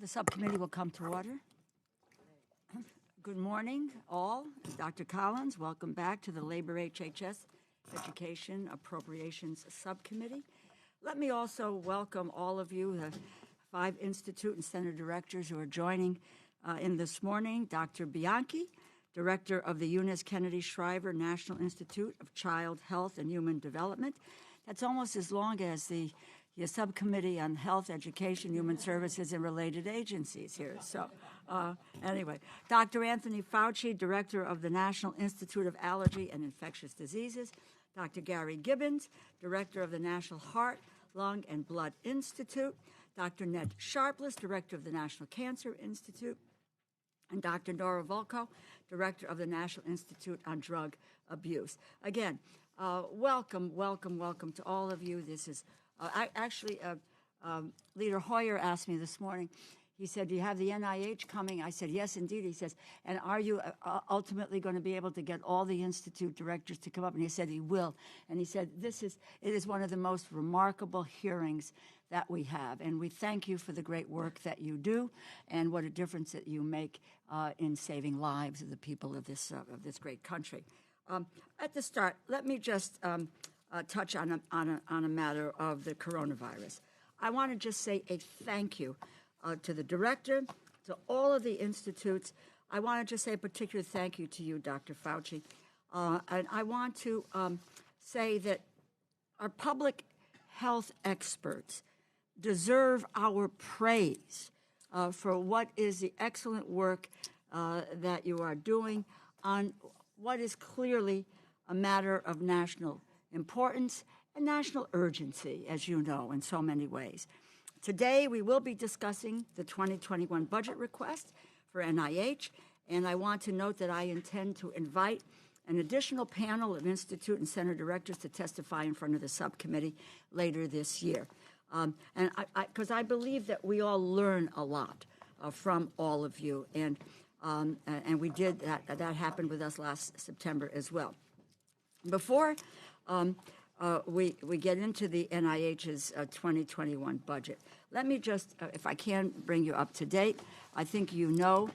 The subcommittee will come to order. Good morning, all. Dr. Collins, welcome back to the Labor HHS Education Appropriations Subcommittee. Let me also welcome all of you, the 5 Institute and Center directors who are joining in this morning. Dr. Bianchi, Director of the Eunice Kennedy Shriver National Institute of Child Health and Human Development. That's almost as long as the Subcommittee on Health, Education, Human Services, and Related Agencies here. So anyway, Dr. Anthony Fauci, Director of the National Institute of Allergy and Infectious Diseases. Dr. Gary Gibbons, Director of the National Heart, Lung, and Blood Institute. Dr. Ned Sharples, Director of the National Cancer Institute. And Dr. Nora Volkow, Director of the National Institute on Drug Abuse. Again, welcome to all of you. This is Leader Hoyer asked me this morning. He said, "Do you have the NIH coming?" I said, "Yes, indeed." He says, "And are you ultimately going to be able to get all the institute directors to come up?" And he said he will. And he said, it is one of the most remarkable hearings that we have. And we thank you for the great work that you do and what a difference that you make in saving lives of the people of this great country. At the start, let me just touch on a matter of the coronavirus. I want to just say a thank you to the director, to all of the institutes. I want to just say a particular thank you to you, Dr. Fauci. And I want to say that our public health experts deserve our praise for what is the excellent work that you are doing on what is clearly a matter of national importance and national urgency, as you know, in so many ways. Today, we will be discussing the 2021 budget request for NIH, and I want to note that I intend to invite an additional panel of Institute and Center directors to testify in front of the subcommittee later this year. Because I believe that we all learn a lot from all of you, and we did that. That happened with us last September as well. Before we get into the NIH's 2021 budget, let me just, if I can, bring you up to date. I think you know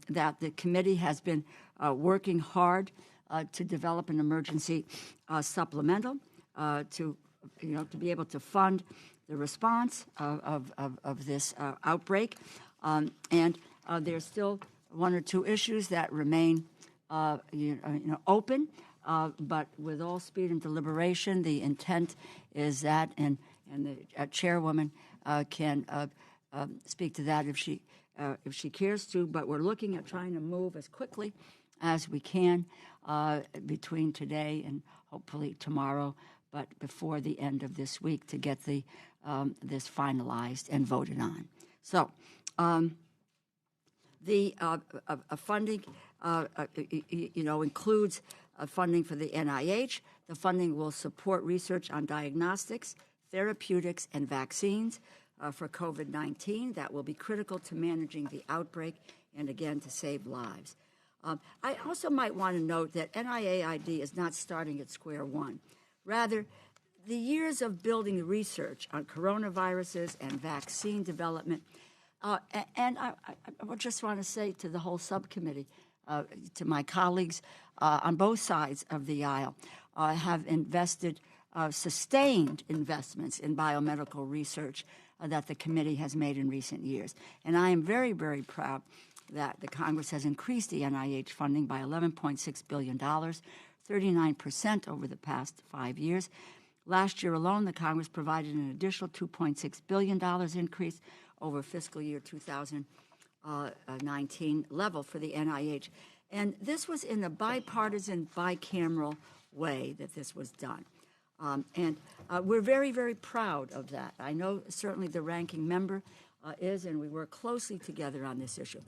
that the committee has been working hard to develop an emergency supplemental to be able to fund the response of this outbreak. And there's still 1 or 2 issues that remain open. But with all speed and deliberation, the intent is that, and the chairwoman can speak to that if she cares to. But we're looking at trying to move as quickly as we can between today and hopefully tomorrow, but before the end of this week to get this finalized and voted on. So the funding, includes funding for the NIH. The funding will support research on diagnostics, therapeutics, and vaccines for COVID-19 that will be critical to managing the outbreak and, again, to save lives. I also might want to note that NIAID is not starting at square one. Rather, the years of building research on coronaviruses and vaccine development, and I just want to say to the whole subcommittee, to my colleagues on both sides of the aisle, have invested sustained investments in biomedical research that the committee has made in recent years. And I am very, very proud that the Congress has increased the NIH funding by $11.6 billion, 39% over the past 5 years. Last year alone, the Congress provided an additional $2.6 billion increase over fiscal year 2019 level for the NIH. And this was in a bipartisan, bicameral way that this was done. And we're very, very proud of that. I know certainly the ranking member is, and we work closely together on this issue.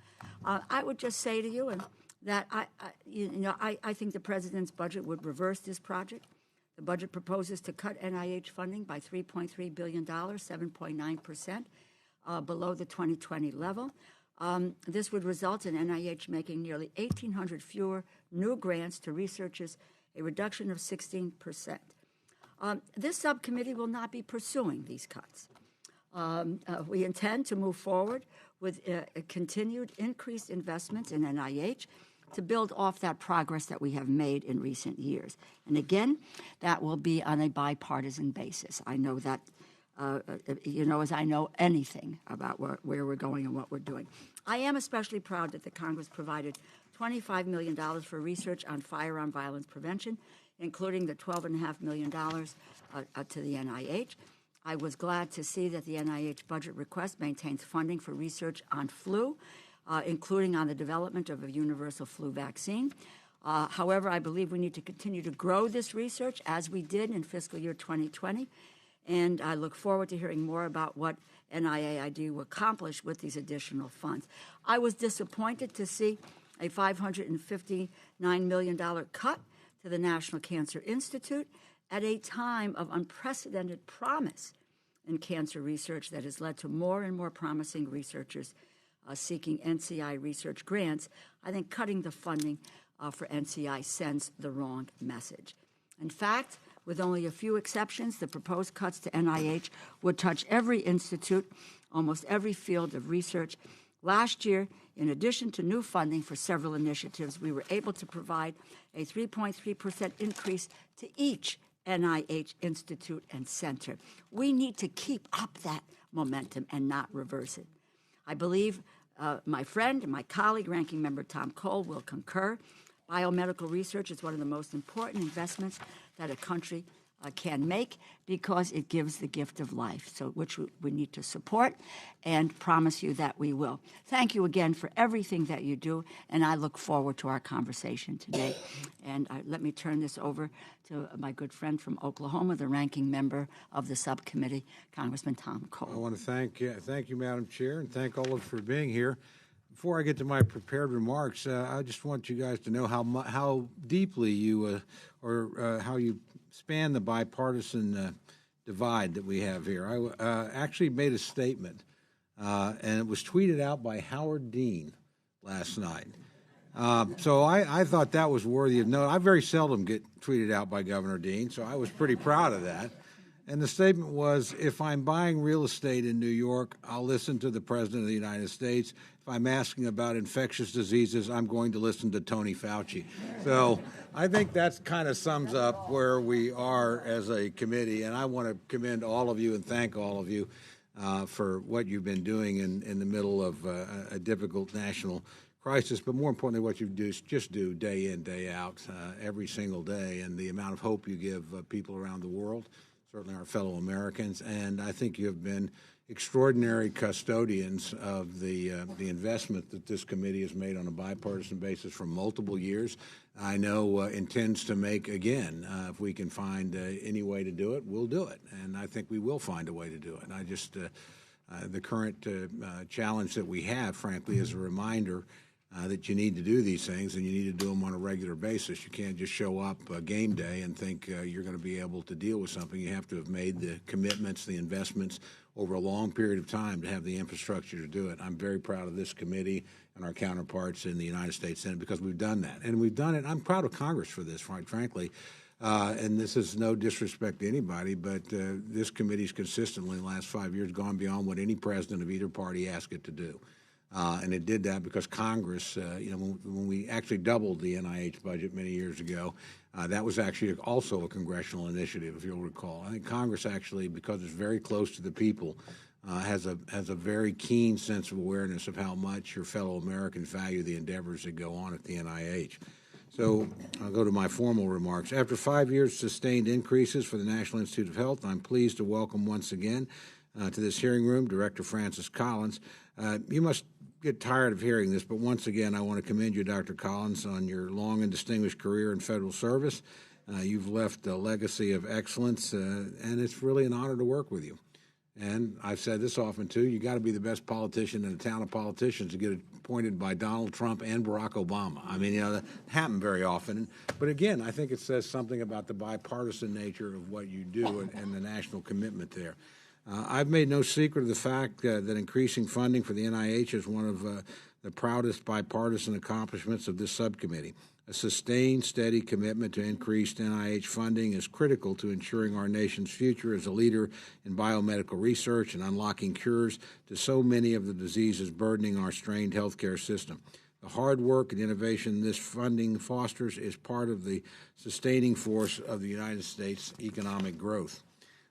I would just say to you that I think the president's budget would reverse this project. The budget proposes to cut NIH funding by $3.3 billion, 7.9%, below the 2020 level. This would result in NIH making nearly 1,800 fewer new grants to researchers, a reduction of 16%. This subcommittee will not be pursuing these cuts. We intend to move forward with a continued increased investments in NIH to build off that progress that we have made in recent years. And again, that will be on a bipartisan basis. I know that, as I know anything about where we're going and what we're doing. I am especially proud that the Congress provided $25 million for research on firearm violence prevention, including the $12.5 million to the NIH. I was glad to see that the NIH budget request maintains funding for research on flu, including on the development of a universal flu vaccine. However, I believe we need to continue to grow this research as we did in fiscal year 2020, and I look forward to hearing more about what NIAID will accomplish with these additional funds. I was disappointed to see a $559 million cut to the National Cancer Institute at a time of unprecedented promise in cancer research that has led to more and more promising researchers seeking NCI research grants. I think cutting the funding for NCI sends the wrong message. In fact, with only a few exceptions, the proposed cuts to NIH would touch every institute, almost every field of research. Last year, in addition to new funding for several initiatives, we were able to provide a 3.3% increase to each NIH institute and center. We need to keep up that momentum and not reverse it. I believe my friend and my colleague, Ranking Member Tom Cole, will concur. Biomedical research is one of the most important investments that a country can make because it gives the gift of life, so which we need to support and promise you that we will. Thank you again for everything that you do, and I look forward to our conversation today. And let me turn this over to my good friend from Oklahoma, the ranking member of the subcommittee, Congressman Tom Cole. I want to thank you, Madam Chair, and thank all of you for being here. Before I get to my prepared remarks, I just want you guys to know how deeply you how you span the bipartisan divide that we have here. I actually made a statement, and it was tweeted out by Howard Dean last night. So I thought that was worthy of note. I very seldom get tweeted out by Governor Dean, so I was pretty proud of that. And the statement was, if I'm buying real estate in New York, I'll listen to the President of the United States. If I'm asking about infectious diseases, I'm going to listen to Tony Fauci. So I think that kind of sums up where we are as a committee. And I want to commend all of you and thank all of you for what you've been doing in the middle of a difficult national crisis. But more importantly, what you do day in, day out, every single day, and the amount of hope you give people around the world, certainly our fellow Americans. And I think you have been extraordinary custodians of the investment that this committee has made on a bipartisan basis for multiple years. I know intends to make again. If we can find any way to do it, we'll do it. And I think we will find a way to do it. And I just, the current challenge that we have, frankly, is a reminder that you need to do these things, and you need to do them on a regular basis. You can't just show up game day and think you're going to be able to deal with something. You have to have made the commitments, the investments over a long period of time to have the infrastructure to do it. I'm very proud of this committee and our counterparts in the United States Senate because we've done that. And we've done it. I'm proud of Congress for this, quite frankly. And this is no disrespect to anybody, but this committee's consistently in the last 5 years gone beyond what any president of either party asked it to do. And it did that because Congress, when we actually doubled the NIH budget many years ago, that was actually also a congressional initiative, if you'll recall. I think Congress actually, because it's very close to the people, has a very keen sense of awareness of how much your fellow Americans value the endeavors that go on at the NIH. So I'll go to my formal remarks. After 5 years of sustained increases for the National Institute of Health, I'm pleased to welcome once again to this hearing room Director Francis Collins. You must get tired of hearing this, but once again, I want to commend you, Dr. Collins, on your long and distinguished career in federal service. You've left a legacy of excellence, and it's really an honor to work with you. And I've said this often, too, you got to be the best politician in a town of politicians to get appointed by Donald Trump and Barack Obama. I mean, that happens very often. But again, I think it says something about the bipartisan nature of what you do and the national commitment there. I've made no secret of the fact that increasing funding for the NIH is one of the proudest bipartisan accomplishments of this subcommittee. A sustained, steady commitment to increased NIH funding is critical to ensuring our nation's future as a leader in biomedical research and unlocking cures to so many of the diseases burdening our strained healthcare system. The hard work and innovation this funding fosters is part of the sustaining force of the United States' economic growth.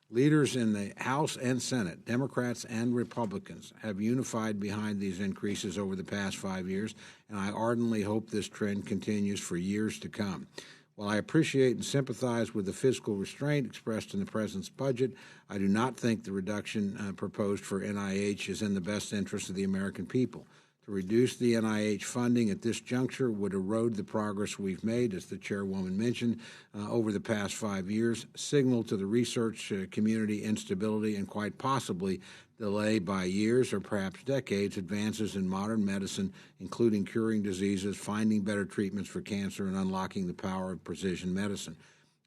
Leaders in the House and Senate, Democrats and Republicans, have unified behind these increases over the past 5 years, and I ardently hope this trend continues for years to come. While I appreciate and sympathize with the fiscal restraint expressed in the President's budget, I do not think the reduction proposed for NIH is in the best interest of the American people. To reduce the NIH funding at this juncture would erode the progress we've made, as the chairwoman mentioned, over the past 5 years, signal to the research community instability, and quite possibly delay by years or perhaps decades advances in modern medicine, including curing diseases, finding better treatments for cancer, and unlocking the power of precision medicine.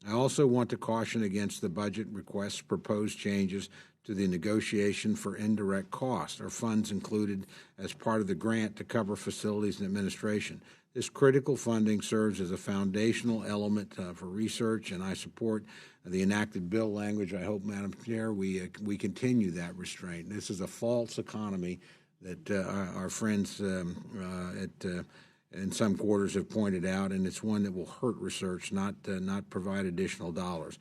I also want to caution against the budget request's proposed changes to the negotiation for indirect costs, or funds included as part of the grant to cover facilities and administration. This critical funding serves as a foundational element for research, and I support the enacted bill language. I hope, Madam Chair, we continue that restraint. This is a false economy that our friends in some quarters have pointed out, and it's one that will hurt research, not provide additional dollars.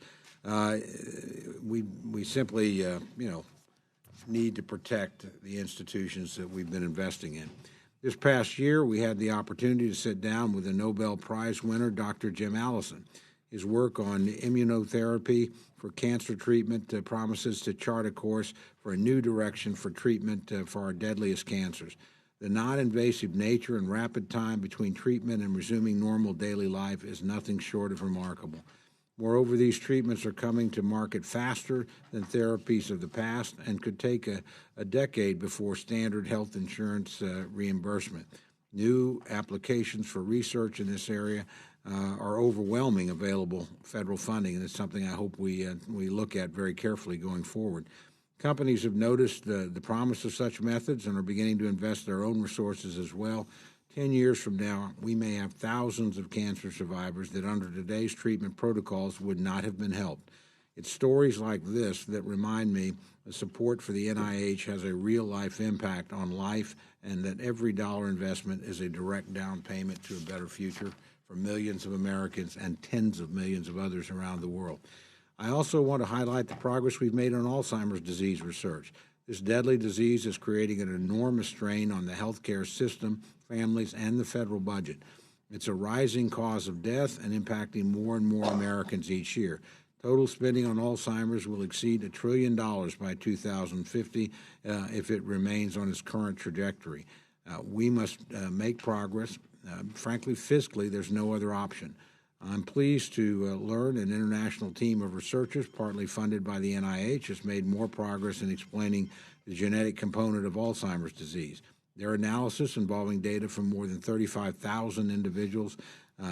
We simply, need to protect the institutions that we've been investing in. This past year, we had the opportunity to sit down with the Nobel Prize winner, Dr. Jim Allison. His work on immunotherapy for cancer treatment promises to chart a course for a new direction for treatment for our deadliest cancers. The non-invasive nature and rapid time between treatment and resuming normal daily life is nothing short of remarkable. Moreover, these treatments are coming to market faster than therapies of the past and could take a decade before standard health insurance reimbursement. New applications for research in this area are overwhelming available federal funding, and it's something I hope we look at very carefully going forward. Companies have noticed the promise of such methods and are beginning to invest their own resources as well. 10 years from now, we may have thousands of cancer survivors that under today's treatment protocols would not have been helped. It's stories like this that remind me the support for the NIH has a real-life impact on life, and that every dollar investment is a direct down payment to a better future for millions of Americans and tens of millions of others around the world. I also want to highlight the progress we've made on Alzheimer's disease research. This deadly disease is creating an enormous strain on the healthcare system, families, and the federal budget. It's a rising cause of death and impacting more and more Americans each year. Total spending on Alzheimer's will exceed $1 trillion by 2050 if it remains on its current trajectory. We must make progress. Frankly, fiscally, there's no other option. I'm pleased to learn an international team of researchers, partly funded by the NIH, has made more progress in explaining the genetic component of Alzheimer's disease. Their analysis, involving data from more than 35,000 individuals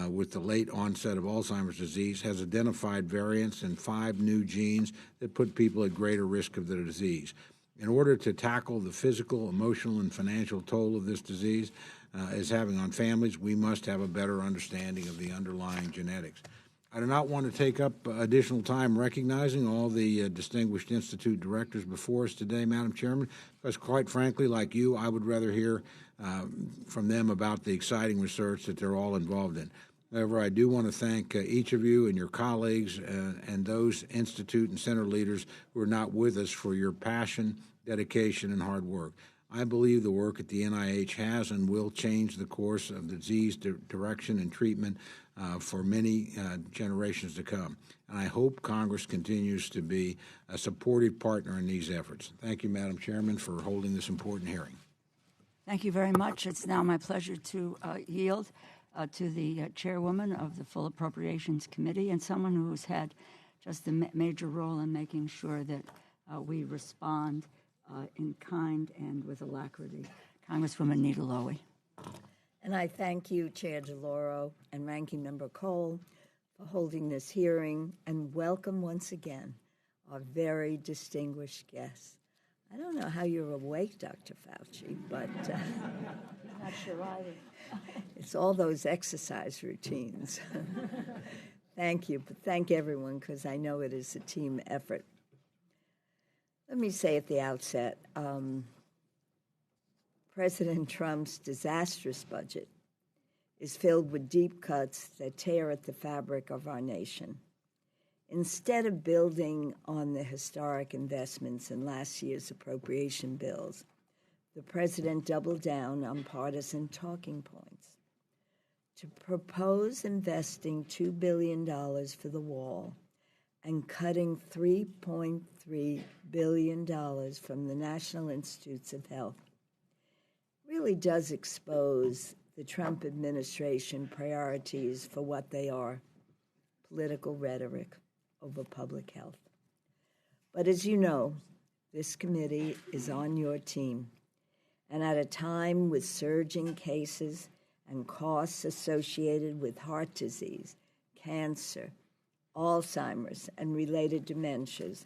with the late onset of Alzheimer's disease, has identified variants in 5 new genes that put people at greater risk of the disease. In order to tackle the physical, emotional, and financial toll of this disease is having on families, we must have a better understanding of the underlying genetics. I do not want to take up additional time recognizing all the distinguished Institute directors before us today, Madam Chairman, because quite frankly, like you, I would rather hear from them about the exciting research that they're all involved in. However, I do want to thank each of you and your colleagues and those Institute and Center leaders who are not with us for your passion, dedication, and hard work. I believe the work at the NIH has and will change the course of the disease direction and treatment for many generations to come. And I hope Congress continues to be a supportive partner in these efforts. Thank you, Madam Chairman, for holding this important hearing. Thank you very much. It's now my pleasure to yield to the chairwoman of the Full Appropriations Committee and someone who has had just a major role in making sure that we respond in kind and with alacrity. Congresswoman Nita Lowey. And I thank you, Chair DeLauro and Ranking Member Cole, for holding this hearing, and welcome once again our very distinguished guests. I don't know how you're awake, Dr. Fauci, but Not sure either. it's all those exercise routines. Thank you, but thank everyone, because I know it is a team effort. Let me say at the outset, President Trump's disastrous budget is filled with deep cuts that tear at the fabric of our nation. Instead of building on the historic investments in last year's appropriation bills, the president doubled down on partisan talking points. To propose investing $2 billion for the wall and cutting $3.3 billion from the National Institutes of Health really does expose the Trump administration priorities for what they are: political rhetoric over public health. But as you know, this committee is on your team. And at a time with surging cases and costs associated with heart disease, cancer, Alzheimer's, and related dementias,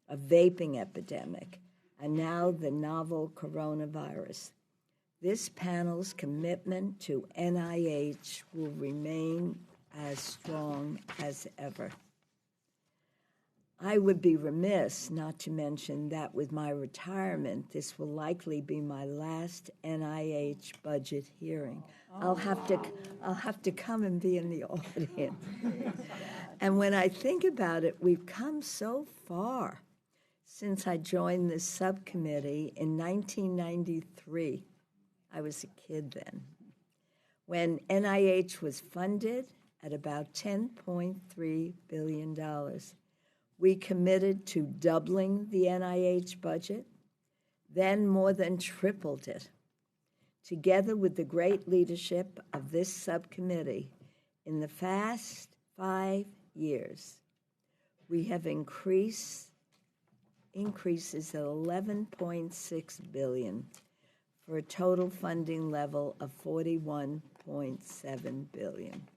a vaping epidemic, and now the novel coronavirus, this panel's commitment to NIH will remain as strong as ever. I would be remiss not to mention that with my retirement, this will likely be my last NIH budget hearing. I'll have to come and be in the audience. And when I think about it, we've come so far since I joined this subcommittee in 1993. I was a kid then, when NIH was funded at about $10.3 billion. We committed to doubling the NIH budget, then more than tripled it. Together with the great leadership of this subcommittee, in the past 5 years, we have increases at $11.6 billion for a total funding level of $41.7 billion.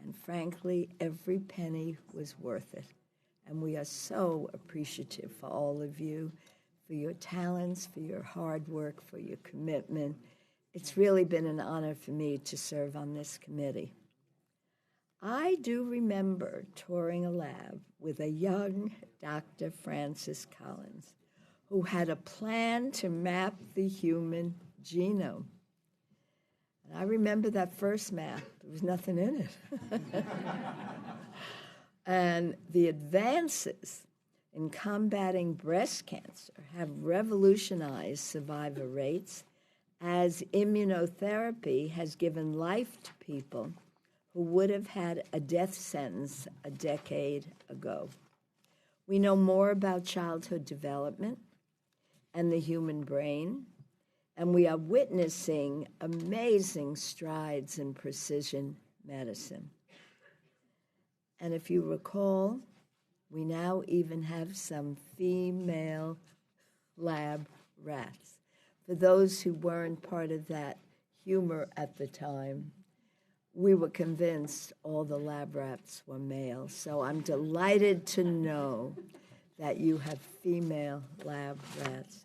And frankly, every penny was worth it. And we are so appreciative for all of you, for your talents, for your hard work, for your commitment. It's really been an honor for me to serve on this committee. I do remember touring a lab with a young Dr. Francis Collins, who had a plan to map the human genome. And I remember that first map. There was nothing in it. And the advances in combating breast cancer have revolutionized survivor rates, as immunotherapy has given life to people who would have had a death sentence a decade ago. We know more about childhood development and the human brain, and we are witnessing amazing strides in precision medicine. And if you recall, we now even have some female lab rats. For those who weren't part of that humor at the time, we were convinced all the lab rats were male. So I'm delighted to know that you have female lab rats.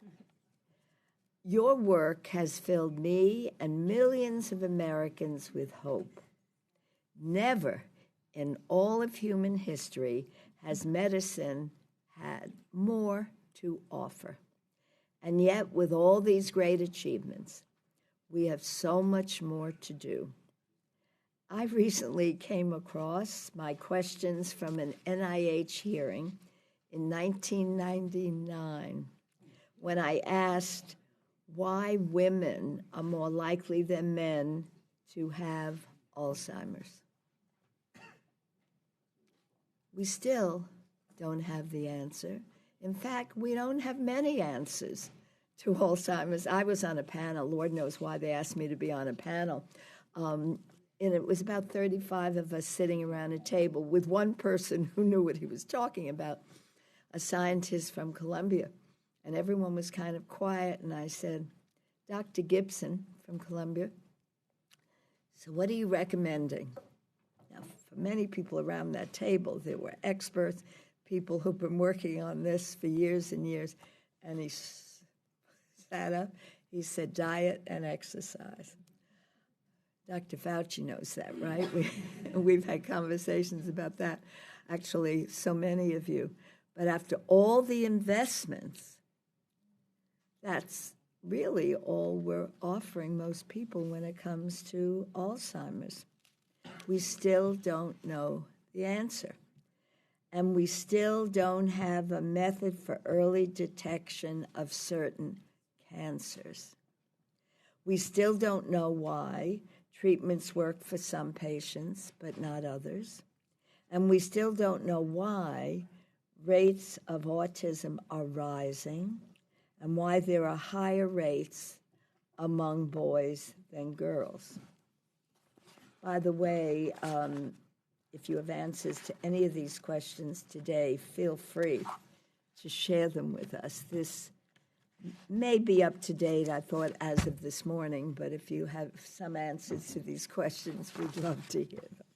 Your work has filled me and millions of Americans with hope. Never in all of human history has medicine had more to offer. And yet, with all these great achievements, we have so much more to do. I recently came across my questions from an NIH hearing in 1999 when I asked why women are more likely than men to have Alzheimer's. We still don't have the answer. In fact, we don't have many answers to Alzheimer's. I was on a panel. Lord knows why they asked me to be on a panel. And it was about 35 of us sitting around a table with one person who knew what he was talking about, a scientist from Columbia. And everyone was kind of quiet, and I said, Dr. Gibson from Columbia, so what are you recommending? Now, for many people around that table, there were experts, people who've been working on this for years and years. and he sat up. He said, diet and exercise. Dr. Fauci knows that, right? We've had conversations about that, actually, so many of you. But after all the investments, that's really all we're offering most people when it comes to Alzheimer's. We still don't know the answer. And we still don't have a method for early detection of certain cancers. We still don't know why treatments work for some patients, but not others. And we still don't know why rates of autism are rising and why there are higher rates among boys than girls. By the way, if you have answers to any of these questions today, feel free to share them with us. This may be up to date, I thought, as of this morning, but if you have some answers to these questions, we'd love to hear them.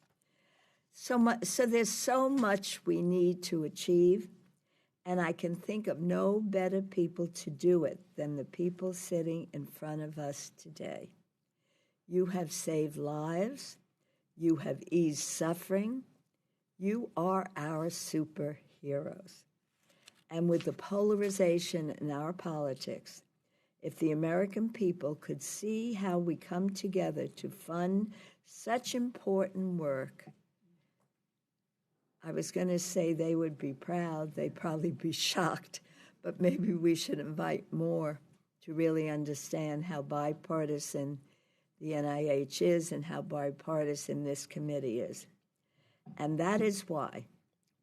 So there's so much we need to achieve, and I can think of no better people to do it than the people sitting in front of us today. You have saved lives. You have eased suffering. You are our superheroes. And with the polarization in our politics, if the American people could see how we come together to fund such important work, I was going to say they would be proud. They'd probably be shocked. But maybe we should invite more to really understand how bipartisan the NIH is and how bipartisan this committee is. And that is why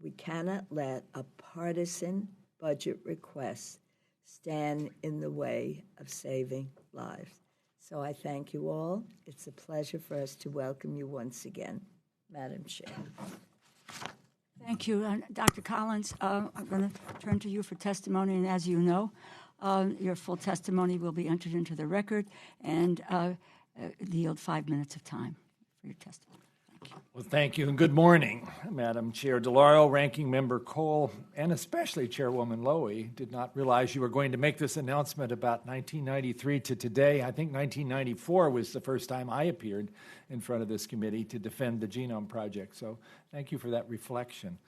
we cannot let a partisan budget request stand in the way of saving lives. So I thank you all. It's a pleasure for us to welcome you once again, Madam Chair. Thank you. Dr. Collins, I'm going to turn to you for testimony, and as you know, your full testimony will be entered into the record and yield 5 minutes of time for your testimony. Thank you. Well, thank you, and good morning, Madam Chair DeLauro, Ranking Member Cole, and especially Chairwoman Lowey. Did not realize you were going to make this announcement about 1993 to today. I think 1994 was the first time I appeared in front of this committee to defend the Genome Project. So thank you for that reflection.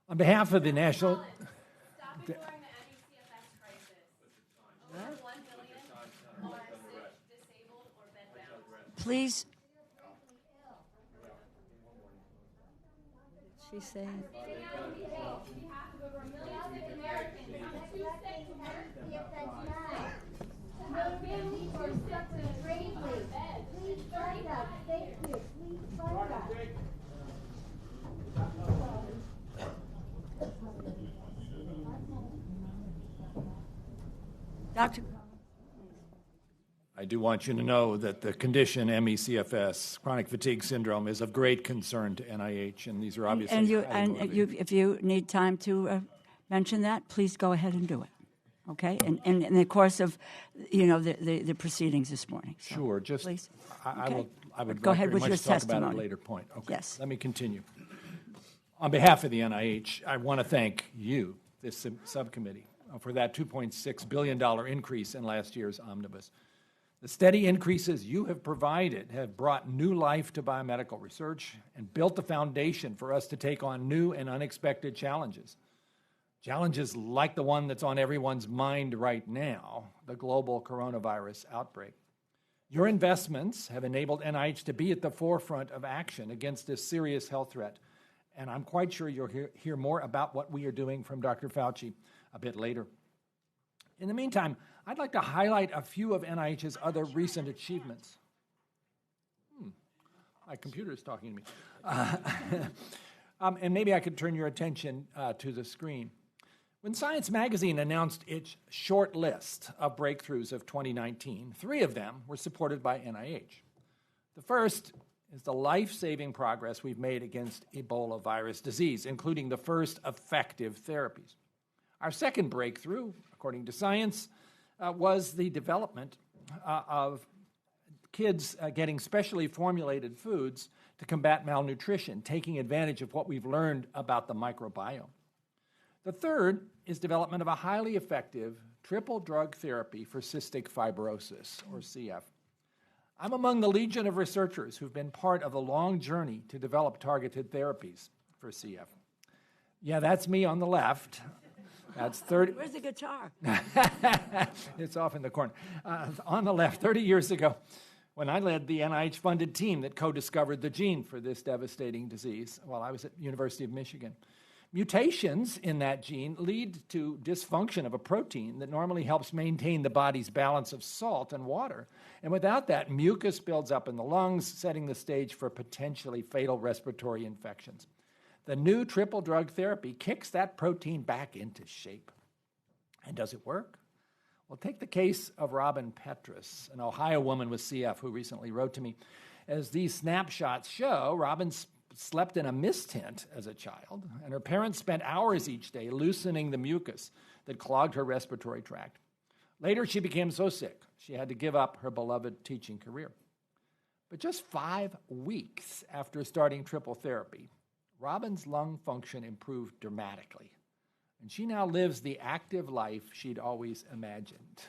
On behalf of the National... Stop ignoring the NECFS crisis. Over 1 billion are sick, disabled, or bedbound. Please. She's saying. Dr. I do want you to know that the condition MECFS, chronic fatigue syndrome, is of great concern to NIH, and these are obviously if you need time to mention that, please go ahead and do it. Okay, and in the course of, the proceedings this morning. So, sure, just please. I would go like ahead very with much your to talk testimony. about it at a later point. Okay, Yes. Let me continue. On behalf of the NIH, I want to thank you, this subcommittee, for that $2.6 billion increase in last year's omnibus. The steady increases you have provided have brought new life to biomedical research and built the foundation for us to take on new and unexpected challenges. Challenges like the one that's on everyone's mind right now, the global coronavirus outbreak. Your investments have enabled NIH to be at the forefront of action against this serious health threat. And I'm quite sure you'll hear more about what we are doing from Dr. Fauci a bit later. In the meantime, I'd like to highlight a few of NIH's other recent achievements. My computer is talking to me. And maybe I could turn your attention to the screen. When Science Magazine announced its short list of breakthroughs of 2019, 3 of them were supported by NIH. The first is the life-saving progress we've made against Ebola virus disease, including the first effective therapies. Our second breakthrough, according to Science, was the development of kids getting specially formulated foods to combat malnutrition, taking advantage of what we've learned about the microbiome. The third is development of a highly effective triple drug therapy for cystic fibrosis, or CF. I'm among the legion of researchers who've been part of the long journey to develop targeted therapies for CF. Yeah, that's me on the left. That's 30. Where's the guitar? It's off in the corner. On the left, 30 years ago, when I led the NIH-funded team that co-discovered the gene for this devastating disease while I was at University of Michigan. Mutations in that gene lead to dysfunction of a protein that normally helps maintain the body's balance of salt and water. And without that, mucus builds up in the lungs, setting the stage for potentially fatal respiratory infections. The new triple drug therapy kicks that protein back into shape. And does it work? Well, take the case of Robin Petrus, an Ohio woman with CF who recently wrote to me. As these snapshots show, Robin slept in a mist tent as a child, and her parents spent hours each day loosening the mucus that clogged her respiratory tract. Later, she became so sick, she had to give up her beloved teaching career. But just 5 weeks after starting triple therapy, Robin's lung function improved dramatically, and she now lives the active life she'd always imagined.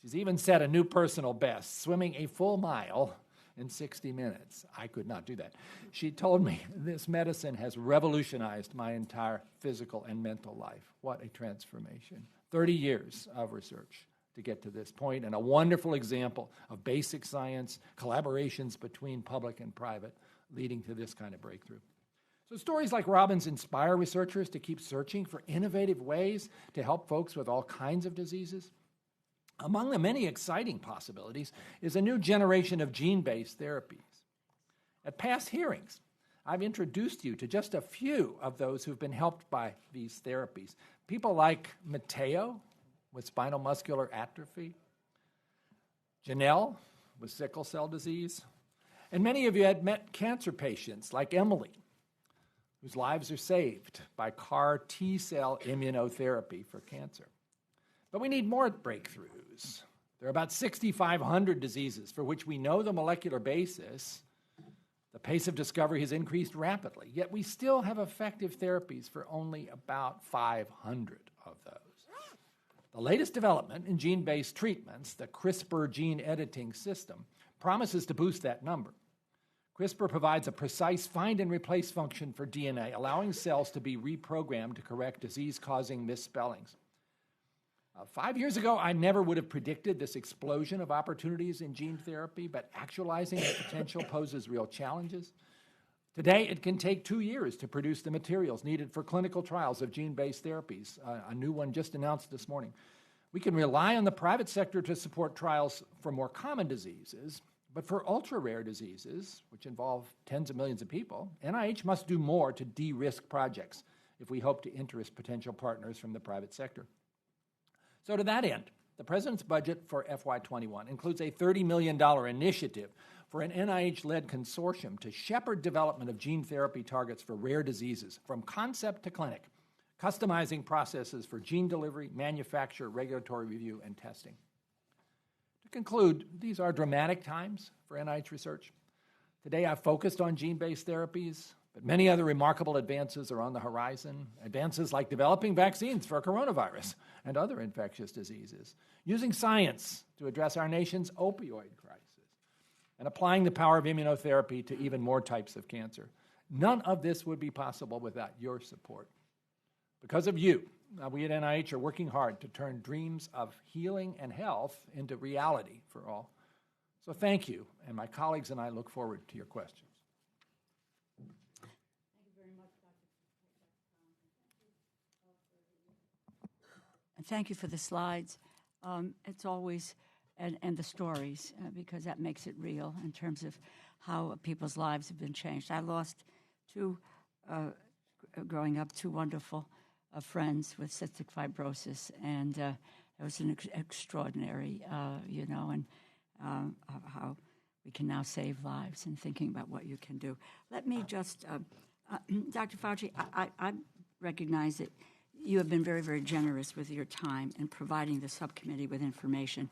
She's even set a new personal best, swimming a full mile in 60 minutes. I could not do that. She told me, this medicine has revolutionized my entire physical and mental life. What a transformation. 30 years of research to get to this point, and a wonderful example of basic science, collaborations between public and private, leading to this kind of breakthrough. So stories like Robin's inspire researchers to keep searching for innovative ways to help folks with all kinds of diseases. Among the many exciting possibilities is a new generation of gene-based therapies. At past hearings, I've introduced you to just a few of those who've been helped by these therapies. People like Mateo with spinal muscular atrophy, Janelle with sickle cell disease, and many of you had met cancer patients like Emily, whose lives are saved by CAR T-cell immunotherapy for cancer. But we need more breakthroughs. There are about 6,500 diseases for which we know the molecular basis. The pace of discovery has increased rapidly, yet we still have effective therapies for only about 500 of those. The latest development in gene-based treatments, the CRISPR gene editing system, promises to boost that number. CRISPR provides a precise find and replace function for DNA, allowing cells to be reprogrammed to correct disease-causing misspellings. 5 years ago, I never would have predicted this explosion of opportunities in gene therapy, but actualizing the potential poses real challenges. Today, it can take 2 years to produce the materials needed for clinical trials of gene-based therapies, a new one just announced this morning. We can rely on the private sector to support trials for more common diseases, but for ultra-rare diseases, which involve tens of millions of people, NIH must do more to de-risk projects if we hope to interest potential partners from the private sector. So to that end, the President's budget for FY21 includes a $30 million initiative for an NIH-led consortium to shepherd development of gene therapy targets for rare diseases from concept to clinic, customizing processes for gene delivery, manufacture, regulatory review, and testing. To conclude, these are dramatic times for NIH research. Today I've focused on gene-based therapies, but many other remarkable advances are on the horizon. Advances like developing vaccines for coronavirus and other infectious diseases, using science to address our nation's opioid crisis, and applying the power of immunotherapy to even more types of cancer. None of this would be possible without your support. Because of you, we at NIH are working hard to turn dreams of healing and health into reality for all. So thank you, and my colleagues and I look forward to your questions. Thank you for the slides. It's always, and the stories, because that makes it real in terms of how people's lives have been changed. I lost growing up, two wonderful friends with cystic fibrosis, and it was an extraordinary, and how we can now save lives and thinking about what you can do. Let me just, Dr. Fauci, I recognize that you have been very, very generous with your time in providing the subcommittee with information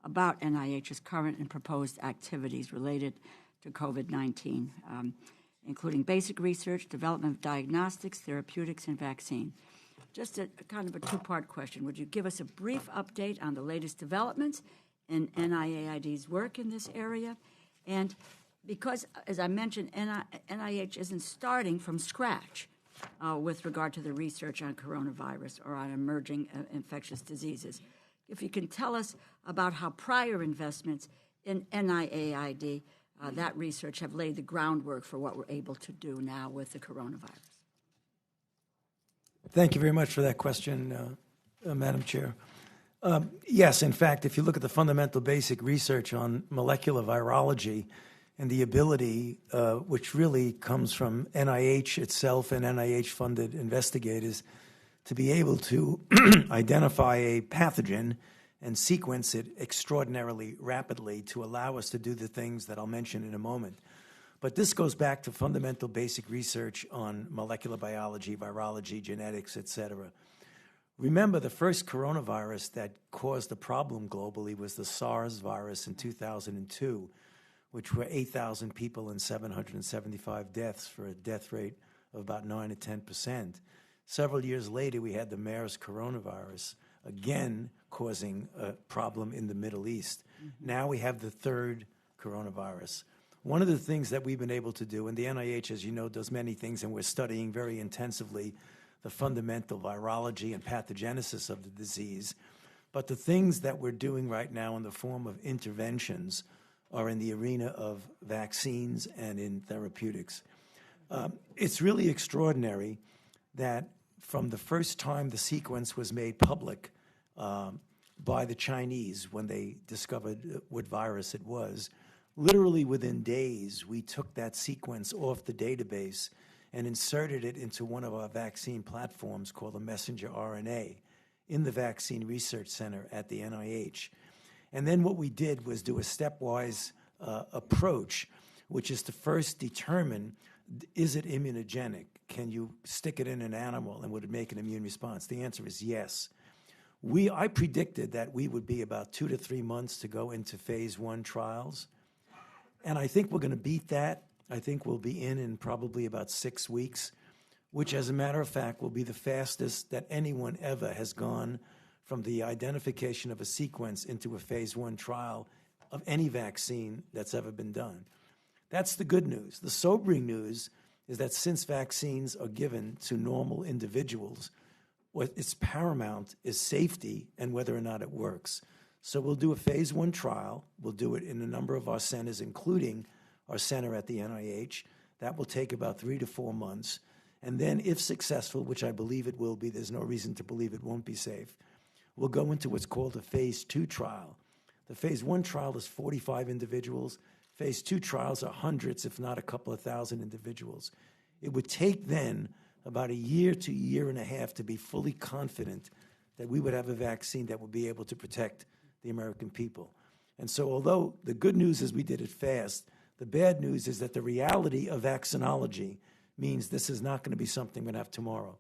about NIH's current and proposed activities related to COVID-19, including basic research, development of diagnostics, therapeutics, and vaccine. just a kind of a two-part question. Would you give us a brief update on the latest developments in NIAID's work in this area? And because, as I mentioned, NIH isn't starting from scratch with regard to the research on coronavirus or on emerging infectious diseases. If you can tell us about how prior investments in NIAID, that research, have laid the groundwork for what we're able to do now with the coronavirus. Thank you very much for that question, Madam Chair. Yes, in fact, if you look at the fundamental basic research on molecular virology and the ability, which really comes from NIH itself and NIH-funded investigators, to be able to identify a pathogen and sequence it extraordinarily rapidly to allow us to do the things that I'll mention in a moment. But this goes back to fundamental basic research on molecular biology, virology, genetics, et cetera. Remember, the first coronavirus that caused a problem globally was the SARS virus in 2002, which were 8,000 people and 775 deaths for a death rate of about 9 to 10%. Several years later, we had the MERS coronavirus, again causing a problem in the Middle East. Now we have the third coronavirus. One of the things that we've been able to do, and the NIH, as you know, does many things, and we're studying very intensively the fundamental virology and pathogenesis of the disease, but the things that we're doing right now in the form of interventions are in the arena of vaccines and in therapeutics. It's really extraordinary that from the first time the sequence was made public by the Chinese when they discovered what virus it was, literally within days, we took that sequence off the database and inserted it into one of our vaccine platforms called the messenger RNA in the Vaccine Research Center at the NIH. And then what we did was do a stepwise approach, which is to first determine, is it immunogenic? Can you stick it in an animal and would it make an immune response? The answer is yes. I predicted that we would be about 2 to 3 months to go into phase 1 trials. And I think we're going to beat that. I think we'll be in probably about 6 weeks, which, as a matter of fact, will be the fastest that anyone ever has gone from the identification of a sequence into a phase 1 trial of any vaccine that's ever been done. That's the good news. The sobering news is that since vaccines are given to normal individuals, what is paramount is safety and whether or not it works. So we'll do a phase 1 trial. We'll do it in a number of our centers, including our center at the NIH. That will take about 3 to 4 months. And then, if successful, which I believe it will be, there's no reason to believe it won't be safe, we'll go into what's called a phase 2 trial. The phase 1 trial is 45 individuals. Phase 2 trials are hundreds, if not a couple of thousand individuals. It would take then about a year to a year and a half to be fully confident that we would have a vaccine that would be able to protect the American people. And so although the good news is we did it fast, the bad news is that the reality of vaccinology means this is not going to be something we're going to have tomorrow.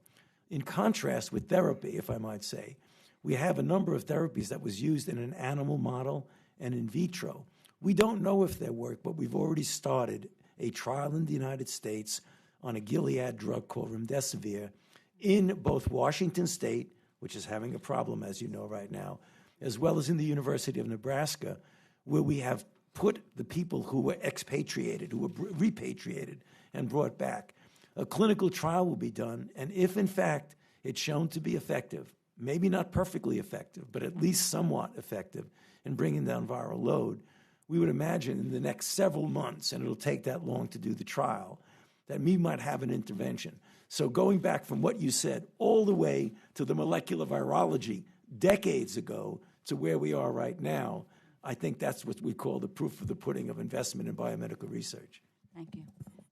In contrast with therapy, if I might say, we have a number of therapies that was used in an animal model and in vitro. We don't know if they work, but we've already started a trial in the United States on a Gilead drug called remdesivir in both Washington State, which is having a problem, as you know, right now, as well as in the University of Nebraska, where we have put the people who were expatriated, who were repatriated and brought back. A clinical trial will be done, and if, in fact, it's shown to be effective, maybe not perfectly effective, but at least somewhat effective in bringing down viral load, we would imagine in the next several months, and it'll take that long to do the trial, that we might have an intervention. So going back from what you said all the way to the molecular virology decades ago to where we are right now, I think that's what we call the proof of the pudding of investment in biomedical research. Thank you.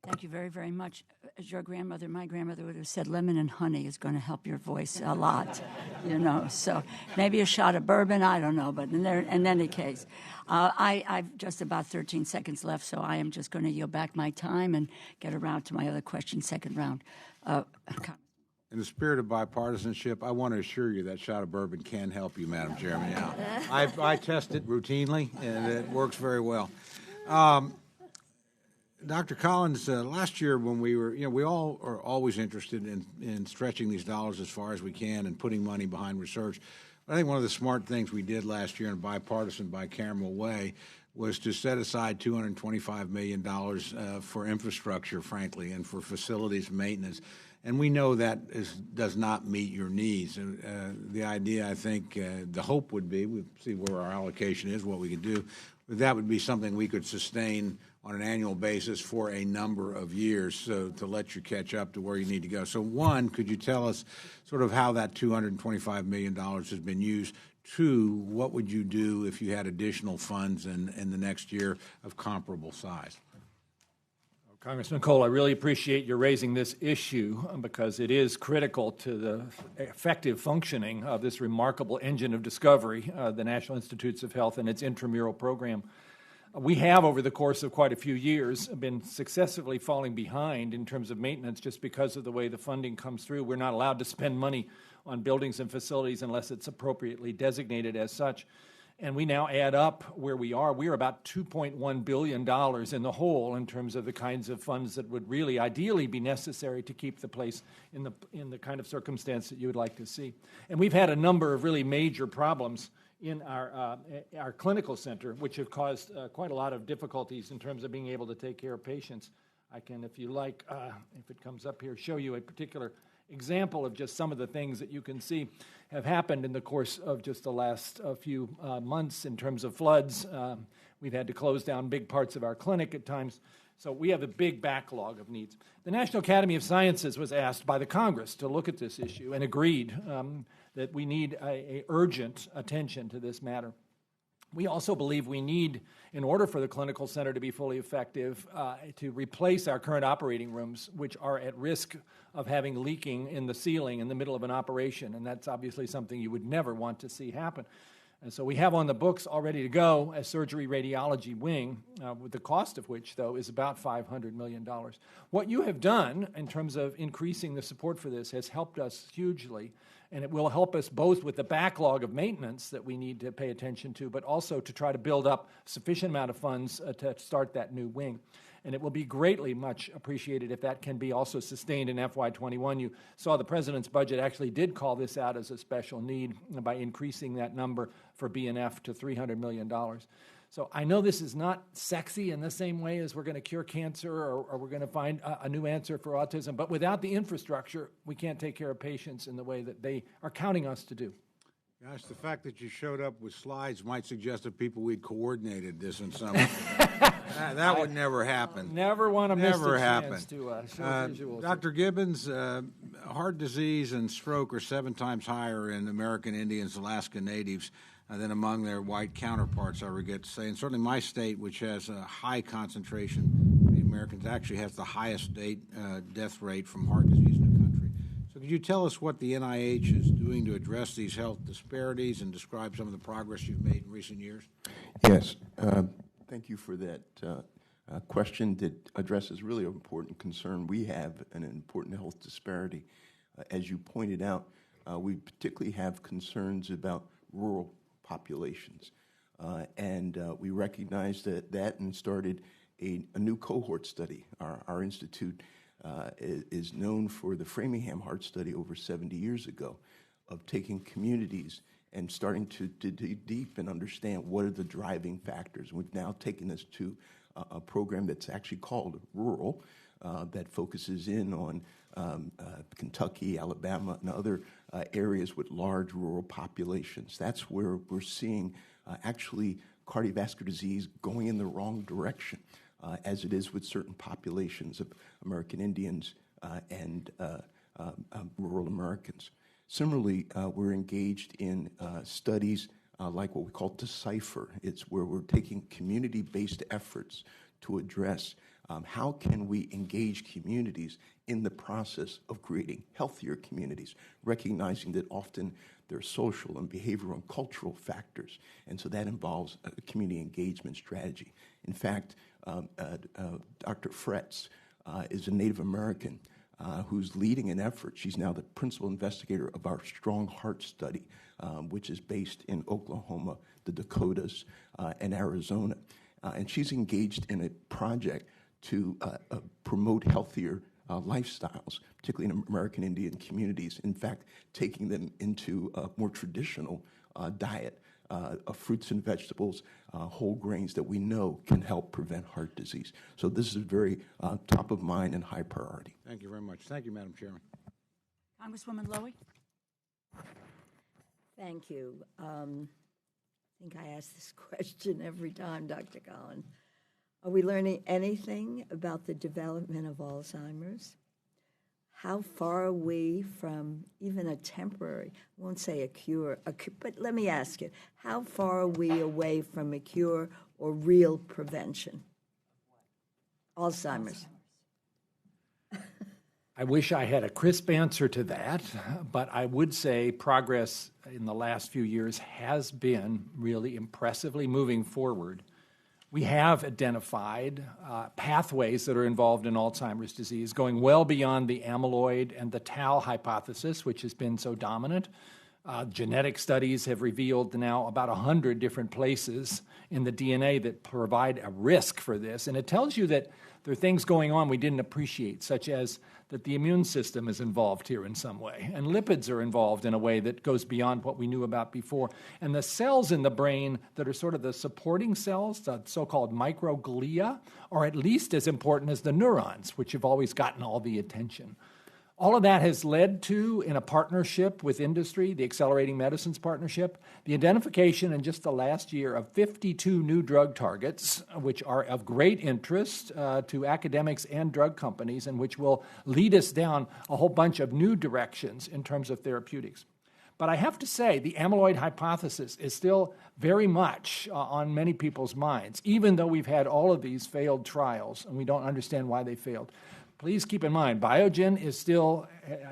Thank you very, very much. As your grandmother, my grandmother would have said, lemon and honey is going to help your voice a lot, you know. So maybe a shot of bourbon, I don't know. But in any case, I've just about 13 seconds left, so I am just going to yield back my time and get around to my other question, second round. In the spirit of bipartisanship, I want to assure you that shot of bourbon can help you, Madam Chairman. Yeah. I test it routinely, and it works very well. Dr. Collins, last year when we were, we all are always interested in stretching these dollars as far as we can and putting money behind research. But I think one of the smart things we did last year in a bipartisan, bicameral way was to set aside $225 million for infrastructure, frankly, and for facilities maintenance. And we know that does not meet your needs. The idea, I think, the hope would be, we'll see where our allocation is, what we can do, but that would be something we could sustain on an annual basis for a number of years, so to let you catch up to where you need to go. So one, could you tell us sort of how that $225 million has been used? Two, what would you do if you had additional funds in the next year of comparable size? Congressman Cole, I really appreciate your raising this issue because it is critical to the effective functioning of this remarkable engine of discovery, the National Institutes of Health and its intramural program. We have, over the course of quite a few years, been successively falling behind in terms of maintenance just because of the way the funding comes through. We're not allowed to spend money on buildings and facilities unless it's appropriately designated as such. And we now add up where we are. We're about $2.1 billion in the hole in terms of the kinds of funds that would really ideally be necessary to keep the place in the kind of circumstance that you would like to see. And we've had a number of really major problems in our clinical center, which have caused quite a lot of difficulties in terms of being able to take care of patients. I can, if you like, if it comes up here, show you a particular example of just some of the things that you can see have happened in the course of just the last few months in terms of floods. We've had to close down big parts of our clinic at times. So we have a big backlog of needs. The National Academy of Sciences was asked by the Congress to look at this issue and agreed that we need a urgent attention to this matter. We also believe we need, in order for the clinical center to be fully effective, to replace our current operating rooms, which are at risk of having leaking in the ceiling in the middle of an operation, and that's obviously something you would never want to see happen. And so we have on the books all ready to go a surgery radiology wing, with the cost of which, though, is about $500 million. What you have done in terms of increasing the support for this has helped us hugely, and it will help us both with the backlog of maintenance that we need to pay attention to, but also to try to build up sufficient amount of funds to start that new wing. And it will be greatly much appreciated if that can be also sustained in FY21. You saw the President's budget actually did call this out as a special need by increasing that number for B&F to $300 million. So I know this is not sexy in the same way as we're going to cure cancer or we're going to find a new answer for autism, but without the infrastructure, we can't take care of patients in the way that they are counting us to do. Gosh, the fact that you showed up with slides might suggest to people we'd coordinated this in some way. That would never happen. Never want to miss the chance to show visuals. Dr. Gibbons, heart disease and stroke are 7 times higher in American Indians, Alaska Natives, than among their white counterparts, I regret to say. And certainly my state, which has a high concentration of Americans, actually has the highest death rate from heart disease in the country. So could you tell us what the NIH is doing to address these health disparities and describe some of the progress you've made in recent years? Yes. Thank you for that question that addresses really an important concern. We have an important health disparity. As you pointed out, we particularly have concerns about rural populations. And we recognized that and started a new cohort study. Our institute is known for the Framingham Heart Study over 70 years ago of taking communities and starting to dig deep and understand what are the driving factors. We've now taken this to a program that's actually called Rural, that focuses in on Kentucky, Alabama, and other areas with large rural populations. That's where we're seeing actually cardiovascular disease going in the wrong direction, as it is with certain populations of American Indians and rural Americans. Similarly, we're engaged in studies like what we call Decipher. It's where we're taking community-based efforts to address how can we engage communities in the process of creating healthier communities, recognizing that often there are social and behavioral and cultural factors, and so that involves a community engagement strategy. In fact, Dr. Fretz is a Native American who's leading an effort. She's now the principal investigator of our Strong Heart Study, which is based in Oklahoma, the Dakotas, and Arizona. And she's engaged in a project to promote healthier lifestyles, particularly in American Indian communities. In fact, taking them into a more traditional diet of fruits and vegetables, whole grains that we know can help prevent heart disease. So this is very top of mind and high priority. Thank you very much. Thank you, Madam Chairman. Congresswoman Lowey? Thank you. I think I ask this question every time, Dr. Gowen. Are we learning anything about the development of Alzheimer's? How far are we from even a temporary, I won't say a cure, but let me ask you, how far are we away from a cure or real prevention? Alzheimer's. I wish I had a crisp answer to that, but I would say progress in the last few years has been really impressively moving forward. We have identified pathways that are involved in Alzheimer's disease, going well beyond the amyloid and the tau hypothesis, which has been so dominant. Genetic studies have revealed now about 100 different places in the DNA that provide a risk for this. And it tells you that there are things going on we didn't appreciate, such as that the immune system is involved here in some way, and lipids are involved in a way that goes beyond what we knew about before. And the cells in the brain that are sort of the supporting cells, the so-called microglia, are at least as important as the neurons, which have always gotten all the attention. All of that has led to, in a partnership with industry, the Accelerating Medicines Partnership, the identification in just the last year of 52 new drug targets, which are of great interest to academics and drug companies, and which will lead us down a whole bunch of new directions in terms of therapeutics. But I have to say, the amyloid hypothesis is still very much on many people's minds, even though we've had all of these failed trials, and we don't understand why they failed. Please keep in mind, Biogen is still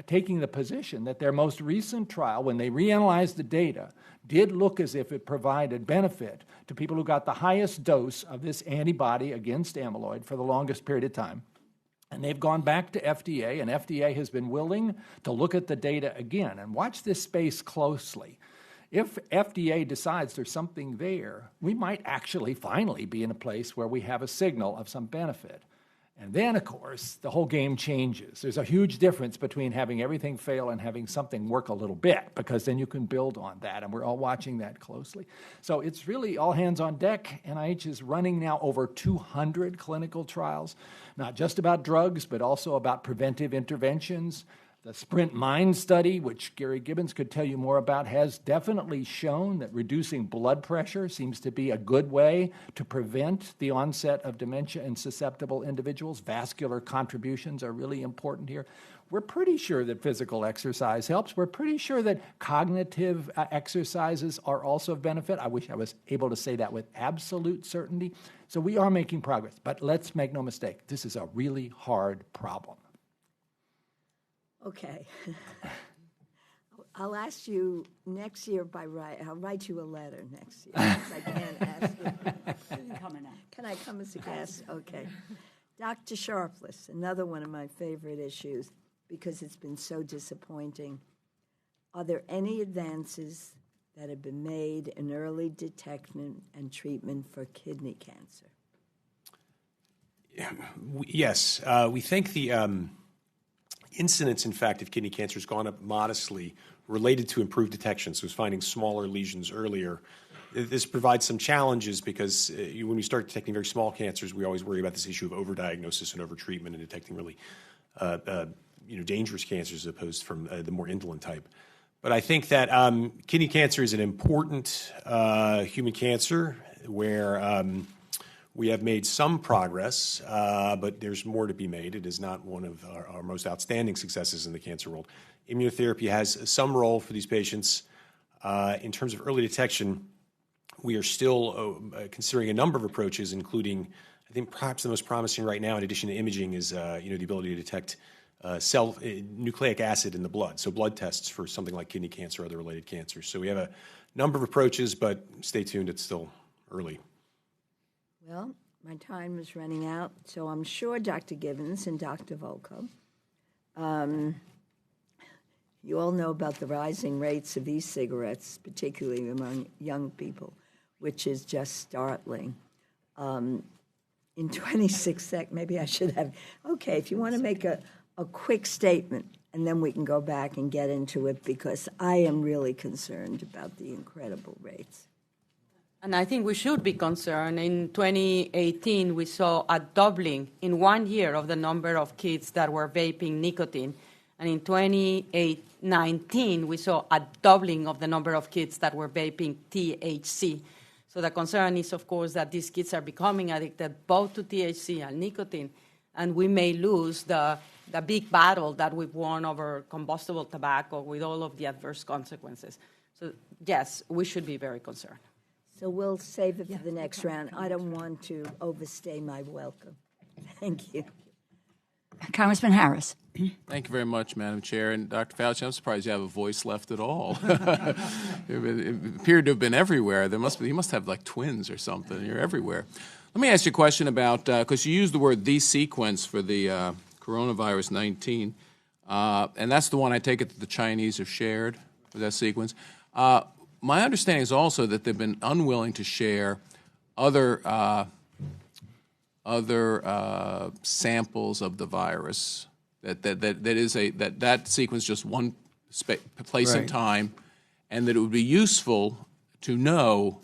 taking the position that their most recent trial, when they reanalyzed the data, did look as if it provided benefit to people who got the highest dose of this antibody against amyloid for the longest period of time. And they've gone back to FDA, and FDA has been willing to look at the data again. And watch this space closely. If FDA decides there's something there, we might actually finally be in a place where we have a signal of some benefit. And then, of course, the whole game changes. There's a huge difference between having everything fail and having something work a little bit, because then you can build on that, and we're all watching that closely. So it's really all hands on deck. NIH is running now over 200 clinical trials, not just about drugs, but also about preventive interventions. The Sprint Mind study, which Gary Gibbons could tell you more about, has definitely shown that reducing blood pressure seems to be a good way to prevent the onset of dementia in susceptible individuals. Vascular contributions are really important here. We're pretty sure that physical exercise helps. We're pretty sure that cognitive exercises are also of benefit. I wish I was able to say that with absolute certainty. So we are making progress, but let's make no mistake, this is a really hard problem. Okay. I'll ask you next year I'll write you a letter next year. I can't ask you. Can I come as a guest? Okay. Dr. Sharples, another one of my favorite issues because it's been so disappointing. Are there any advances that have been made in early detection and treatment for kidney cancer? Yes. We think the incidence, in fact, of kidney cancer has gone up modestly related to improved detection, so it's finding smaller lesions earlier. This provides some challenges because when we start detecting very small cancers, we always worry about this issue of overdiagnosis and overtreatment and detecting really dangerous cancers as opposed from the more indolent type. But I think that kidney cancer is an important human cancer where we have made some progress, but there's more to be made. It is not one of our most outstanding successes in the cancer world. Immunotherapy has some role for these patients. In terms of early detection, we are still considering a number of approaches, including, I think perhaps the most promising right now, in addition to imaging, is the ability to detect nucleic acid in the blood, so blood tests for something like kidney cancer or other related cancers. So we have a number of approaches, but stay tuned, it's still early. Well, my time is running out, so I'm sure Dr. Gibbons and Dr. Volkow, you all know about the rising rates of e-cigarettes, particularly among young people, which is just startling. in 26 seconds, maybe I should have, okay, if you want to make a quick statement, and then we can go back and get into it, because I am really concerned about the incredible rates. And I think we should be concerned. In 2018, we saw a doubling in 1 year of the number of kids that were vaping nicotine. And in 2019, we saw a doubling of the number of kids that were vaping THC. So the concern is, of course, that these kids are becoming addicted both to THC and nicotine, and we may lose the big battle that we've won over combustible tobacco with all of the adverse consequences. So, yes, we should be very concerned. So we'll save it for the next round. I don't want to overstay my welcome. Thank you. Congressman Harris. Thank you very much, Madam Chair. And Dr. Fauci, I'm surprised you have a voice left at all. It appeared to have been everywhere. You must have like twins or something. You're everywhere. Let me ask you a question about, because you used the word "the sequence" for the coronavirus 19, and that's the one I take it that the Chinese have shared with that sequence. My understanding is also that they've been unwilling to share other samples of the virus. That sequence just one place and time, and that it would be useful to know,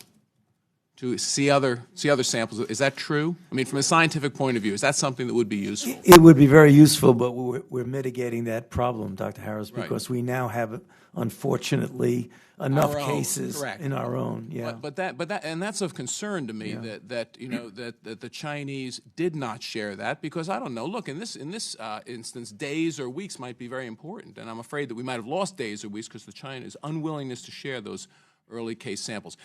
to see other samples. Is that true? I mean, from a scientific point of view, is that something that would be useful? It would be very useful, but we're mitigating that problem, Dr. Harris, because we now have, unfortunately, enough cases in our own. Yeah. But that's of concern to me, that the Chinese did not share that, because I don't know. Look, in this instance, days or weeks might be very important, and I'm afraid that we might have lost days or weeks because the China's unwillingness to share those early case samples.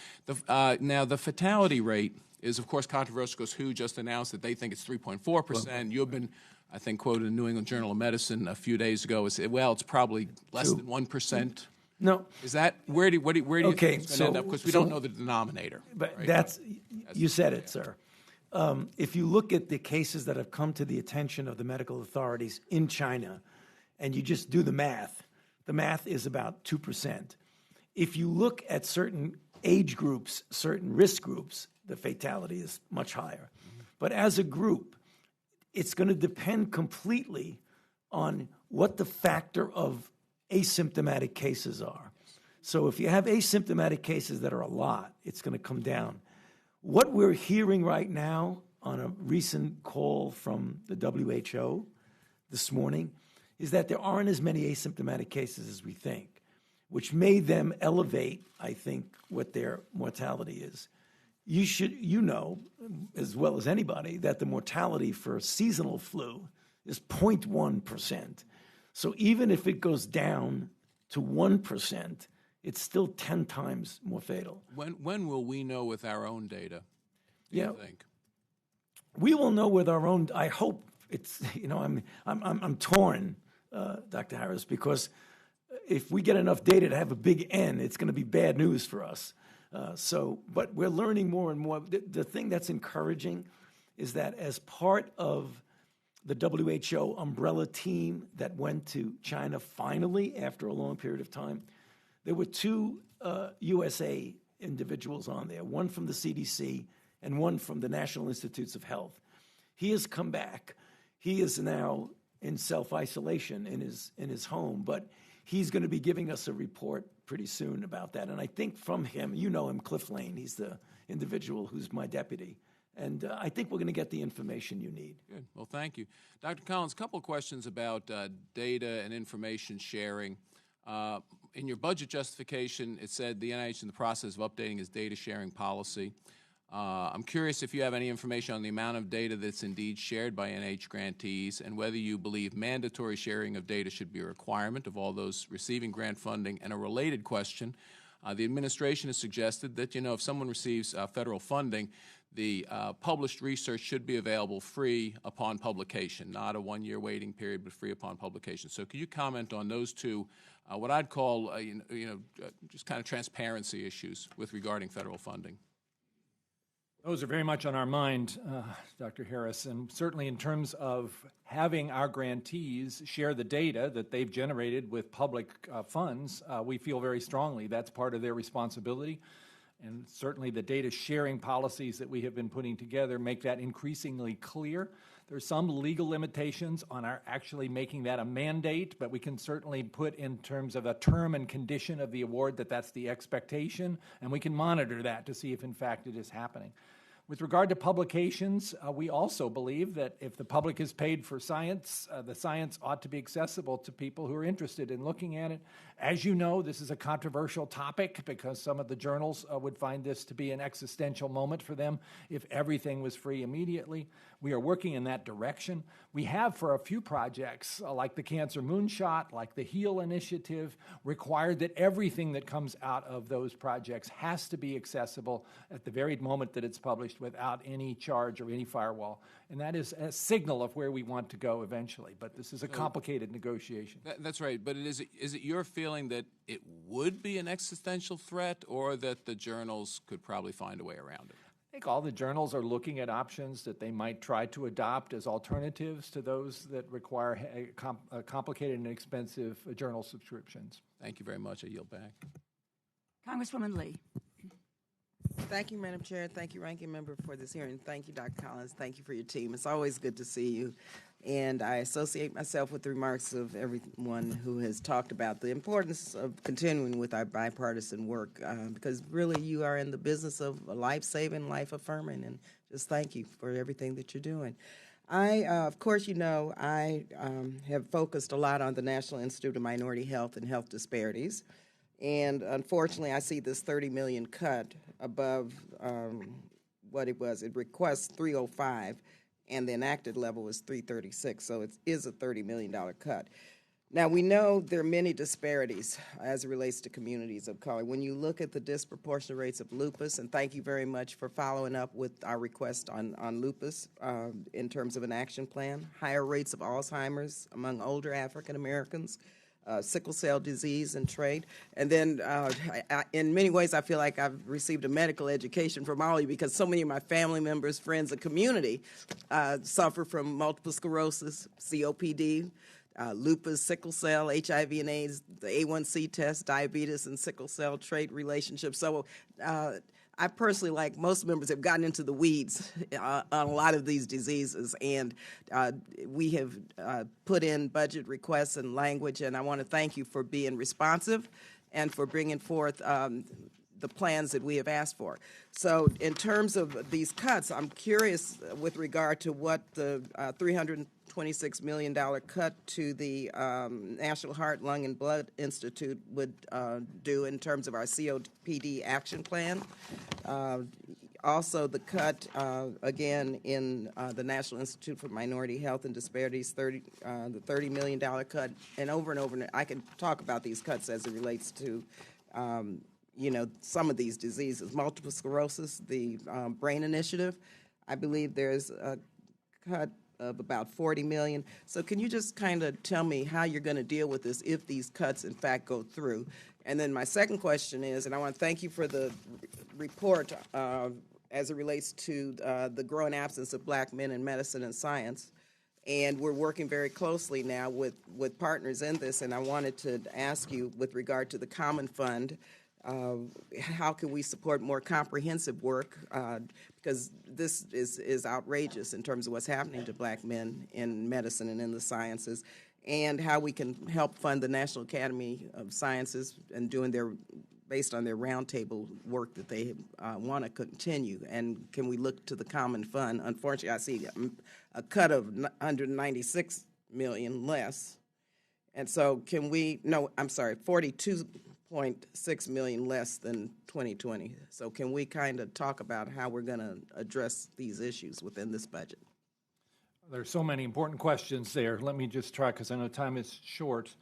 Now, the fatality rate is, of course, controversial, because WHO just announced that they think it's 3.4%. You've been, I think, quoted in the New England Journal of Medicine a few days ago as, well, it's probably less than 1%. No. Is that, where do you think it's going to end up? Because we don't know the denominator. But right? You said it, sir. If you look at the cases that have come to the attention of the medical authorities in China, and you just do the math is about 2%. If you look at certain age groups, certain risk groups, the fatality is much higher. But as a group, it's going to depend completely on what the factor of asymptomatic cases are. So if you have asymptomatic cases that are a lot, it's going to come down. What we're hearing right now on a recent call from the WHO this morning is that there aren't as many asymptomatic cases as we think, which made them elevate, I think, what their mortality is. You know, as well as anybody, that the mortality for seasonal flu is 0.1%. So even if it goes down to 1%, it's still 10 times more fatal. When will we know with our own data, do you think? We will know with our own, I hope it's, I'm torn, Dr. Harris, because if we get enough data to have a big N, it's going to be bad news for us. But we're learning more and more. The thing that's encouraging is that as part of the WHO umbrella team that went to China finally after a long period of time, there were two USA individuals on there, one from the CDC and one from the National Institutes of Health. He has come back. He is now in self-isolation in his home, but he's going to be giving us a report pretty soon about that. And I think from him, you know him, Cliff Lane, he's the individual who's my deputy. And I think we're going to get the information you need. Good. Well, thank you. Dr. Collins, a couple of questions about data and information sharing. In your budget justification, it said the NIH is in the process of updating its data sharing policy. I'm curious if you have any information on the amount of data that's indeed shared by NIH grantees, and whether you believe mandatory sharing of data should be a requirement of all those receiving grant funding. And a related question, the administration has suggested that, if someone receives federal funding, the published research should be available free upon publication, not a one-year waiting period, but free upon publication. So could you comment on those two, what I'd call, just kind of transparency issues with regarding federal funding? Those are very much on our mind, Dr. Harris, and certainly in terms of having our grantees share the data that they've generated with public funds, we feel very strongly that's part of their responsibility. And certainly the data sharing policies that we have been putting together make that increasingly clear. There's some legal limitations on our actually making that a mandate, but we can certainly put in terms of a term and condition of the award that that's the expectation, and we can monitor that to see if in fact it is happening. With regard to publications, we also believe that if the public is paid for science, the science ought to be accessible to people who are interested in looking at it. As you know, this is a controversial topic because some of the journals would find this to be an existential moment for them if everything was free immediately. We are working in that direction. We have, for a few projects, like the Cancer Moonshot, like the HEAL initiative, required that everything that comes out of those projects has to be accessible at the very moment that it's published without any charge or any firewall. And that is a signal of where we want to go eventually. But this is a complicated negotiation. That's right. But is it your feeling that it would be an existential threat, or that the journals could probably find a way around it? I think all the journals are looking at options that they might try to adopt as alternatives to those that require complicated and expensive journal subscriptions. Thank you very much. I yield back. Congresswoman Lee. Thank you, Madam Chair. Thank you, Ranking Member, for this hearing. Thank you, Dr. Collins. Thank you for your team. It's always good to see you. And I associate myself with the remarks of everyone who has talked about the importance of continuing with our bipartisan work, because really you are in the business of life-saving, life-affirming, and just thank you for everything that you're doing. Of course, you know, I have focused a lot on the National Institute of Minority Health and Health Disparities. And unfortunately, I see this $30 million cut above what it was. It requests $305, and the enacted level is $336, so it is a $30 million cut. Now, we know there are many disparities as it relates to communities of color. When you look at the disproportionate rates of lupus, and thank you very much for following up with our request on lupus in terms of an action plan, higher rates of Alzheimer's among older African Americans, sickle cell disease and trade. And then in many ways, I feel like I've received a medical education from all of you, because so many of my family members, friends, and community suffer from multiple sclerosis, COPD, lupus, sickle cell, HIV and AIDS, the A1C test, diabetes, and sickle cell trait relationship. So I personally, like most members, have gotten into the weeds on a lot of these diseases, and we have put in budget requests and language, and I want to thank you for being responsive and for bringing forth the plans that we have asked for. So in terms of these cuts, I'm curious with regard to what the $326 million cut to the National Heart, Lung, and Blood Institute would do in terms of our COPD action plan. Also, the cut, again, in the National Institute for Minority Health and Disparities, the $30 million cut, and over, and I can talk about these cuts as it relates to you know, some of these diseases. Multiple sclerosis, the brain initiative, I believe there's a cut of about $40 million. So can you just kind of tell me how you're going to deal with this if these cuts, in fact, go through? And then my second question is, and I want to thank you for the report as it relates to the growing absence of black men in medicine and science. And we're working very closely now with partners in this, and I wanted to ask you with regard to the Common Fund, how can we support more comprehensive work, because this is outrageous in terms of what's happening to black men in medicine and in the sciences, and how we can help fund the National Academy of Sciences and doing based on their roundtable work that they want to continue, and can we look to the Common Fund? Unfortunately, I see a cut of $196 million less, and so can we, no, I'm sorry, $42.6 million less than 2020. So can we kind of talk about how we're going to address these issues within this budget? There's so many important questions there. Let me just try, because I know time is short.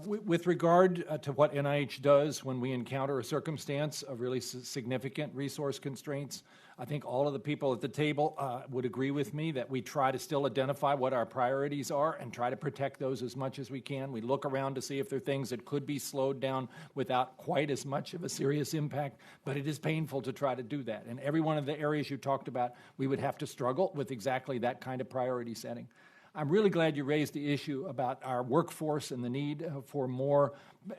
With regard to what NIH does when we encounter a circumstance of really significant resource constraints, I think all of the people at the table would agree with me that we try to still identify what our priorities are and try to protect those as much as we can. We look around to see if there are things that could be slowed down without quite as much of a serious impact, but it is painful to try to do that. In every one of the areas you talked about, we would have to struggle with exactly that kind of priority setting. I'm really glad you raised the issue about our workforce and the need for more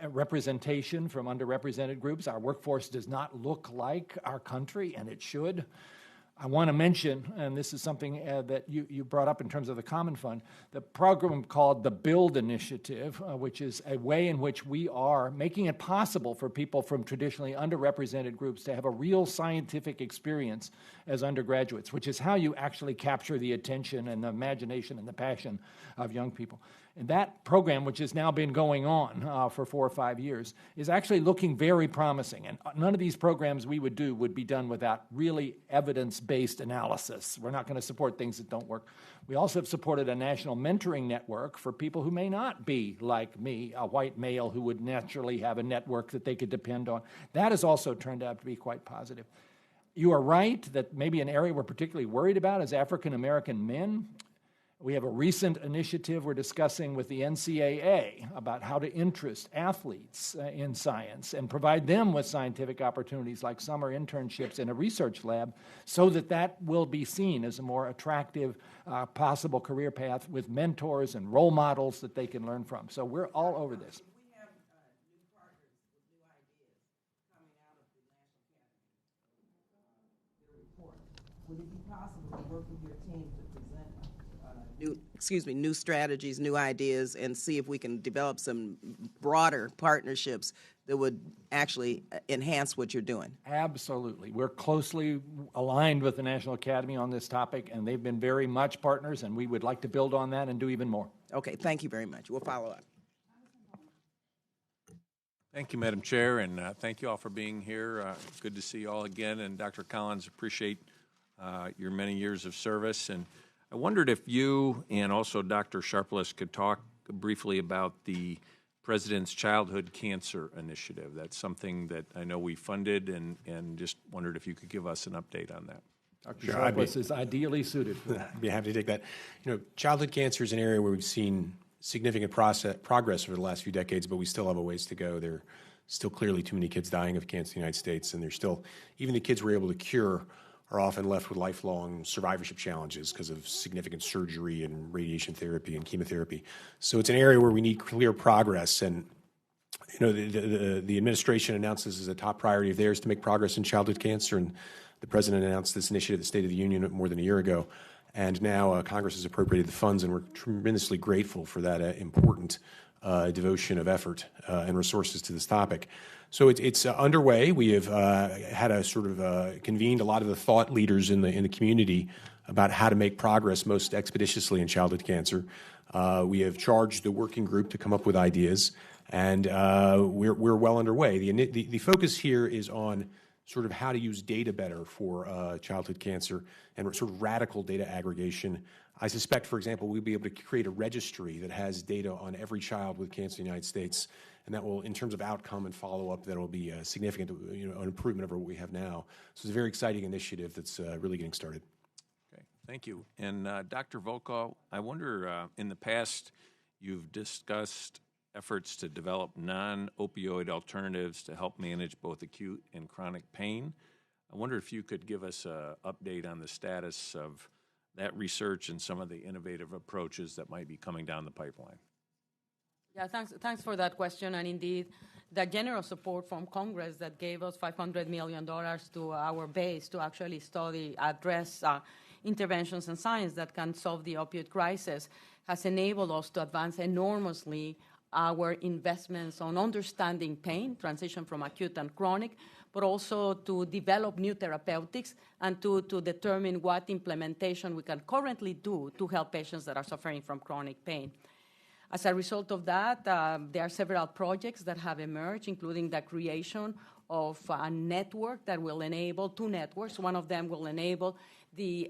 representation from underrepresented groups. Our workforce does not look like our country, and it should. I want to mention, and this is something that you brought up in terms of the Common Fund, the program called the BUILD Initiative, which is a way in which we are making it possible for people from traditionally underrepresented groups to have a real scientific experience as undergraduates, which is how you actually capture the attention and the imagination and the passion of young people. And that program, which has now been going on for 4 or 5 years, is actually looking very promising. And none of these programs we would do would be done without really evidence-based analysis. We're not going to support things that don't work. We also have supported a national mentoring network for people who may not be like me, a white male who would naturally have a network that they could depend on. That has also turned out to be quite positive. You are right that maybe an area we're particularly worried about is African American men. We have a recent initiative we're discussing with the NCAA about how to interest athletes in science and provide them with scientific opportunities like summer internships in a research lab so that that will be seen as a more attractive possible career path with mentors and role models that they can learn from. So we're all over this. We have new partners with new ideas coming out of the National Academy report. Would it be possible to work with your team to present new strategies, new ideas, and see if we can develop some broader partnerships that would actually enhance what you're doing? Absolutely. We're closely aligned with the National Academy on this topic, and they've been very much partners, and we would like to build on that and do even more. Okay, thank you very much. We'll follow up. Thank you, Madam Chair, and thank you all for being here. Good to see you all again, and Dr. Collins, appreciate your many years of service. And I wondered if you and also Dr. Sharples could talk briefly about the President's Childhood Cancer Initiative. That's something that I know we funded, and just wondered if you could give us an update on that. Dr. Sharples is ideally suited for that. I'd be happy to take that. You know, childhood cancer is an area where we've seen significant progress over the last few decades, but we still have a ways to go. There are still clearly too many kids dying of cancer in the United States, and there's still, even the kids we're able to cure are often left with lifelong survivorship challenges because of significant surgery and radiation therapy and chemotherapy. So it's an area where we need clear progress. And you know, the administration announced this as a top priority of theirs to make progress in childhood cancer, and the president announced this initiative at the State of the Union more than a year ago. And now Congress has appropriated the funds, and we're tremendously grateful for that important devotion of effort and resources to this topic. So it's underway. We have had a sort of convened a lot of the thought leaders in the community about how to make progress most expeditiously in childhood cancer. We have charged the working group to come up with ideas, and we're well underway. The focus here is on sort of how to use data better for childhood cancer and sort of radical data aggregation. I suspect, for example, we'll be able to create a registry that has data on every child with cancer in the United States, and that will, in terms of outcome and follow-up, that will be a significant, an improvement over what we have now. So it's a very exciting initiative that's really getting started. Okay, thank you. And Dr. Volkow, I wonder, in the past, you've discussed efforts to develop non-opioid alternatives to help manage both acute and chronic pain. I wonder if you could give us an update on the status of that research and some of the innovative approaches that might be coming down the pipeline. Yeah, thanks for that question. And indeed, the generous support from Congress that gave us $500 million to our base to actually address interventions and science that can solve the opioid crisis has enabled us to advance enormously our investments on understanding pain, transition from acute and chronic, but also to develop new therapeutics and to determine what implementation we can currently do to help patients that are suffering from chronic pain. As a result of that, there are several projects that have emerged, including the creation of a network that will enable two networks. One of them will enable the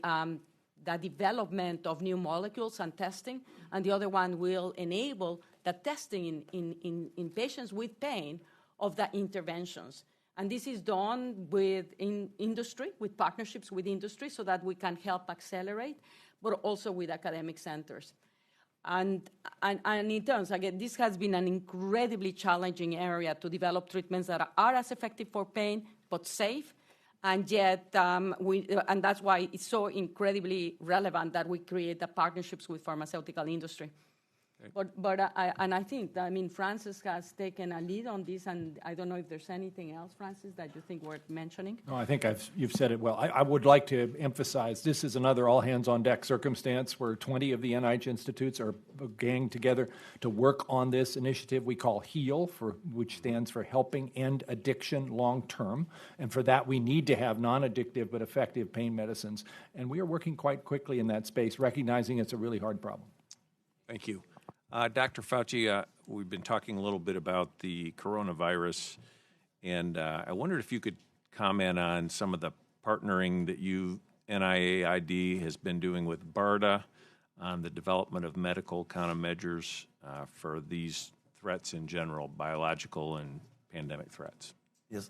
development of new molecules and testing, and the other one will enable the testing in patients with pain of the interventions. And this is done in industry, with partnerships with industry, so that we can help accelerate, but also with academic centers. And in terms, again, this has been an incredibly challenging area to develop treatments that are as effective for pain, but safe, And yet, and that's why it's so incredibly relevant that we create the partnerships with pharmaceutical industry. I think, Francis has taken a lead on this, and I don't know if there's anything else, Francis, that you think worth mentioning? No, I think you've said it well. I would like to emphasize this is another all-hands-on-deck circumstance where 20 of the NIH institutes are ganging together to work on this initiative we call HEAL, which stands for Helping End Addiction Long-Term. And for that, we need to have non-addictive but effective pain medicines. And we are working quite quickly in that space, recognizing it's a really hard problem. Thank you. Dr. Fauci, we've been talking a little bit about the coronavirus, and I wondered if you could comment on some of the partnering that NIAID has been doing with BARDA on the development of medical countermeasures for these threats in general, biological and pandemic threats. Yes.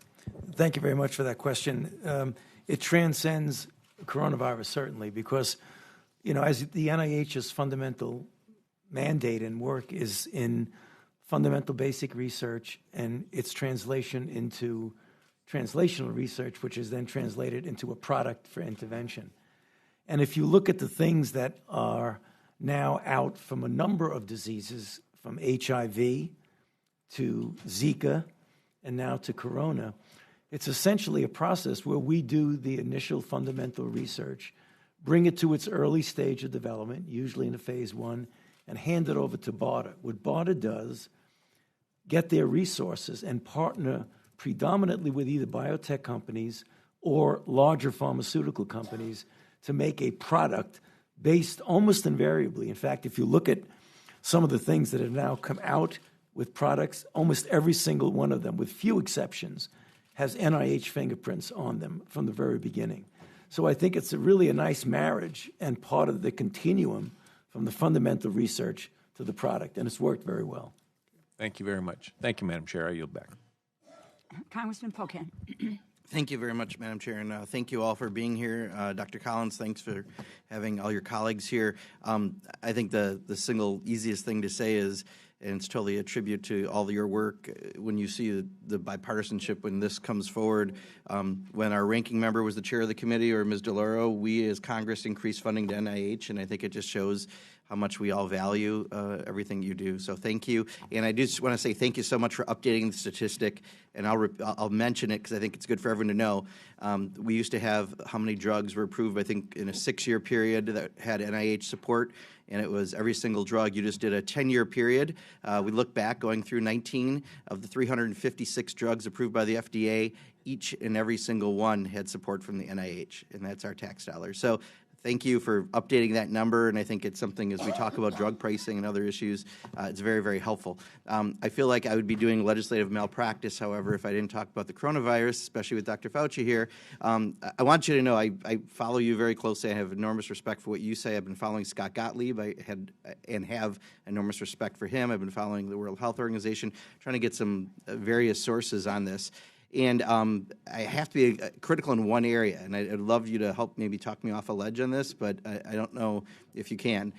Thank you very much for that question. It transcends coronavirus, certainly, because, as the NIH's fundamental mandate and work is in fundamental basic research and its translation into translational research, which is then translated into a product for intervention. And if you look at the things that are now out from a number of diseases, from HIV to Zika and now to corona, it's essentially a process where we do the initial fundamental research, bring it to its early stage of development, usually in a phase 1, and hand it over to BARDA. What BARDA does, get their resources and partner predominantly with either biotech companies or larger pharmaceutical companies to make a product based almost invariably. In fact, if you look at some of the things that have now come out with products, almost every single one of them, with few exceptions, has NIH fingerprints on them from the very beginning. So I think it's really a nice marriage and part of the continuum from the fundamental research to the product, and it's worked very well. Thank you very much. Thank you, Madam Chair. I yield back. Congressman Pocan. Thank you very much, Madam Chair, and thank you all for being here. Dr. Collins, thanks for having all your colleagues here. I think the single easiest thing to say is, and it's totally a tribute to all of your work, when you see the bipartisanship when this comes forward. When our ranking member was the chair of the committee, or Ms. DeLauro, we as Congress increased funding to NIH, and I think it just shows how much we all value everything you do. So thank you. And I just want to say thank you so much for updating the statistic, and I'll mention it because I think it's good for everyone to know. We used to have how many drugs were approved, I think, in a 6-year period that had NIH support, and it was every single drug. You just did a 10-year period. We look back, going through 19 of the 356 drugs approved by the FDA, each and every single one had support from the NIH, and that's our tax dollars. So thank you for updating that number, and I think it's something, as we talk about drug pricing and other issues, it's very, very helpful. I feel like I would be doing legislative malpractice, however, if I didn't talk about the coronavirus, especially with Dr. Fauci here. I want you to know I follow you very closely. I have enormous respect for what you say. I've been following Scott Gottlieb. I had and have enormous respect for him. I've been following the World Health Organization, trying to get some various sources on this. And I have to be critical in one area, and I'd love you to help maybe talk me off a ledge on this, but I don't know if you can,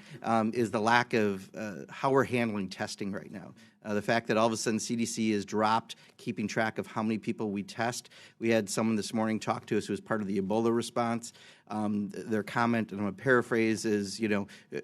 is the lack of how we're handling testing right now. The fact that all of a sudden CDC has dropped keeping track of how many people we test. We had someone this morning talk to us who was part of the Ebola response. Their comment, and I'm going to paraphrase, is,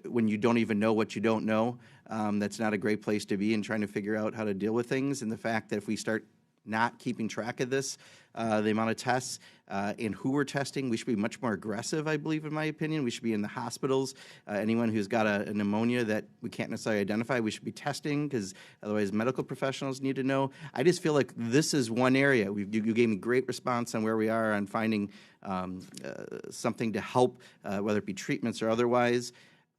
when you don't even know what you don't know, that's not a great place to be in trying to figure out how to deal with things. And the fact that if we start not keeping track of this, the amount of tests and who we're testing, we should be much more aggressive, I believe, in my opinion. We should be in the hospitals. Anyone who's got a pneumonia that we can't necessarily identify, we should be testing, because otherwise medical professionals need to know. I just feel like this is one area. You gave me great response on where we are on finding something to help, whether it be treatments or otherwise,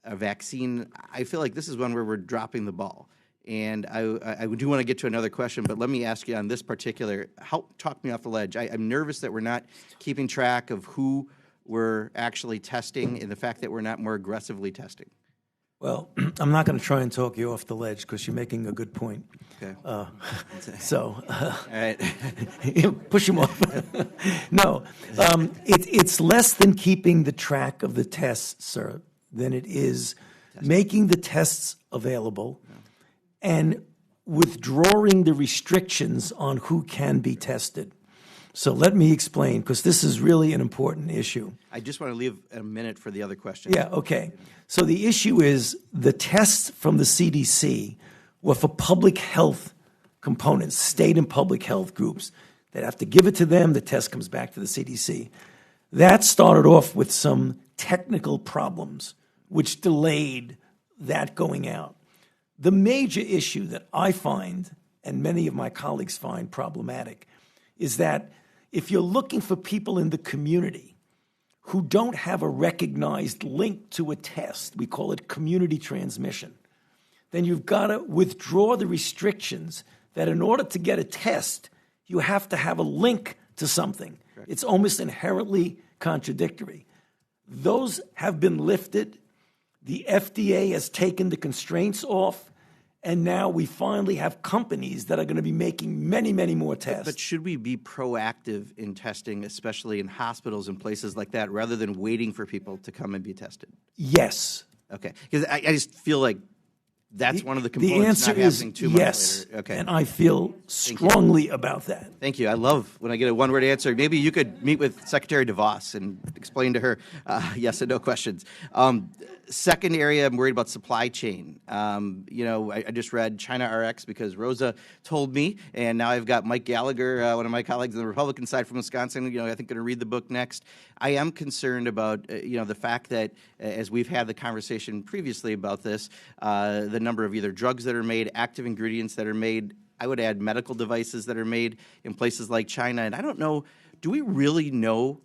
a vaccine. I feel like this is one where we're dropping the ball. And I do want to get to another question, but let me ask you on this particular, talk me off the ledge. I'm nervous that we're not keeping track of who we're actually testing and the fact that we're not more aggressively testing. Well, I'm not going to try and talk you off the ledge because you're making a good point. Okay. All right. Push him off. No, it's less than keeping the track of the tests, sir, than it is making the tests available and withdrawing the restrictions on who can be tested. So let me explain, because this is really an important issue. I just want to leave a minute for the other question. Yeah, okay. So the issue is the tests from the CDC were for public health components, state and public health groups. They'd have to give it to them. The test comes back to the CDC. That started off with some technical problems, which delayed that going out. The major issue that I find, and many of my colleagues find problematic, is that if you're looking for people in the community who don't have a recognized link to a test, we call it community transmission, then you've got to withdraw the restrictions that in order to get a test, you have to have a link to something. Correct. It's almost inherently contradictory. Those have been lifted. The FDA has taken the constraints off, and now we finally have companies that are going to be making many, many more tests. But should we be proactive in testing, especially in hospitals and places like that, rather than waiting for people to come and be tested? Yes. Okay. Because I just feel like that's one of the components. The answer not is happening 2 yes, months later. Okay. and I feel strongly about that. Thank you. I love when I get a one-word answer. Maybe you could meet with Secretary DeVos and explain to her yes and no questions. Second area, I'm worried about supply chain. I just read China RX because Rosa told me, and now I've got Mike Gallagher, one of my colleagues on the Republican side from Wisconsin, I think going to read the book next. I am concerned about, the fact that, as we've had the conversation previously about this, the number of either drugs that are made, active ingredients that are made, I would add medical devices that are made in places like China. And I don't know, do we really know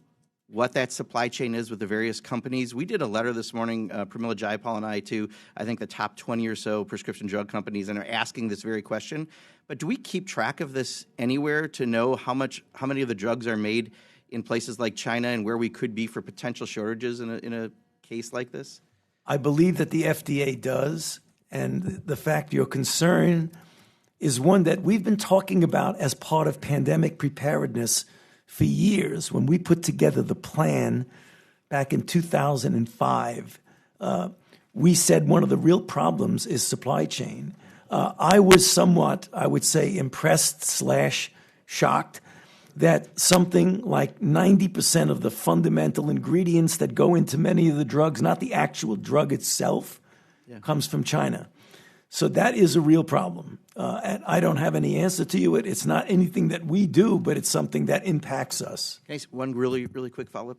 what that supply chain is with the various companies? We did a letter this morning, Pramila Jayapal and I, to I think the top 20 or so prescription drug companies, and are asking this very question. But do we keep track of this anywhere to know how many of the drugs are made in places like China and where we could be for potential shortages in a case like this? I believe that the FDA does, and the fact your concern is one that we've been talking about as part of pandemic preparedness for years. When we put together the plan back in 2005, we said one of the real problems is supply chain. I was somewhat, I would say, impressed/shocked that something like 90% of the fundamental ingredients that go into many of the drugs, not the actual drug itself, comes from China. So that is a real problem. And I don't have any answer to you. It's not anything that we do, but it's something that impacts us. Okay, so one really, really quick follow-up.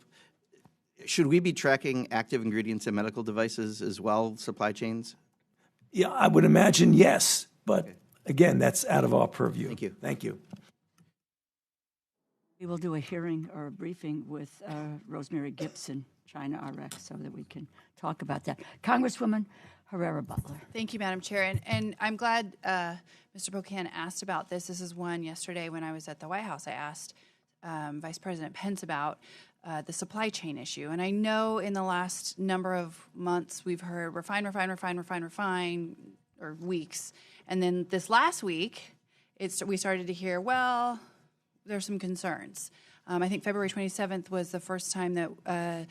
Should we be tracking active ingredients in medical devices as well, supply chains? Yeah, I would imagine yes. But again, that's out of our purview. Thank you. Thank you. We will do a hearing or a briefing with Rosemary Gibson, China RX, so that we can talk about that. Congresswoman Herrera-Butler. Thank you, Madam Chair. And I'm glad Mr. Pocan asked about this. This is one yesterday when I was at the White House. I asked Vice President Pence about the supply chain issue. And I know in the last number of months we've heard refine, or weeks. And then this last week, we started to hear, well, there's some concerns. I think February 27th was the first time that a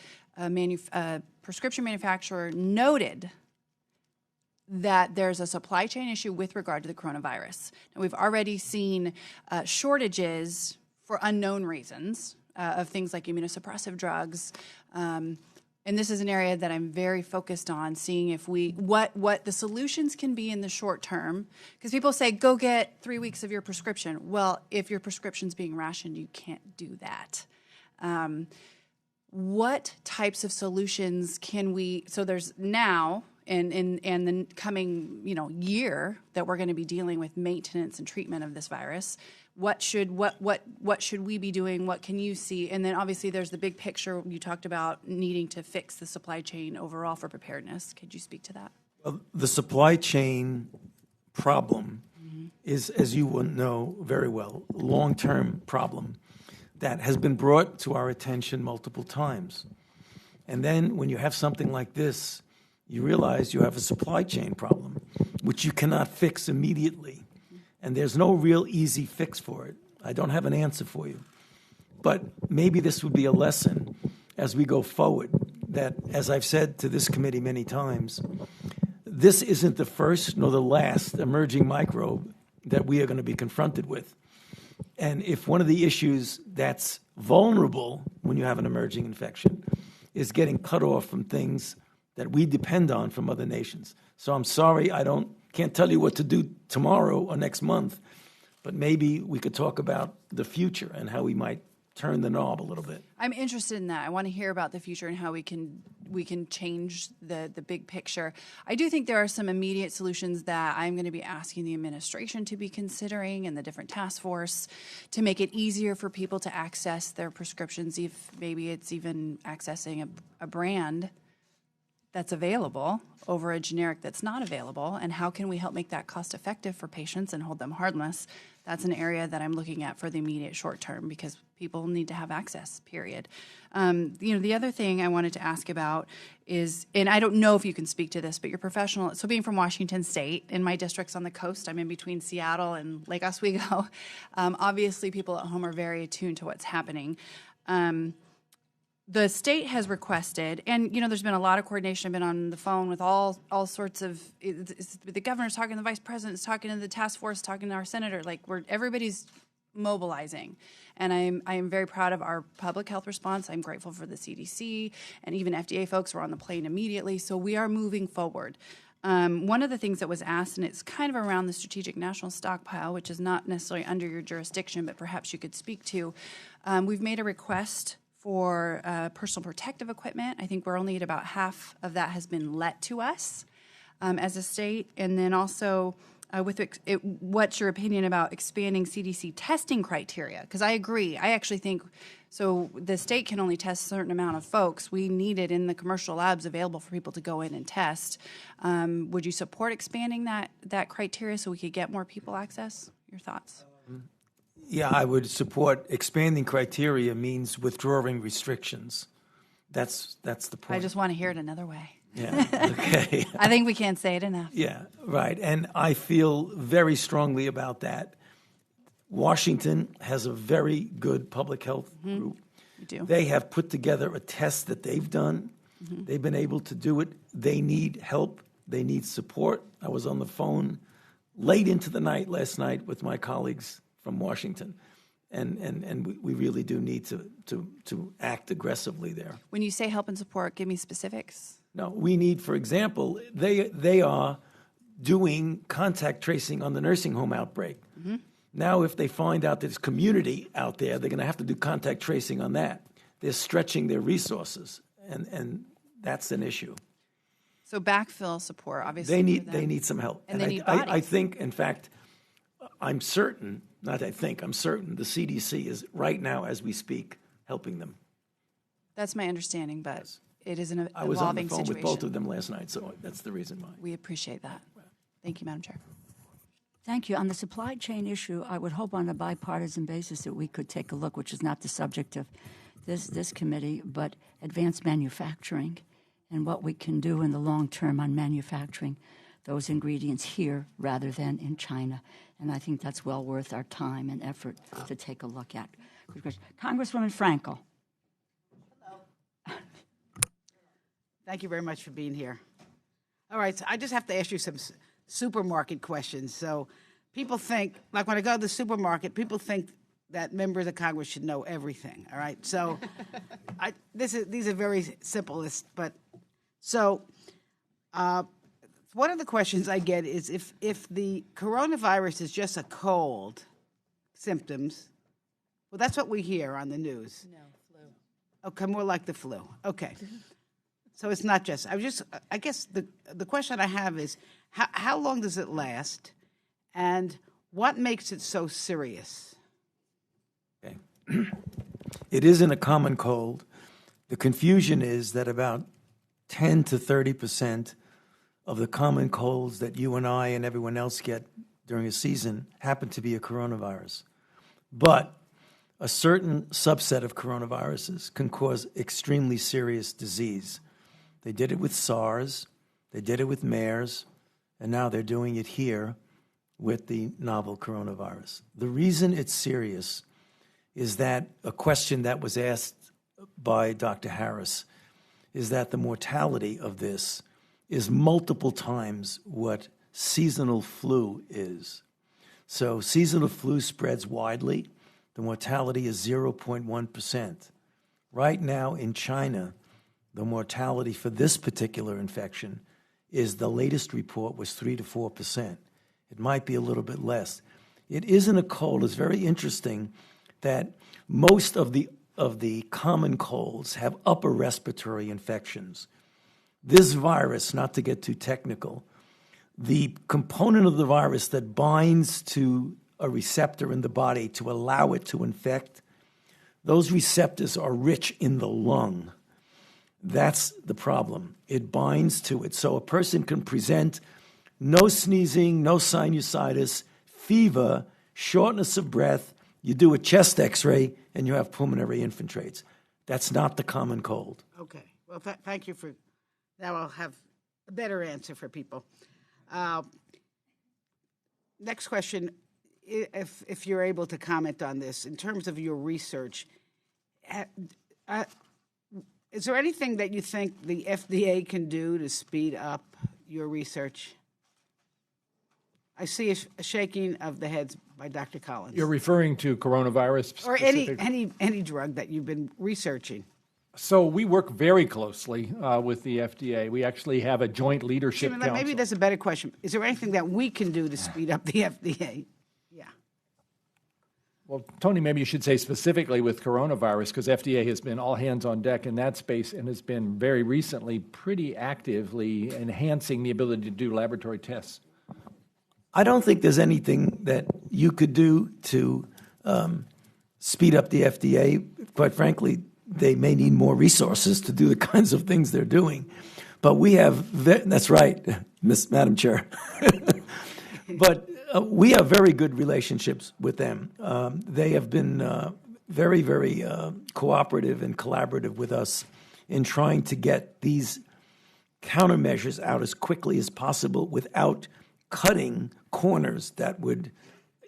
prescription manufacturer noted that there's a supply chain issue with regard to the coronavirus. Now, we've already seen shortages for unknown reasons of things like immunosuppressive drugs. And this is an area that I'm very focused on, seeing if what the solutions can be in the short term. Because people say, go get 3 weeks of your prescription. Well, if your prescription's being rationed, you can't do that. What types of solutions can we, so there's now, and the coming year that we're going to be dealing with maintenance and treatment of this virus. What should we be doing? What can you see? And then obviously there's the big picture. You talked about needing to fix the supply chain overall for preparedness. Could you speak to that? Well, the supply chain problem is, as you will know very well, a long-term problem that has been brought to our attention multiple times. And then when you have something like this, you realize you have a supply chain problem, which you cannot fix immediately. And there's no real easy fix for it. I don't have an answer for you. But maybe this would be a lesson as we go forward that, as I've said to this committee many times, this isn't the first nor the last emerging microbe that we are going to be confronted with. And if one of the issues that's vulnerable when you have an emerging infection is getting cut off from things that we depend on from other nations. So I'm sorry, can't tell you what to do tomorrow or next month, but maybe we could talk about the future and how we might turn the knob a little bit. I'm interested in that. I want to hear about the future and how we can change the big picture. I do think there are some immediate solutions that I'm going to be asking the administration to be considering and the different task force to make it easier for people to access their prescriptions, if maybe it's even accessing a brand that's available over a generic that's not available, and how can we help make that cost effective for patients and hold them harmless? That's an area that I'm looking at for the immediate short term because people need to have access, period. The other thing I wanted to ask about is, and I don't know if you can speak to this, but you're professional. So being from Washington State, and my district's on the coast, I'm in between Seattle and Lake Oswego. Obviously, people at home are very attuned to what's happening. The state has requested, and there's been a lot of coordination. I've been on the phone with all sorts of the governor's talking, the vice president's talking, to the task force talking to our senator. Everybody's mobilizing, and I am very proud of our public health response. I'm grateful for the CDC and even FDA folks were on the plane immediately. So we are moving forward. One of the things that was asked, and it's kind of around the strategic national stockpile, which is not necessarily under your jurisdiction, but perhaps you could speak to. We've made a request for personal protective equipment. I think we're only at about half of that has been let to us as a state. And then also what's your opinion about expanding CDC testing criteria? Because I agree. I actually think, so the state can only test a certain amount of folks. We need it in the commercial labs available for people to go in and test. Would you support expanding that criteria so we could get more people access? Your thoughts? Yeah, I would support expanding criteria means withdrawing restrictions. That's the point. I just want to hear it another way. Yeah, okay. I think we can't say it enough. Yeah, right. And I feel very strongly about that. Washington has a very good public health group. We do. They have put together a test that they've done. They've been able to do it. They need help. They need support. I was on the phone late into the night last night with my colleagues from Washington, and we really do need to act aggressively there. When you say help and support, give me specifics. No, we need, for example, they are doing contact tracing on the nursing home outbreak. Now, if they find out there's community out there, they're going to have to do contact tracing on that. They're stretching their resources, and that's an issue. So backfill support, obviously. They need some help. And they need bodies. I think, in fact, I'm certain the CDC is right now, as we speak, helping them. That's my understanding, but it is an evolving situation. I was on the phone with both of them last night, so that's the reason why. We appreciate that. Thank you, Madam Chair. Thank you. On the supply chain issue, I would hope on a bipartisan basis that we could take a look, which is not the subject of this committee, but advanced manufacturing and what we can do in the long term on manufacturing those ingredients here rather than in China. And I think that's well worth our time and effort to take a look at. Congresswoman Frankel. Thank you very much for being here. All right, so I just have to ask you some supermarket questions. So people think, like when I go to the supermarket, people think that members of Congress should know everything, all right? So these are very simple, but so one of the questions I get is if the coronavirus is just a cold symptoms, well, that's what we hear on the news. No, flu. Okay, more like the flu. Okay. So it's not just, I guess the question I have is, how long does it last, and what makes it so serious? Okay. It isn't a common cold. The confusion is that about 10 to 30% of the common colds that you and I and everyone else get during a season happen to be a coronavirus. But a certain subset of coronaviruses can cause extremely serious disease. They did it with SARS, they did it with MERS, and now they're doing it here with the novel coronavirus. The reason it's serious is that a question that was asked by Dr. Harris is that the mortality of this is multiple times what seasonal flu is. So seasonal flu spreads widely. the mortality is 0.1%. Right now in China, the mortality for this particular infection is, the latest report was 3 to 4%. It might be a little bit less. It isn't a cold. It's very interesting that most of the common colds have upper respiratory infections. This virus, not to get too technical, the component of the virus that binds to a receptor in the body to allow it to infect, those receptors are rich in the lung. That's the problem. It binds to it. So a person can present no sneezing, no sinusitis, fever, shortness of breath. You do a chest x-ray and you have pulmonary infiltrates. That's not the common cold. Okay. Well, thank you for that. I'll have a better answer for people. Next question, if you're able to comment on this, in terms of your research, is there anything that you think the FDA can do to speed up your research? I see a shaking of the heads by Dr. Collins. You're referring to coronavirus or specific? any drug that you've been researching. So we work very closely with the FDA. We actually have a joint leadership council. Maybe that's a better question. Is there anything that we can do to speed up the FDA? Yeah. Well, Tony, maybe you should say specifically with coronavirus, because FDA has been all hands on deck in that space and has been very recently pretty actively enhancing the ability to do laboratory tests. I don't think there's anything that you could do to speed up the FDA. Quite frankly, they may need more resources to do the kinds of things they're doing. But we have, that's right, Madam Chair. But we have very good relationships with them. They have been very, very cooperative and collaborative with us in trying to get these countermeasures out as quickly as possible without cutting corners that would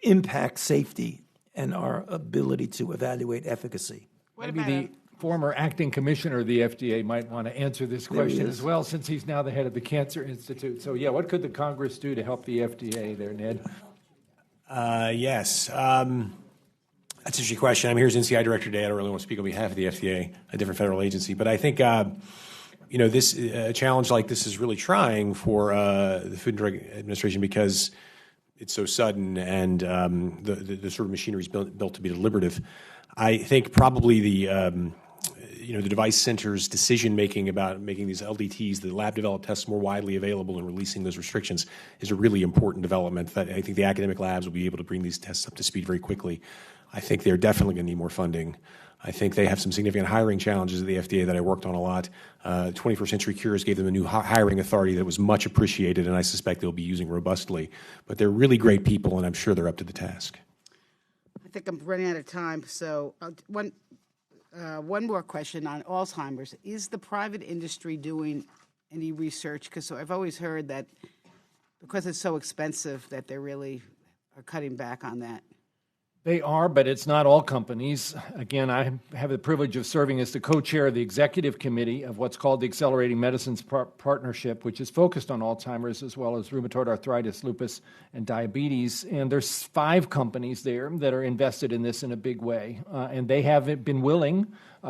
impact safety and our ability to evaluate efficacy. Maybe the former acting commissioner of the FDA might want to answer this question as well, since he's now the head of the Cancer Institute. So, yeah, what could the Congress do to help the FDA there, Ned? Yes. That's an interesting question. I'm here as NCI Director today. I don't really want to speak on behalf of the FDA, a different federal agency. But I think, this a challenge like this is really trying for the Food and Drug Administration because it's so sudden and the sort of machinery is built to be deliberative. I think probably the device center's decision-making about making these LDTs, the lab-developed tests, more widely available and releasing those restrictions is a really important development. That I think the academic labs will be able to bring these tests up to speed very quickly. I think they're definitely going to need more funding. I think they have some significant hiring challenges at the FDA that I worked on a lot. 21st Century Cures gave them a new hiring authority that was much appreciated, and I suspect they'll be using robustly. But they're really great people, and I'm sure they're up to the task. I think I'm running out of time, so one more question on Alzheimer's. Is the private industry doing any research? Because I've always heard that because it's so expensive that they really are cutting back on that. They are, but it's not all companies. Again, I have the privilege of serving as the co-chair of the executive committee of what's called the Accelerating Medicines Partnership, which is focused on Alzheimer's as well as rheumatoid arthritis, lupus, and diabetes. And there's 5 companies there that are invested in this in a big way. And they have been willing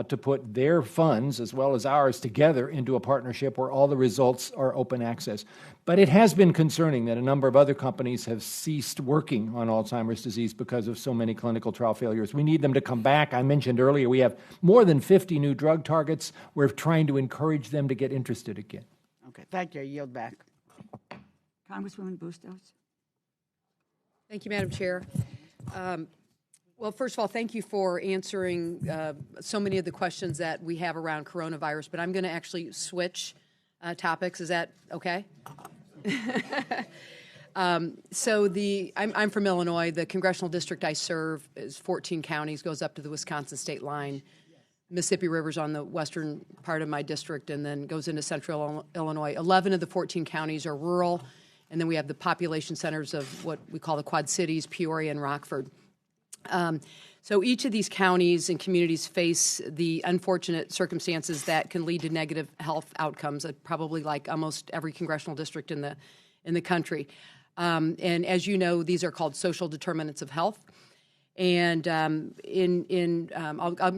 to put their funds as well as ours together into a partnership where all the results are open access. But it has been concerning that a number of other companies have ceased working on Alzheimer's disease because of so many clinical trial failures. We need them to come back. I mentioned earlier we have more than 50 new drug targets. We're trying to encourage them to get interested again. Okay, thank you. I yield back. Congresswoman Bustos. Thank you, Madam Chair. Well, first of all, thank you for answering so many of the questions that we have around coronavirus, but I'm going to actually switch topics. Is that okay? I'm from Illinois. The congressional district I serve is 14 counties, goes up to the Wisconsin state line. Mississippi River's on the western part of my district and then goes into central Illinois. 11 of the 14 counties are rural, and then we have the population centers of what we call the Quad Cities, Peoria and Rockford. So each of these counties and communities face the unfortunate circumstances that can lead to negative health outcomes, probably like almost every congressional district in the country. And as you know, these are called social determinants of health. And I'm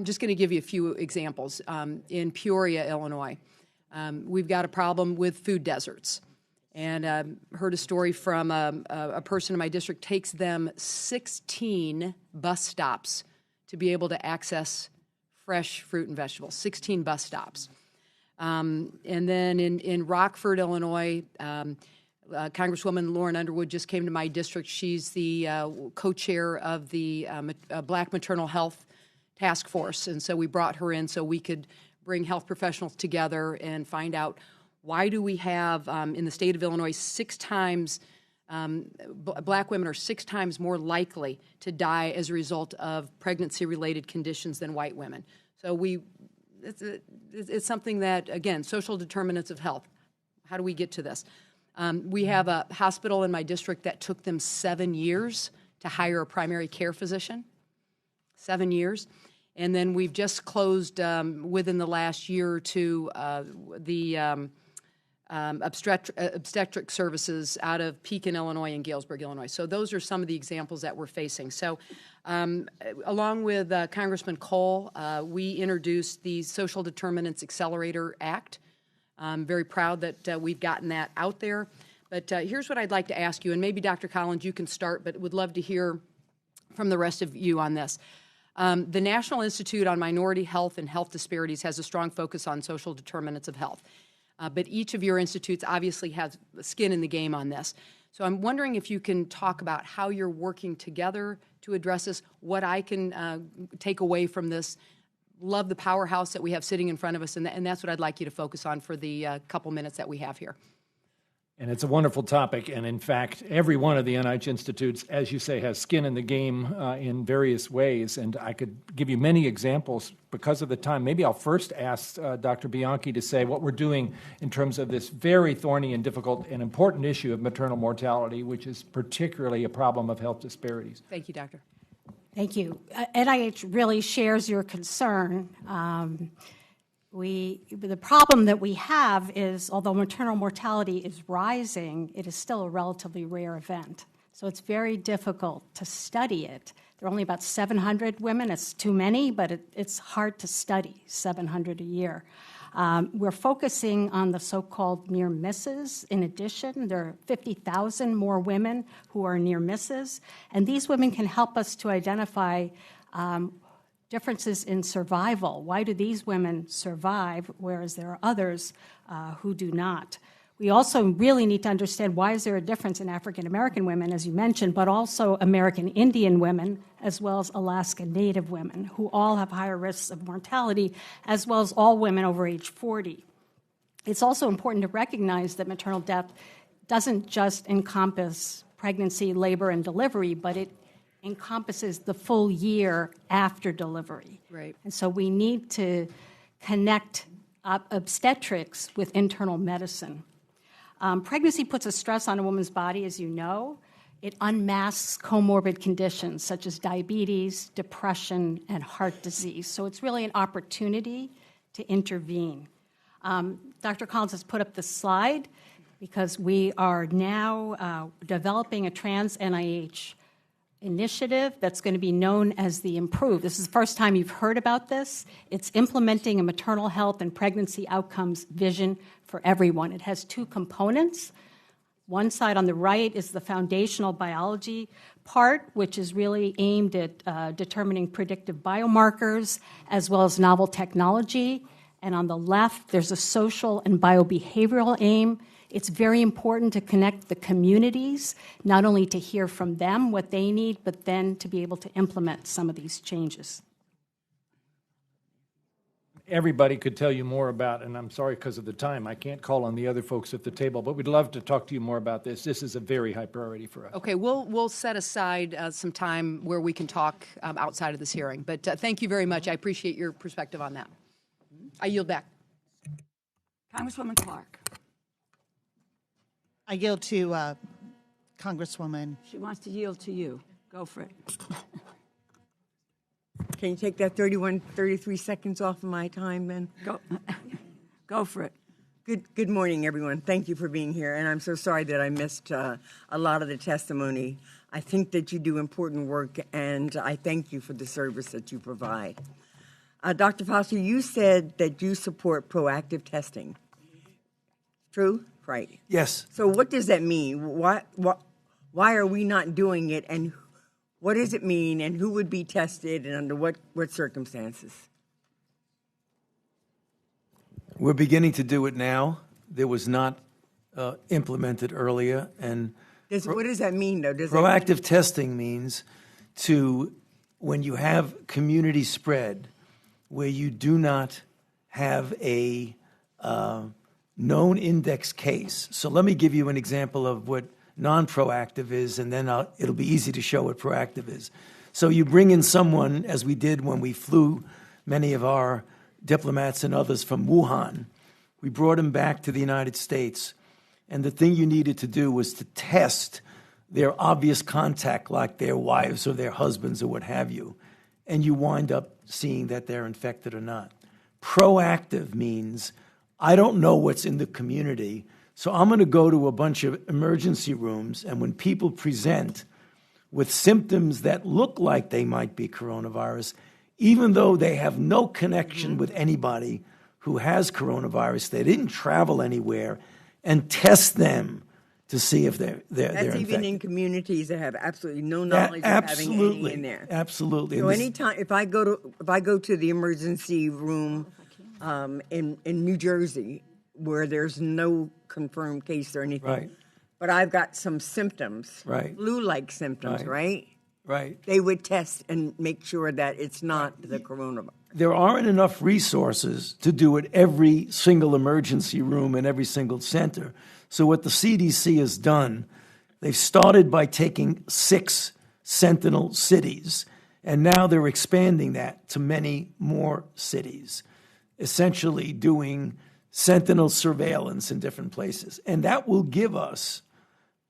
just going to give you a few examples. In Peoria, Illinois, we've got a problem with food deserts. And heard a story from a person in my district, takes them 16 bus stops to be able to access fresh fruit and vegetables, 16 bus stops. And then in Rockford, Illinois, Congresswoman Lauren Underwood just came to my district. She's the co-chair of the Black Maternal Health Task Force. And so we brought her in so we could bring health professionals together and find out why do we have, in the state of Illinois, 6 times, black women are 6 times more likely to die as a result of pregnancy-related conditions than white women. So it's something that, again, social determinants of health. How do we get to this? We have a hospital in my district that took them 7 years to hire a primary care physician. 7 years. And then we've just closed within the last year or two the obstetric services out of Pekin, Illinois and Galesburg, Illinois. So those are some of the examples that we're facing. So along with Congressman Cole, we introduced the Social Determinants Accelerator Act. I'm very proud that we've gotten that out there. But here's what I'd like to ask you, and maybe Dr. Collins, you can start, but would love to hear from the rest of you on this. The National Institute on Minority Health and Health Disparities has a strong focus on social determinants of health. But each of your institutes obviously has skin in the game on this. So I'm wondering if you can talk about how you're working together to address this, what I can take away from this. Love the powerhouse that we have sitting in front of us, and that's what I'd like you to focus on for the couple minutes that we have here. And it's a wonderful topic, and in fact, every one of the NIH institutes, as you say, has skin in the game in various ways, and I could give you many examples because of the time. Maybe I'll first ask Dr. Bianchi to say what we're doing in terms of this very thorny and difficult and important issue of maternal mortality, which is particularly a problem of health disparities. Thank you, Doctor. Thank you. NIH really shares your concern. The problem that we have is, although maternal mortality is rising, it is still a relatively rare event. So it's very difficult to study it. There are only about 700 women. It's too many, but it's hard to study, 700 a year. We're focusing on the so-called near misses. In addition, there are 50,000 more women who are near misses, and these women can help us to identify differences in survival. Why do these women survive, whereas there are others who do not? We also really need to understand why is there a difference in African American women, as you mentioned, but also American Indian women, as well as Alaska Native women, who all have higher risks of mortality, as well as all women over age 40. It's also important to recognize that maternal death doesn't just encompass pregnancy, labor, and delivery, but it encompasses the full year after delivery. Right. And so we need to connect obstetrics with internal medicine. Pregnancy puts a stress on a woman's body, as you know. It unmasks comorbid conditions such as diabetes, depression, and heart disease. So it's really an opportunity to intervene. Dr. Collins has put up the slide because we are now developing a trans-NIH initiative that's going to be known as the IMPROVE. This is the first time you've heard about this. It's implementing a maternal health and pregnancy outcomes vision for everyone. It has 2 components. One side on the right is the foundational biology part, which is really aimed at determining predictive biomarkers as well as novel technology. And on the left, there's a social and biobehavioral aim. It's very important to connect the communities, not only to hear from them what they need, but then to be able to implement some of these changes. Everybody could tell you more about, and I'm sorry because of the time, I can't call on the other folks at the table, but we'd love to talk to you more about this. This is a very high priority for us. Okay, we'll set aside some time where we can talk outside of this hearing. But thank you very much. I appreciate your perspective on that. I yield back. Congresswoman Clark. I yield to Congresswoman. She wants to yield to you. Go for it. Can you take that 33 seconds off of my time then? Go for it. Good morning, everyone. Thank you for being here, and I'm so sorry that I missed a lot of the testimony. I think that you do important work, and I thank you for the service that you provide. Dr. Fauci, you said that you support proactive testing. True? Right. Yes. So what does that mean? Why are we not doing it, and what does it mean, and who would be tested, and under what circumstances? We're beginning to do it now. There was not implemented earlier. And What does that mean, though? Proactive testing means when you have community spread, where you do not have a known index case. So let me give you an example of what non-proactive is, and then it'll be easy to show what proactive is. So you bring in someone, as we did when we flew many of our diplomats and others from Wuhan. We brought them back to the United States, and the thing you needed to do was to test their obvious contact, like their wives or their husbands or what have you, and you wind up seeing that they're infected or not. Proactive means I don't know what's in the community, so I'm going to go to a bunch of emergency rooms, and when people present with symptoms that look like they might be coronavirus, even though they have no connection with anybody who has coronavirus, they didn't travel anywhere, and test them to see if they're That's even infected. in communities that have absolutely no knowledge of having any in there. Absolutely. So anytime, if I go to the emergency room in New Jersey, where there's no confirmed case or anything, right, but I've got some symptoms, right, flu-like symptoms, right? Right. They would test and make sure that it's not the coronavirus. There aren't enough resources to do it every single emergency room in every single center. So what the CDC has done, they've started by taking 6 sentinel cities, and now they're expanding that to many more cities, essentially doing sentinel surveillance in different places. And that will give us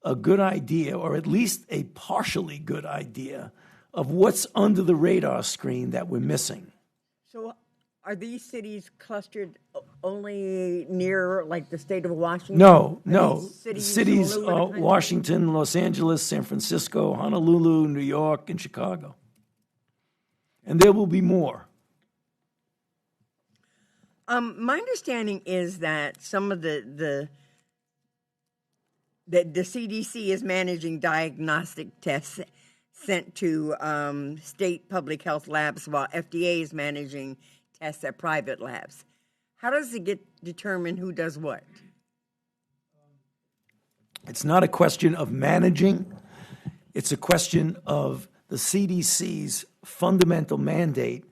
a good idea, or at least a partially good idea, of what's under the radar screen that we're missing. So are these cities clustered only near, like, the state of Washington? No. Cities all over the country? Washington, Los Angeles, San Francisco, Honolulu, New York, and Chicago. And there will be more. My understanding is that some of the CDC is managing diagnostic tests sent to state public health labs, while FDA is managing tests at private labs. How does it get determined who does what? It's not a question of managing. It's a question of the CDC's fundamental mandate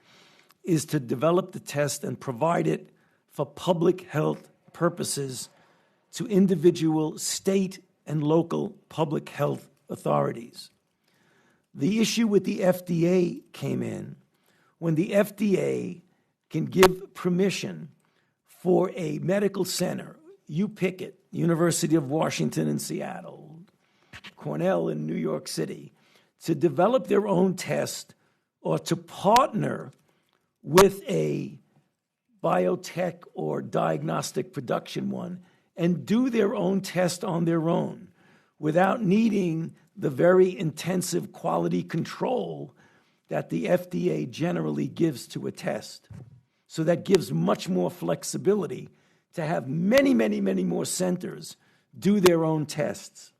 is to develop the test and provide it for public health purposes to individual state and local public health authorities. The issue with the FDA came in when the FDA can give permission for a medical center, you pick it, University of Washington in Seattle, Cornell in New York City, to develop their own test or to partner with a biotech or diagnostic production one and do their own test on their own without needing the very intensive quality control that the FDA generally gives to a test. So that gives much more flexibility to have many, many, many more centers do their own tests.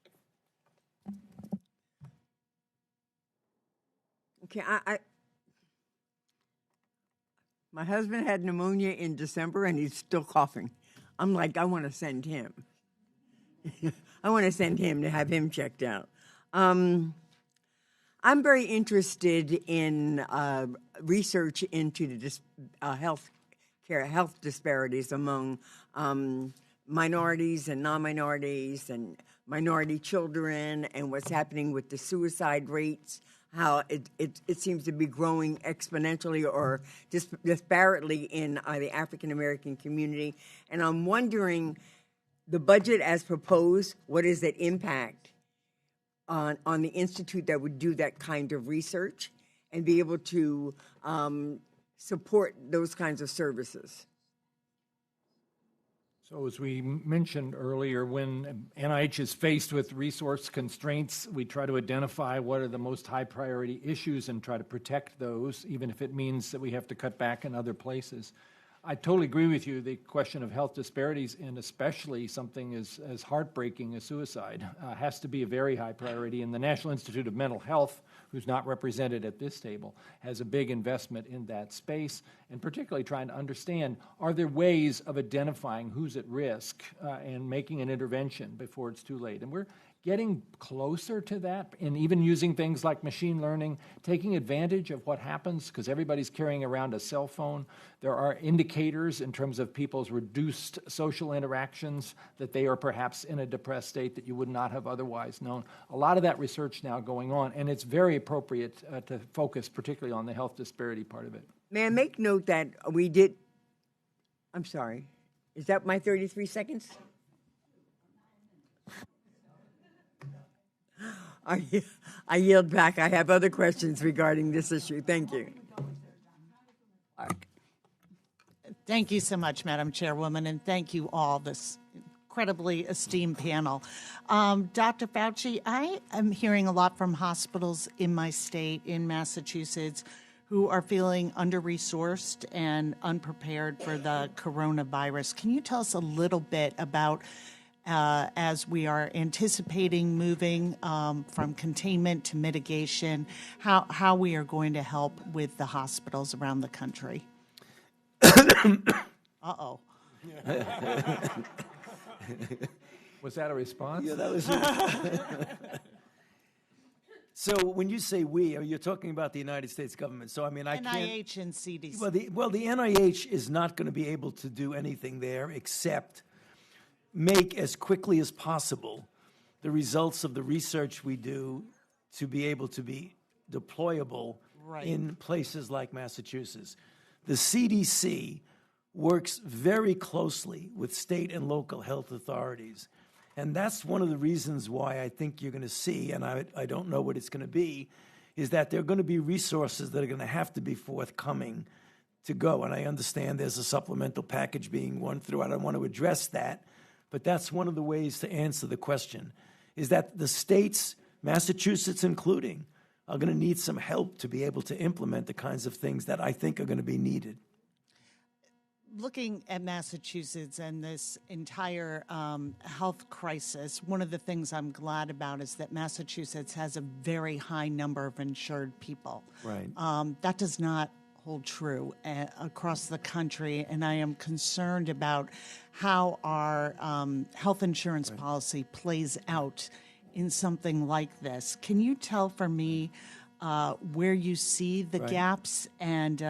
Okay, my husband had pneumonia in December and he's still coughing. I'm like, I want to send him. I want to send him to have him checked out. I'm very interested in research into the health disparities among minorities and non-minorities and minority children, and what's happening with the suicide rates, how it seems to be growing exponentially or disparately in the African-American community. And I'm wondering, the budget as proposed, what is that impact on the institute that would do that kind of research and be able to support those kinds of services? So as we mentioned earlier, when NIH is faced with resource constraints, we try to identify what are the most high priority issues and try to protect those, even if it means that we have to cut back in other places. I totally agree with you. The question of health disparities, and especially something as heartbreaking as suicide, has to be a very high priority. And the National Institute of Mental Health, who's not represented at this table, has a big investment in that space, and particularly trying to understand, are there ways of identifying who's at risk and making an intervention before it's too late? And we're getting closer to that, and even using things like machine learning, taking advantage of what happens, because everybody's carrying around a cell phone. There are indicators in terms of people's reduced social interactions that they are perhaps in a depressed state that you would not have otherwise known. A lot of that research now going on, and it's very appropriate to focus particularly on the health disparity part of it. May I make note that we did, I'm sorry, is that my 33 seconds? I yield back. I have other questions regarding this issue. Thank you. Thank you so much, Madam Chairwoman, and thank you all, this incredibly esteemed panel. Dr. Fauci, I am hearing a lot from hospitals in my state, in Massachusetts, who are feeling under-resourced and unprepared for the coronavirus. Can you tell us a little bit about as we are anticipating moving from containment to mitigation, how we are going to help with the hospitals around the country? Uh-oh. Was that a response? Yeah, that was So when you say we, you're talking about the United States government. So, I mean, I can't... NIH and CDC. Well, the NIH is not going to be able to do anything there except make as quickly as possible the results of the research we do to be able to be deployable in places like Massachusetts. The CDC works very closely with state and local health authorities. And that's one of the reasons why I think you're going to see, and I don't know what it's going to be, is that there are going to be resources that are going to have to be forthcoming to go. And I understand there's a supplemental package being run through. I don't want to address that. But that's one of the ways to answer the question, is that the states, Massachusetts including, are going to need some help to be able to implement the kinds of things that I think are going to be needed. Looking at Massachusetts and this entire health crisis, one of the things I'm glad about is that Massachusetts has a very high number of insured people. Right. That does not hold true across the country, and I am concerned about how our health insurance policy plays out in something like this. Can you tell for me where you see the gaps and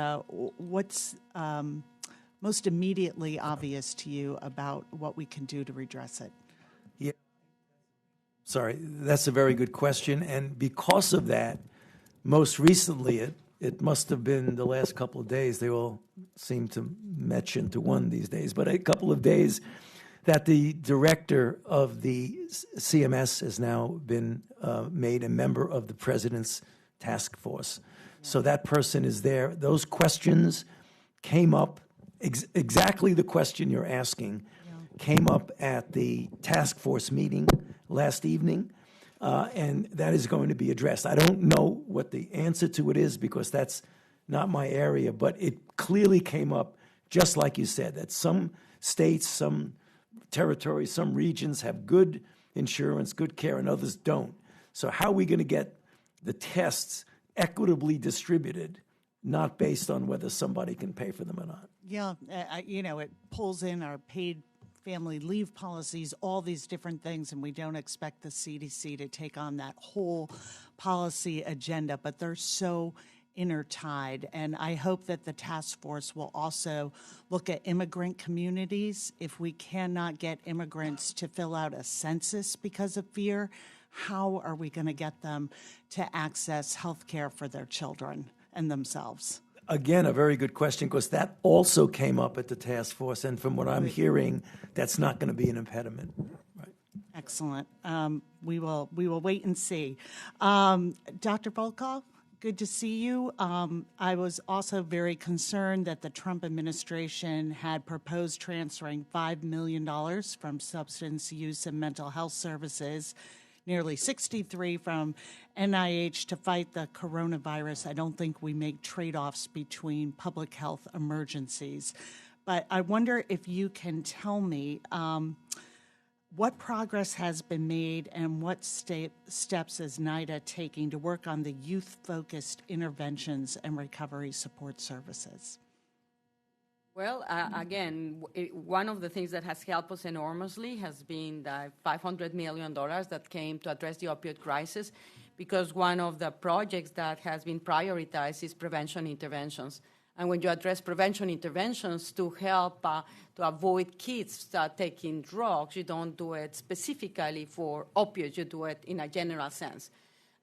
what's most immediately obvious to you about what we can do to redress it? Yeah. Sorry, that's a very good question. And because of that, most recently, it must have been the last couple of days, they all seem to match into one these days, but a couple of days that the director of the CMS has now been made a member of the president's task force. So that person is there. Those questions came up, exactly the question you're asking, came up at the task force meeting last evening. And that is going to be addressed. I don't know what the answer to it is because that's not my area, but it clearly came up, just like you said, that some states, some territories, some regions have good insurance, good care, and others don't. So how are we going to get the tests equitably distributed, not based on whether somebody can pay for them or not? Yeah, it pulls in our paid family leave policies, all these different things, and we don't expect the CDC to take on that whole policy agenda, but they're so intertied. And I hope that the task force will also look at immigrant communities. If we cannot get immigrants to fill out a census because of fear, how are we going to get them to access health care for their children and themselves? Again, a very good question, because that also came up at the task force, and from what I'm hearing, that's not going to be an impediment. Right. Excellent. We will wait and see. Dr. Volkov, Good to see you. I was also very concerned that the Trump administration had proposed transferring $5 million from substance use and mental health services, nearly 63 from NIH to fight the coronavirus. I don't think we make trade-offs between public health emergencies. But I wonder if you can tell me what progress has been made and what steps is NIDA taking to work on the youth-focused interventions and recovery support services? Well, again, one of the things that has helped us enormously has been the $500 million that came to address the opioid crisis, because one of the projects that has been prioritized is prevention interventions. And when you address prevention interventions to help to avoid kids taking drugs, you don't do it specifically for opioids, you do it in a general sense.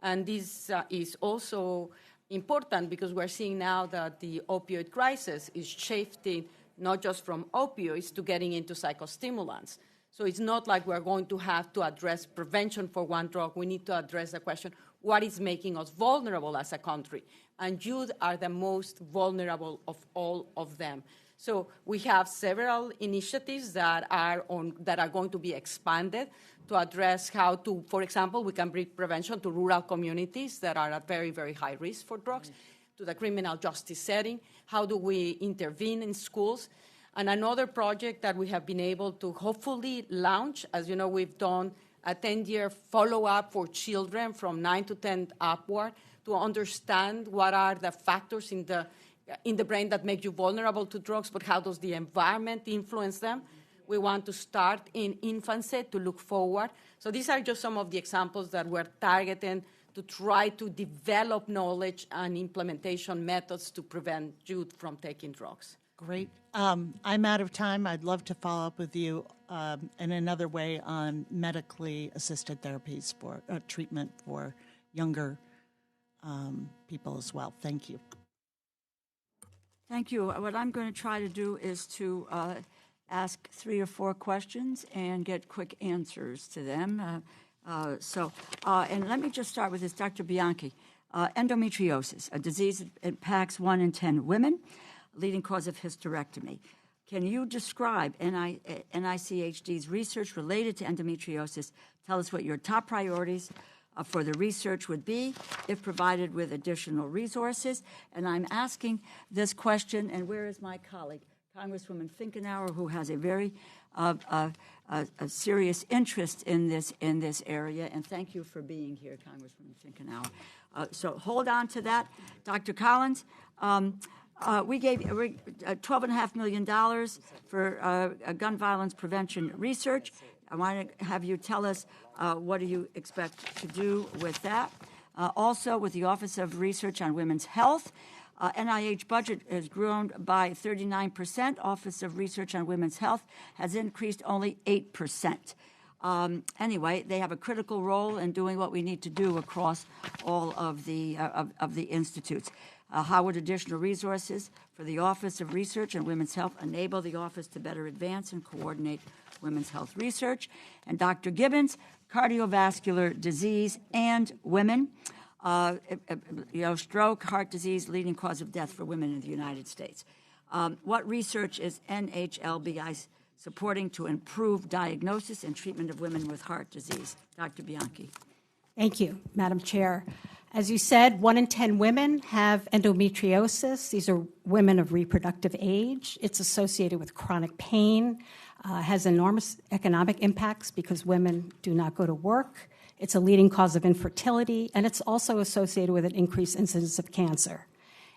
And this is also important because we're seeing now that the opioid crisis is shifting not just from opioids to getting into psychostimulants. So it's not like we're going to have to address prevention for one drug. We need to address the question, what is making us vulnerable as a country? And youth are the most vulnerable of all of them. So we have several initiatives that are going to be expanded to address how to, for example, we can bring prevention to rural communities that are at very, very high risk for drugs, to the criminal justice setting. How do we intervene in schools? And another project that we have been able to hopefully launch, as you know, we've done a 10-year follow-up for children from 9 to 10 upward to understand what are the factors in the brain that make you vulnerable to drugs, but how does the environment influence them? We want to start in infancy to look forward. So these are just some of the examples that we're targeting to try to develop knowledge and implementation methods to prevent youth from taking drugs. Great. I'm out of time. I'd love to follow up with you in another way on medically assisted therapies for treatment for younger people as well. Thank you. Thank you. What I'm going to try to do is to ask 3 or 4 questions and get quick answers to them. And let me just start with this, Dr. Bianchi. Endometriosis, a disease that impacts 1 in 10 women, leading cause of hysterectomy. Can you describe NICHD's research related to endometriosis? Tell us what your top priorities for the research would be if provided with additional resources. And I'm asking this question, and where is my colleague, Congresswoman Finkenauer, who has a very a serious interest in this area, and thank you for being here, Congresswoman Finkenauer. So hold on to that. Dr. Collins, we gave $12.5 million for gun violence prevention research. I want to have you tell us what do you expect to do with that. Also, with the Office of Research on Women's Health, NIH budget has grown by 39%. Office of Research on Women's Health has increased only 8%. Anyway, they have a critical role in doing what we need to do across all of the institutes. How would additional resources for the Office of Research on Women's Health enable the office to better advance and coordinate women's health research? And Dr. Gibbons, cardiovascular disease and women. Stroke, heart disease, leading cause of death for women in the United States. What research is NHLBI supporting to improve diagnosis and treatment of women with heart disease? Dr. Bianchi. Thank you, Madam Chair. As you said, 1 in 10 women have endometriosis. These are women of reproductive age. It's associated with chronic pain, has enormous economic impacts because women do not go to work. It's a leading cause of infertility, and it's also associated with an increased incidence of cancer.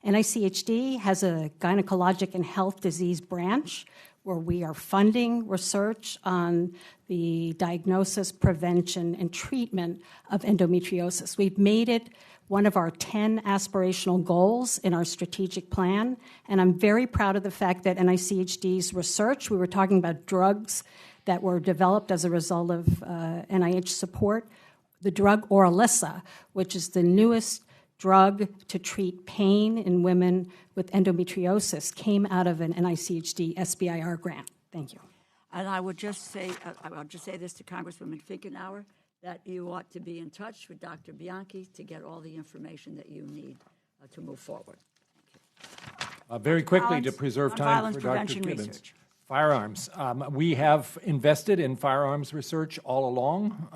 NICHD has a gynecologic and health disease branch where we are funding research on the diagnosis, prevention, and treatment of endometriosis. We've made it one of our 10 aspirational goals in our strategic plan, and I'm very proud of the fact that NICHD's research, we were talking about drugs that were developed as a result of NIH support, the drug Orilissa, which is the newest drug to treat pain in women with endometriosis, came out of an NICHD SBIR grant. Thank you. And I would just say, I'll just say this to Congresswoman Finkenauer. that you ought to be in touch with Dr. Bianchi to get all the information that you need to move forward. Very quickly, Collins, to preserve time nonviolence for Dr. prevention Gibbons. research. Firearms. We have invested in firearms research all along,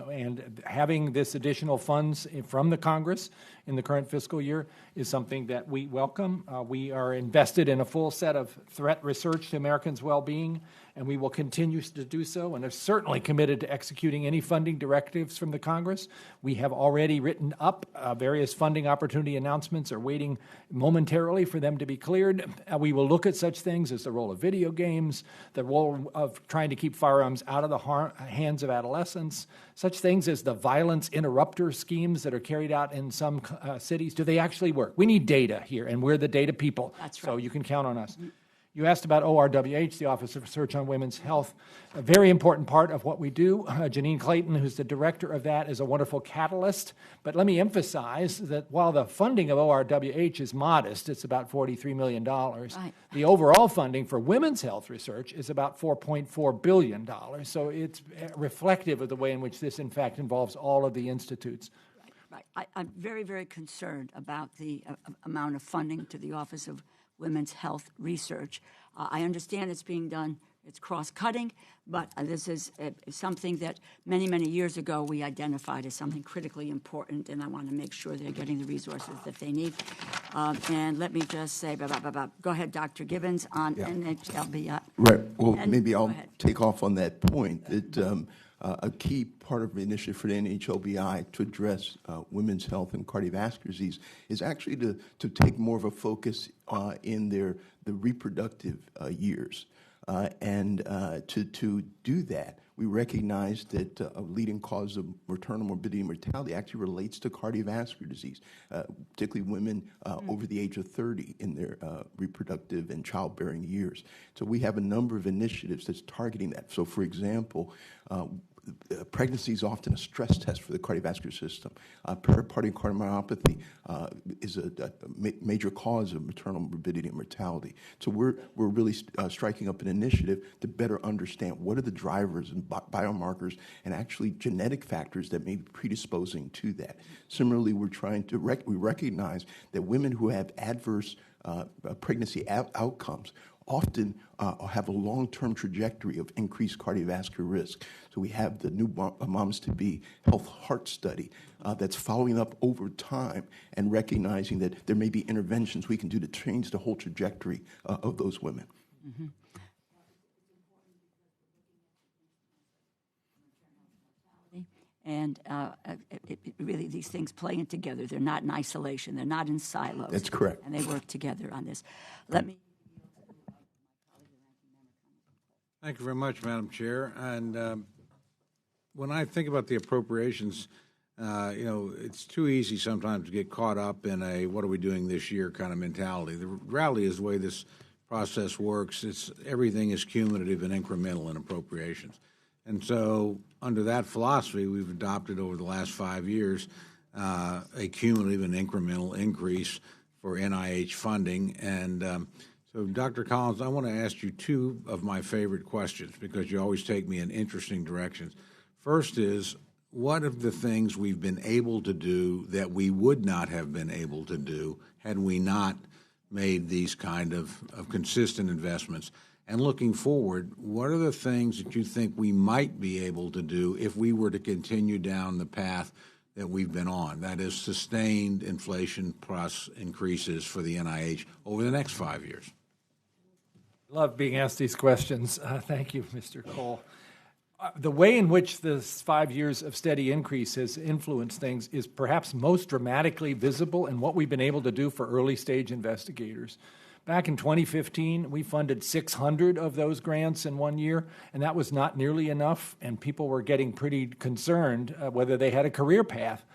and having this additional funds from the Congress in the current fiscal year is something that we welcome. We are invested in a full set of threat research to Americans' well-being, and we will continue to do so, and are certainly committed to executing any funding directives from the Congress. We have already written up various funding opportunity announcements, are waiting momentarily for them to be cleared. We will look at such things as the role of video games, the role of trying to keep firearms out of the hands of adolescents, such things as the violence interrupter schemes that are carried out in some cities. Do they actually work? We need data here, and we're the data people. That's right. So you can count on us. You asked about ORWH, the Office of Research on Women's Health, a very important part of what we do. Janine Clayton, who's the director of that, is a wonderful catalyst. But let me emphasize that while the funding of ORWH is modest, it's about $43 million, Right. the overall funding for women's health research is about $4.4 billion. So it's reflective of the way in which this, in fact, involves all of the institutes. Right. I'm very, very concerned about the amount of funding to the Office of Women's Health Research. I understand it's being done, it's cross-cutting, but this is something that many, many years ago we identified as something critically important, and I want to make sure they're getting the resources that they need. And let me just say, go ahead, Dr. Gibbons, on NHLBI. Right. Well, And maybe I'll go ahead. take off on that point. That a key part of the initiative for the NHLBI to address women's health and cardiovascular disease is actually to take more of a focus in the reproductive years. And to do that, we recognize that a leading cause of maternal morbidity and mortality actually relates to cardiovascular disease, particularly women over the age of 30 in their reproductive and childbearing years. So we have a number of initiatives that's targeting that. So, for example, pregnancy is often a stress test for the cardiovascular system. Peripartum cardiomyopathy is a major cause of maternal morbidity and mortality. So we're really striking up an initiative to better understand what are the drivers and biomarkers and actually genetic factors that may be predisposing to that. Similarly, we're trying to we recognize that women who have adverse pregnancy outcomes often have a long-term trajectory of increased cardiovascular risk. So we have the new moms-to-be health heart study that's following up over time and recognizing that there may be interventions we can do to change the whole trajectory of those women. Mm-hmm. And really, these things play in together. They're not in isolation. They're not in silos. That's correct. And they work together on this. Let me. Thank you very much, Madam Chair. And when I think about the appropriations, it's too easy sometimes to get caught up in a what are we doing this year kind of mentality. The reality is the way this process works, everything is cumulative and incremental in appropriations. And so under that philosophy, we've adopted over the last 5 years a cumulative and incremental increase for NIH funding. And so, Dr. Collins, I want to ask you two of my favorite questions because you always take me in interesting directions. First is, what of the things we've been able to do that we would not have been able to do had we not made these kind of consistent investments? And looking forward, what are the things that you think we might be able to do if we were to continue down the path that we've been on, that is sustained inflation plus increases for the NIH over the next 5 years? Love being asked these questions. Thank you, Mr. Cole. The way in which this 5 years of steady increase has influenced things is perhaps most dramatically visible in what we've been able to do for early stage investigators. Back in 2015, we funded 600 of those grants in 1 year, and that was not nearly enough, and people were getting pretty concerned whether they had a career path.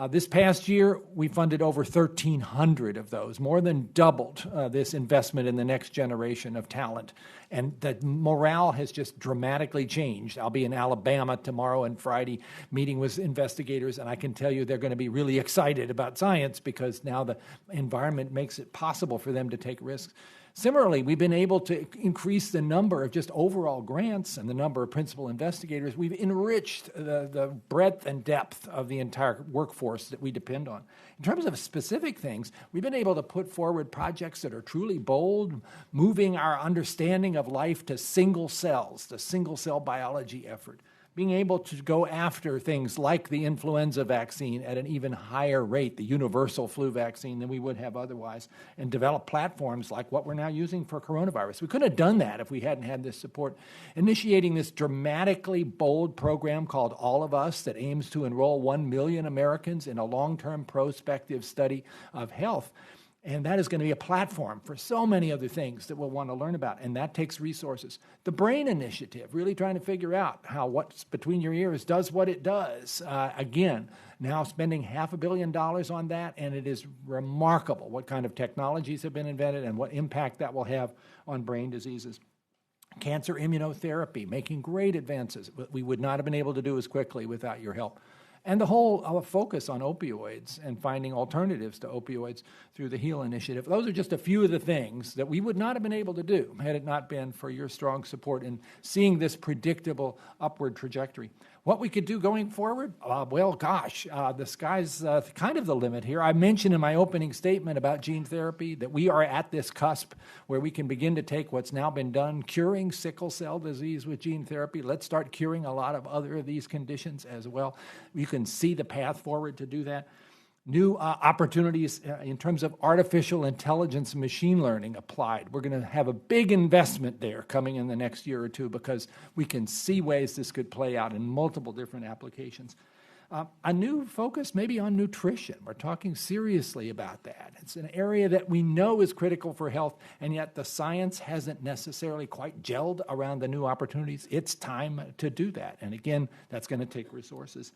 This past year, we funded over 1,300 of those, more than doubled this investment in the next generation of talent. And the morale has just dramatically changed. I'll be in Alabama tomorrow and Friday meeting with investigators, and I can tell you they're going to be really excited about science because now the environment makes it possible for them to take risks. Similarly, we've been able to increase the number of just overall grants and the number of principal investigators. We've enriched the breadth and depth of the entire workforce that we depend on. In terms of specific things, we've been able to put forward projects that are truly bold, moving our understanding of life to single cells, the single cell biology effort. Being able to go after things like the influenza vaccine at an even higher rate, the universal flu vaccine, than we would have otherwise, and develop platforms like what we're now using for coronavirus. We couldn't have done that if we hadn't had this support. Initiating this dramatically bold program called All of Us that aims to enroll 1 million Americans in a long-term prospective study of health. And that is going to be a platform for so many other things that we'll want to learn about, and that takes resources. The BRAIN Initiative, really trying to figure out how what's between your ears does what it does. Again, now spending $500 million on that, and it is remarkable what kind of technologies have been invented and what impact that will have on brain diseases. Cancer immunotherapy, making great advances. We would not have been able to do as quickly without your help. And the whole focus on opioids and finding alternatives to opioids through the HEAL initiative. Those are just a few of the things that we would not have been able to do had it not been for your strong support in seeing this predictable upward trajectory. What we could do going forward? Well, gosh, the sky's kind of the limit here. I mentioned in my opening statement about gene therapy that we are at this cusp where we can begin to take what's now been done, curing sickle cell disease with gene therapy. Let's start curing a lot of other of these conditions as well. You can see the path forward to do that. New opportunities in terms of artificial intelligence and machine learning applied. We're going to have a big investment there coming in the next year or two because we can see ways this could play out in multiple different applications. A new focus maybe on nutrition. We're talking seriously about that. It's an area that we know is critical for health, and yet the science hasn't necessarily quite gelled around the new opportunities. It's time to do that. And again, that's going to take resources.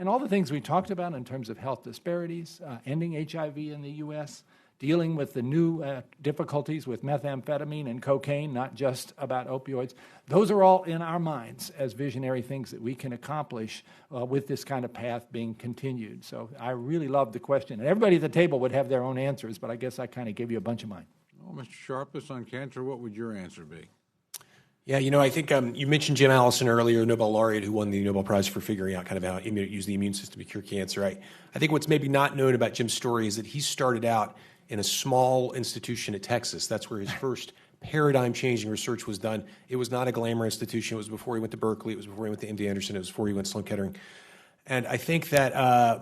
And all the things we talked about in terms of health disparities, ending HIV in the U.S., dealing with the new difficulties with methamphetamine and cocaine, not just about opioids, those are all in our minds as visionary things that we can accomplish with this kind of path being continued. So I really love the question. And everybody at the table would have their own answers, but I guess I kind of gave you a bunch of mine. Well, Mr. Sharples, on cancer, what would your answer be? Yeah, I think you mentioned Jim Allison earlier, Nobel laureate who won the Nobel Prize for figuring out kind of how use the immune system to cure cancer. I think what's maybe not known about Jim's story is that he started out in a small institution at Texas. That's where his first paradigm-changing research was done. It was not a glamour institution. It was before he went to Berkeley. It was before he went to MD Anderson. It was before he went to Sloan Kettering. And I think that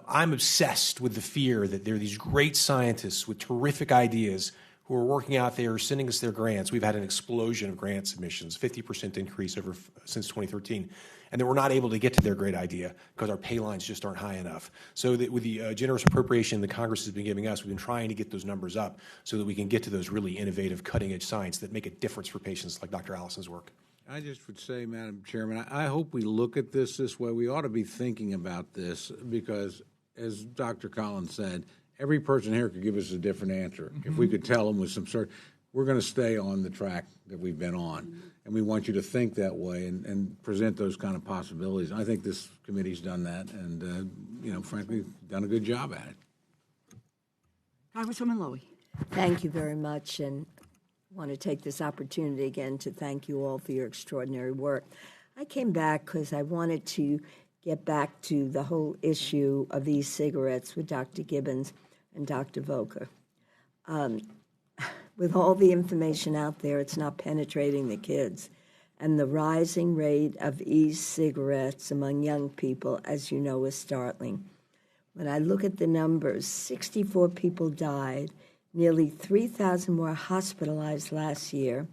I'm obsessed with the fear that there are these great scientists with terrific ideas who are working out there, sending us their grants. We've had an explosion of grant submissions, 50% increase since 2013, and that we're not able to get to their great idea because our pay lines just aren't high enough. So that with the generous appropriation the Congress has been giving us, we've been trying to get those numbers up so that we can get to those really innovative, cutting-edge science that make a difference for patients like Dr. Allison's work. I just would say, Madam Chairman, I hope we look at this way. We ought to be thinking about this because, as Dr. Collins said, every person here could give us a different answer. Mm-hmm. If we could tell them with some sort, we're going to stay on the track that we've been on. Mm-hmm. And we want you to think that way and present those kind of possibilities. I think this committee's done that and, frankly, done a good job at it. Congresswoman Lowey. Thank you very much. And I want to take this opportunity again to thank you all for your extraordinary work. I came back because I wanted to get back to the whole issue of e-cigarettes with Dr. Gibbons and Dr. Volker. With all the information out there, it's not penetrating the kids. And the rising rate of e-cigarettes among young people, as you know, is startling. When I look at the numbers, 64 people died, nearly 3,000 were hospitalized last year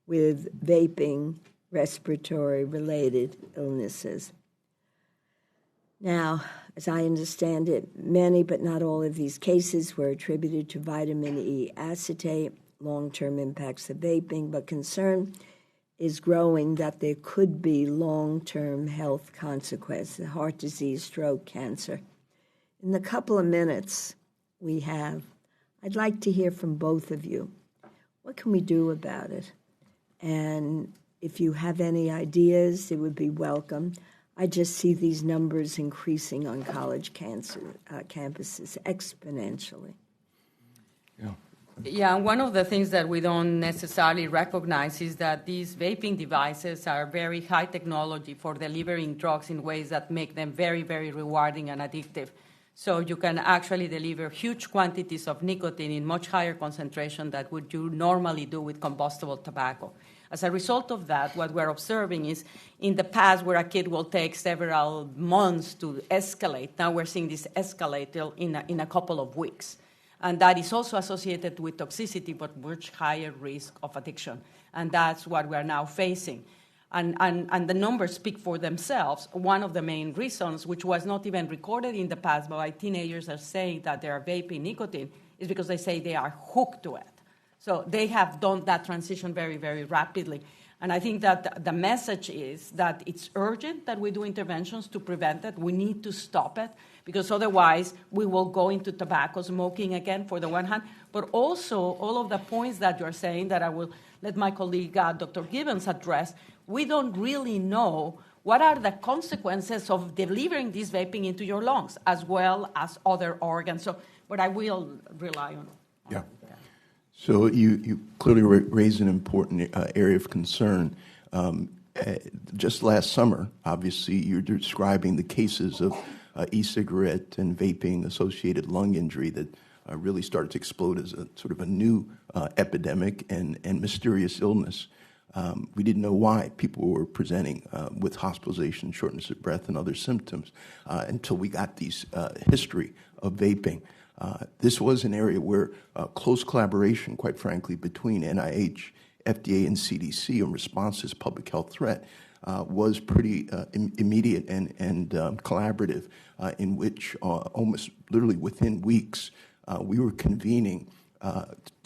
with vaping, respiratory-related illnesses. Now, as I understand it, many but not all of these cases were attributed to vitamin E acetate, long-term impacts of vaping, but concern is growing that there could be long-term health consequences, heart disease, stroke, cancer. In the couple of minutes we have, I'd like to hear from both of you. What can we do about it? And if you have any ideas, it would be welcome. I just see these numbers increasing on college campuses exponentially. Yeah. Yeah, and one of the things that we don't necessarily recognize is that these vaping devices are very high technology for delivering drugs in ways that make them very, very rewarding and addictive. So you can actually deliver huge quantities of nicotine in much higher concentration than what you normally do with combustible tobacco. As a result of that, what we're observing is in the past where a kid will take several months to escalate, now we're seeing this escalate in a couple of weeks. And that is also associated with toxicity, but much higher risk of addiction. And that's what we are now facing. And the numbers speak for themselves. One of the main reasons, which was not even recorded in the past, but why teenagers are saying that they are vaping nicotine, is because they say they are hooked to it. So they have done that transition very, very rapidly. And I think that the message is that it's urgent that we do interventions to prevent it. We need to stop it, because otherwise we will go into tobacco smoking again, for the one hand, but also all of the points that you're saying that I will let my colleague Dr. Gibbons address. We don't really know what are the consequences of delivering this vaping into your lungs, as well as other organs. So, but I will rely on. Yeah. So you clearly raise an important area of concern. Just last summer, obviously, you're describing the cases of e-cigarette and vaping-associated lung injury that really started to explode as a sort of a new epidemic and mysterious illness. We didn't know why people were presenting with hospitalization, shortness of breath, and other symptoms until we got these history of vaping. This was an area where close collaboration, quite frankly, between NIH, FDA, and CDC in response to this public health threat was pretty immediate and collaborative, in which almost literally within weeks we were convening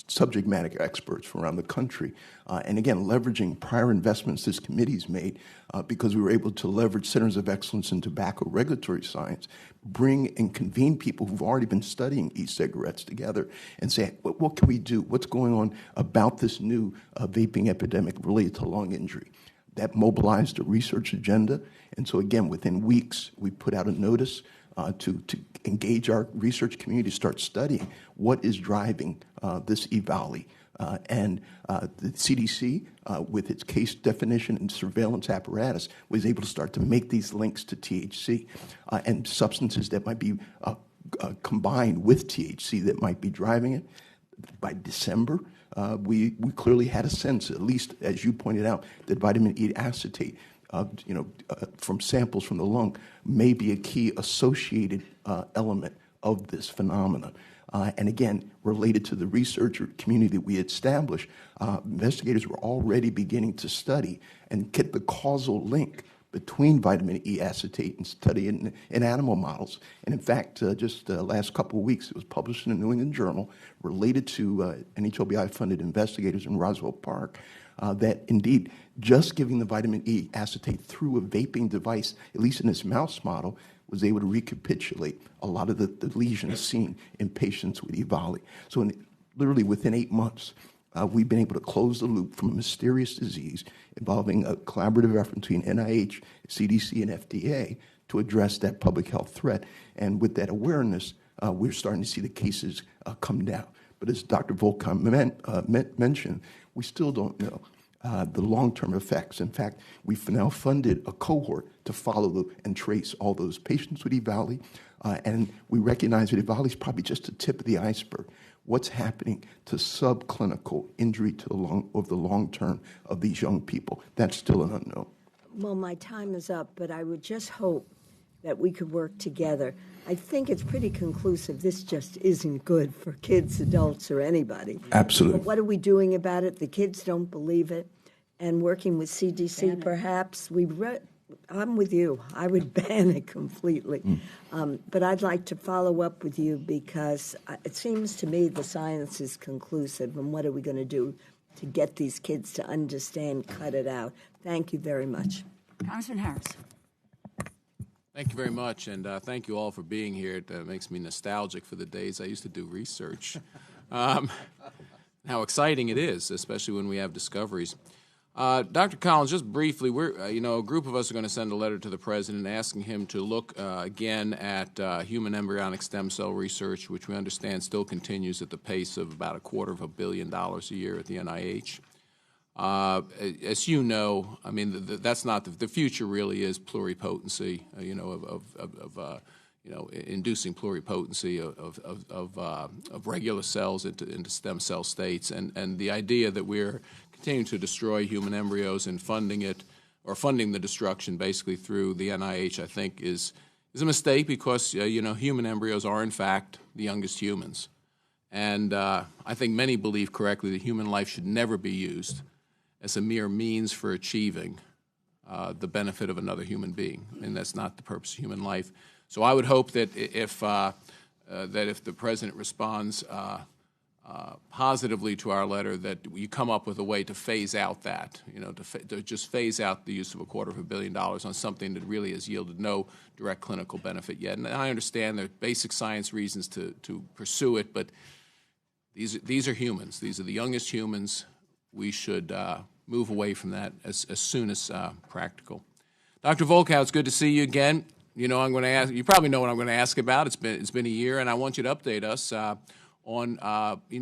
subject matter experts from around the country. And again, leveraging prior investments this committee's made because we were able to leverage centers of excellence in tobacco regulatory science, bring and convene people who've already been studying e-cigarettes together and say, what can we do? What's going on about this new vaping epidemic related to lung injury? That mobilized a research agenda. And so again, within weeks, we put out a notice to engage our research community to start studying what is driving this EVALI. And the CDC, with its case definition and surveillance apparatus, was able to start to make these links to THC and substances that might be combined with THC that might be driving it. By December, we clearly had a sense, at least as you pointed out, that vitamin E acetate from samples from the lung may be a key associated element of this phenomenon. And again, related to the researcher community that we established, investigators were already beginning to study and get the causal link between vitamin E acetate and study in animal models. And in fact, just the last couple of weeks, it was published in the New England Journal related to NHLBI-funded investigators in Roswell Park that indeed just giving the vitamin E acetate through a vaping device, at least in this mouse model, was able to recapitulate a lot of the lesions seen in patients with EVALI. So literally within 8 months, we've been able to close the loop from a mysterious disease involving a collaborative effort between NIH, CDC, and FDA to address that public health threat. And with that awareness, we're starting to see the cases come down. But as Dr. Volkan mentioned, we still don't know the long-term effects. In fact, we've now funded a cohort to follow and trace all those patients with EVALI, and we recognize that EVALI is probably just the tip of the iceberg. What's happening to subclinical injury to the long term of these young people? That's still an unknown. Well, my time is up, but I would just hope that we could work together. I think it's pretty conclusive. This just isn't good for kids, adults, or anybody. Absolutely. But what are we doing about it? The kids don't believe it. And working with CDC, perhaps, I'm with you. I would ban it completely. But I'd like to follow up with you because it seems to me the science is conclusive. And what are we going to do to get these kids to understand, cut it out? Thank you very much. Congressman Harris. Thank you very much, and thank you all for being here. It makes me nostalgic for the days I used to do research. How exciting it is, especially when we have discoveries. Dr. Collins, just briefly, we're a group of us are going to send a letter to the president asking him to look again at human embryonic stem cell research, which we understand still continues at the pace of about $250 million a year at the NIH. As you know, I mean, that's not the future. Really, is pluripotency. Inducing pluripotency of regular cells into stem cell states, and the idea that we're continuing to destroy human embryos and funding the destruction basically through the NIH, I think is a mistake, because human embryos are in fact the youngest humans, and I think many believe correctly that human life should never be used as a mere means for achieving the benefit of another human being, and that's not the purpose of human life. So I would hope that if the president responds positively to our letter, that you come up with a way to phase out that, to just phase out the use of $250 million on something that really has yielded no direct clinical benefit yet. And I understand there are basic science reasons to pursue it, but these are humans. These are the youngest humans. We should move away from that as soon as practical. Dr. Volkow, it's good to see you again. I'm going to ask. You probably know what I'm going to ask about. It's been a year, and I want you to update us on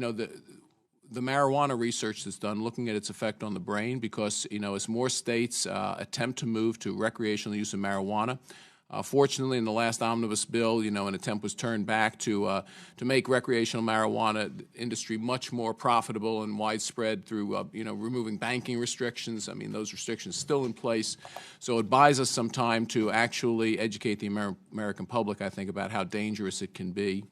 the marijuana research that's done, looking at its effect on the brain. Because as more states attempt to move to recreational use of marijuana, fortunately, in the last omnibus bill, an attempt was turned back to make recreational marijuana industry much more profitable and widespread through removing banking restrictions. I mean, those restrictions still in place, so it buys us some time to actually educate the American public, I think, about how dangerous it can be.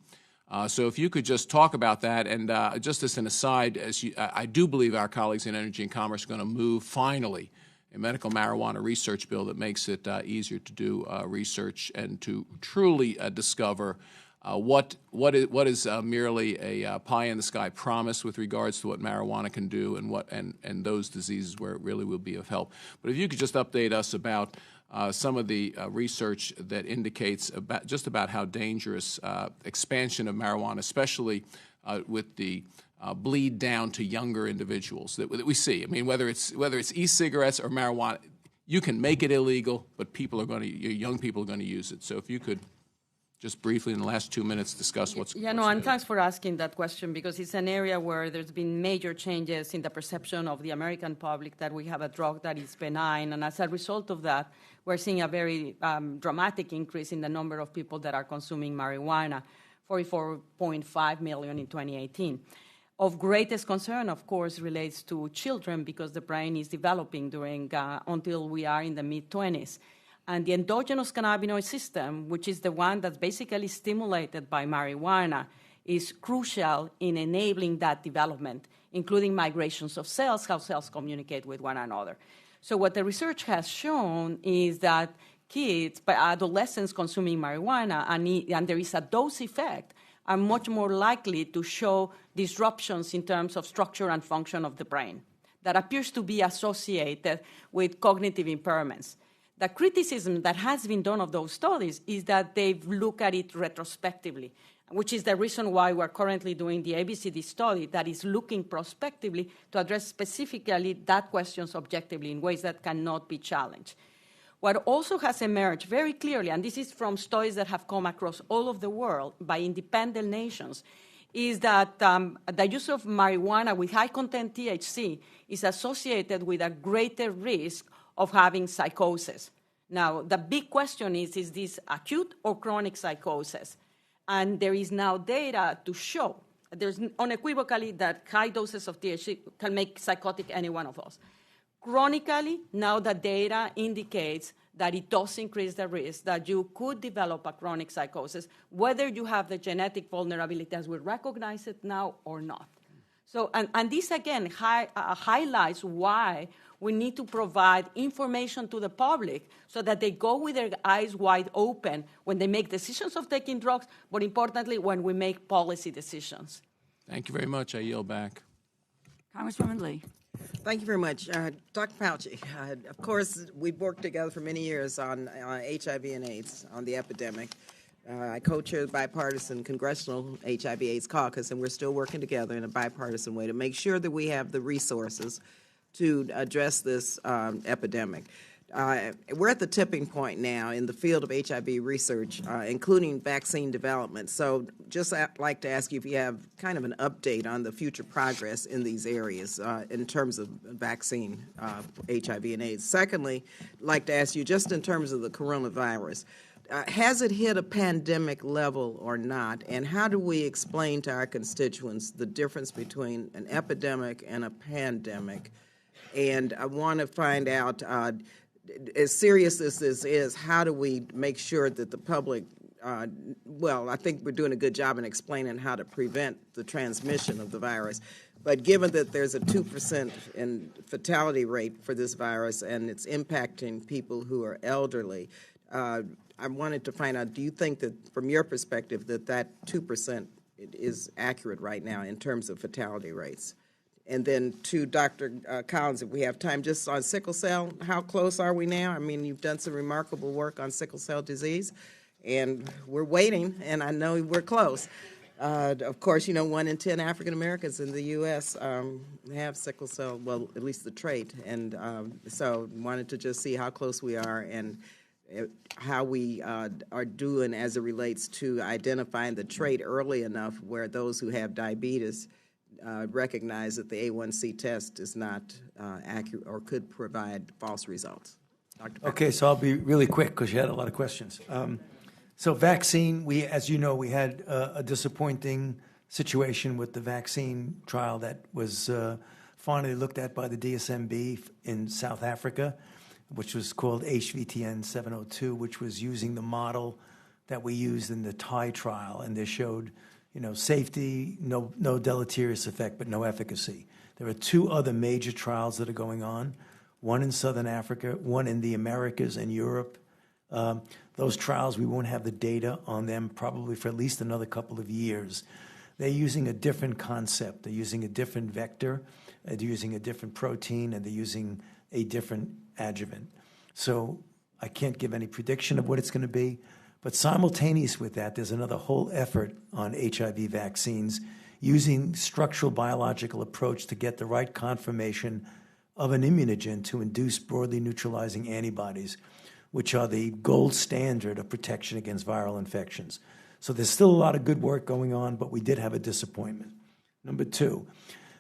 So if you could just talk about that, and just as an aside, I do believe our colleagues in Energy and Commerce are going to move finally a medical marijuana research bill that makes it easier to do research and to truly discover what is merely a pie-in-the-sky promise with regards to what marijuana can do, and those diseases where it really will be of help. But if you could just update us about some of the research that indicates about how dangerous expansion of marijuana, especially with the bleed down to younger individuals that we see. I mean, whether it's e-cigarettes or marijuana, you can make it illegal, but young people are going to use it. So if you could just briefly in the last 2 minutes discuss what's and thanks for asking that question, because it's an area where there's been major changes in the perception of the American public that we have a drug that is benign, and as a result of that, we're seeing a very dramatic increase in the number of people that are consuming marijuana, 44.5 million in 2018. Of greatest concern, of course, relates to children, because the brain is developing until we are in the mid-20s. And the endogenous cannabinoid system, which is the one that's basically stimulated by marijuana, is crucial in enabling that development, including migrations of cells, how cells communicate with one another. So what the research has shown is that kids, adolescents consuming marijuana, and there is a dose effect, are much more likely to show disruptions in terms of structure and function of the brain that appears to be associated with cognitive impairments. The criticism that has been done of those studies is that they've looked at it retrospectively, which is the reason why we're currently doing the ABCD study that is looking prospectively to address specifically that question objectively in ways that cannot be challenged. What also has emerged very clearly, and this is from studies that have come across all of the world by independent nations, is that the use of marijuana with high content THC is associated with a greater risk of having psychosis. Now, the big question is this acute or chronic psychosis? And there is now data to show, there's unequivocally that high doses of THC can make psychotic any one of us. Chronically, now the data indicates that it does increase the risk that you could develop a chronic psychosis, whether you have the genetic vulnerability as we recognize it now or not. So, and this again highlights why we need to provide information to the public so that they go with their eyes wide open when they make decisions of taking drugs, but importantly, when we make policy decisions. Thank you very much. I yield back. Congresswoman Lee. Thank you very much. Dr. Fauci, of course, we've worked together for many years on HIV and AIDS, on the epidemic. I co-chair the bipartisan Congressional HIV/AIDS Caucus, and we're still working together in a bipartisan way to make sure that we have the resources to address this epidemic. We're at the tipping point now in the field of HIV research, including vaccine development. So just like to ask you if you have kind of an update on the future progress in these areas in terms of vaccine, HIV and AIDS. Secondly, I'd like to ask you just in terms of the coronavirus, has it hit a pandemic level or not? And how do we explain to our constituents the difference between an epidemic and a pandemic? And I want to find out, as serious as this is, how do we make sure that the public, well, I think we're doing a good job in explaining how to prevent the transmission of the virus. But given that there's a 2% in fatality rate for this virus and it's impacting people who are elderly, I wanted to find out, do you think that, from your perspective, that 2% is accurate right now in terms of fatality rates? And then to Dr. Collins, if we have time, just on sickle cell, how close are we now? I mean, you've done some remarkable work on sickle cell disease, and we're waiting, and I know we're close. Of course, 1 in 10 African Americans in the U.S. Have sickle cell, well, at least the trait. And so wanted to just see how close we are and how we are doing as it relates to identifying the trait early enough where those who have diabetes recognize that the A1C test is not accurate or could provide false results. Dr. Okay, so I'll be really quick because you had a lot of questions. So vaccine, as you know, we had a disappointing situation with the vaccine trial that was finally looked at by the DSMB in South Africa, which was called HVTN 702, which was using the model that we used in the Thai trial, and they showed safety, no deleterious effect, but no efficacy. There are 2 other major trials that are going on, one in Southern Africa, one in the Americas and Europe. Those trials, we won't have the data on them probably for at least another couple of years. They're using a different concept. They're using a different vector. They're using a different protein, and they're using a different adjuvant. So I can't give any prediction of what it's going to be. But simultaneous with that, there's another whole effort on HIV vaccines using structural biological approach to get the right conformation of an immunogen to induce broadly neutralizing antibodies, which are the gold standard of protection against viral infections. So there's still a lot of good work going on, but we did have a disappointment. Number 2,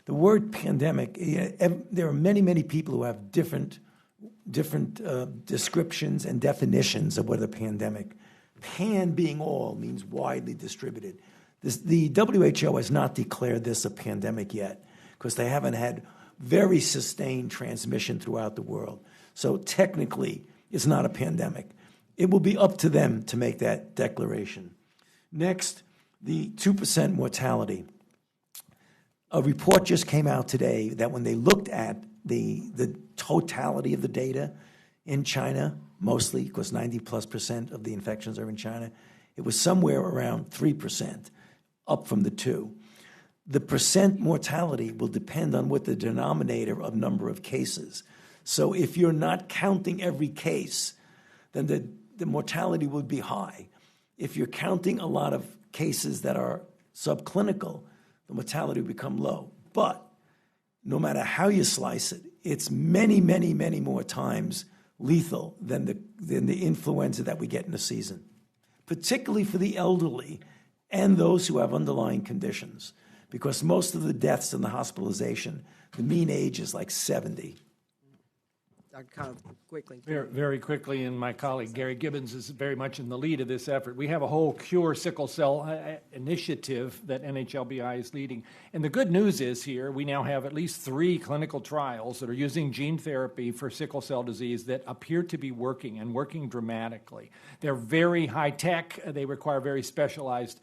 the word pandemic, there are many, many people who have different descriptions and definitions of what a pandemic. Pan being all means widely distributed. The WHO has not declared this a pandemic yet because they haven't had very sustained transmission throughout the world. So technically, it's not a pandemic. It will be up to them to make that declaration. Next, the 2% mortality. A report just came out today that when they looked at the totality of the data in China, mostly because 90+% of the infections are in China, it was somewhere around 3%, up from the 2%. The percent mortality will depend on what the denominator of number of cases. So if you're not counting every case, then the mortality would be high. If you're counting a lot of cases that are subclinical, the mortality will become low. But no matter how you slice it, it's many, many, many more times lethal than the influenza that we get in a season, particularly for the elderly and those who have underlying conditions, because most of the deaths and the hospitalization, the mean age is like 70. Dr. Collins, quickly. Very quickly, and my colleague Gary Gibbons is very much in the lead of this effort. We have a whole Cure Sickle Cell initiative that NHLBI is leading. And the good news is here, we now have at least 3 clinical trials that are using gene therapy for sickle cell disease that appear to be working and working dramatically. They're very high tech. They require very specialized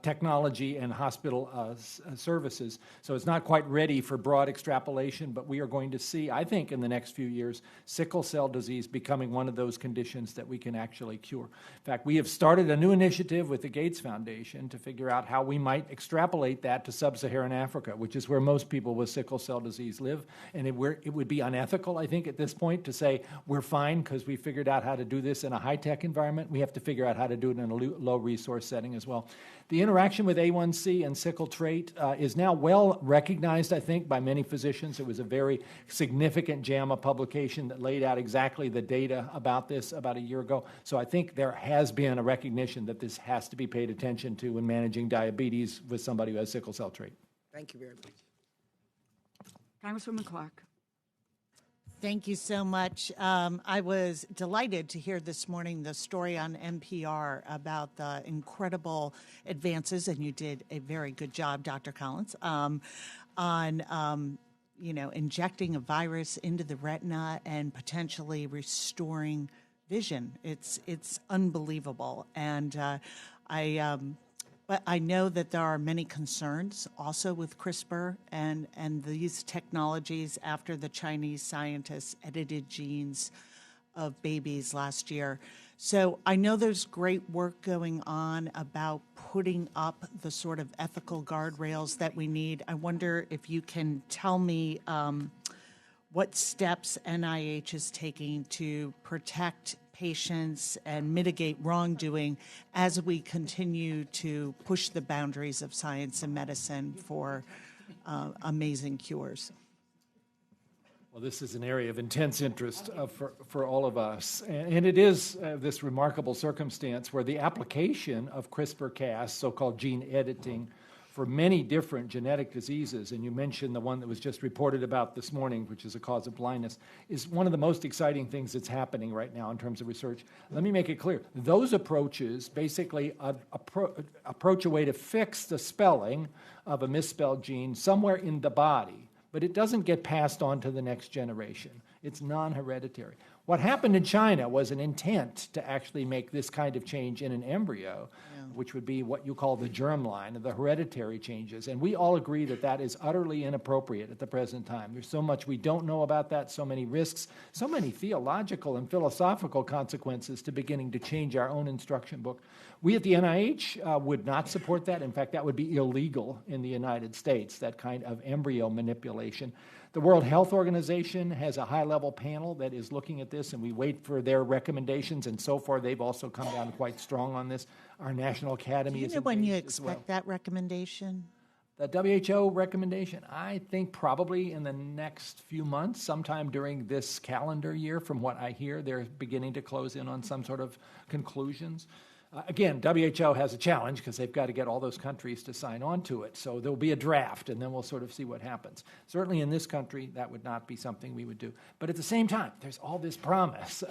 technology and hospital services. So it's not quite ready for broad extrapolation, but we are going to see, I think, in the next few years, sickle cell disease becoming one of those conditions that we can actually cure. In fact, we have started a new initiative with the Gates Foundation to figure out how we might extrapolate that to sub-Saharan Africa, which is where most people with sickle cell disease live. And it would be unethical, I think, at this point to say we're fine because we figured out how to do this in a high-tech environment. We have to figure out how to do it in a low-resource setting as well. The interaction with A1C and sickle trait is now well recognized, I think, by many physicians. It was a very significant JAMA publication that laid out exactly the data about this about a year ago. So I think there has been a recognition that this has to be paid attention to when managing diabetes with somebody who has sickle cell trait. Thank you very much. Congresswoman Clark. Thank you so much. I was delighted to hear this morning the story on NPR about the incredible advances, and you did a very good job, Dr. Collins, on injecting a virus into the retina and potentially restoring vision. It's unbelievable, and but I know that there are many concerns also with CRISPR and these technologies after the Chinese scientists edited genes of babies last year. So I know there's great work going on about putting up the sort of ethical guardrails that we need. I wonder if you can tell me what steps NIH is taking to protect patients and mitigate wrongdoing as we continue to push the boundaries of science and medicine for amazing cures. Well, this is an area of intense interest for all of us. And it is this remarkable circumstance where the application of CRISPR-Cas, so-called gene editing, for many different genetic diseases, and you mentioned the one that was just reported about this morning, which is a cause of blindness, is one of the most exciting things that's happening right now in terms of research. Let me make it clear. Those approaches basically approach a way to fix the spelling of a misspelled gene somewhere in the body, but it doesn't get passed on to the next generation. It's non-hereditary. What happened in China was an intent to actually make this kind of change in an embryo, which would be what you call the germline, the hereditary changes. And we all agree that that is utterly inappropriate at the present time. There's so much we don't know about that, so many risks, so many theological and philosophical consequences to beginning to change our own instruction book. We at the NIH would not support that. In fact, that would be illegal in the United States, that kind of embryo manipulation. The World Health Organization has a high-level panel that is looking at this, and we wait for their recommendations, and so far they've also come down quite strong on this. Our National Academy is engaged as well. Do you know when you expect that recommendation? The WHO recommendation, I think probably in the next few months, sometime during this calendar year. From what I hear, they're beginning to close in on some sort of conclusions. Again, WHO has a challenge because they've got to get all those countries to sign on to it. So there'll be a draft, and then we'll sort of see what happens. Certainly in this country, that would not be something we would do. But at the same time, there's all this promise.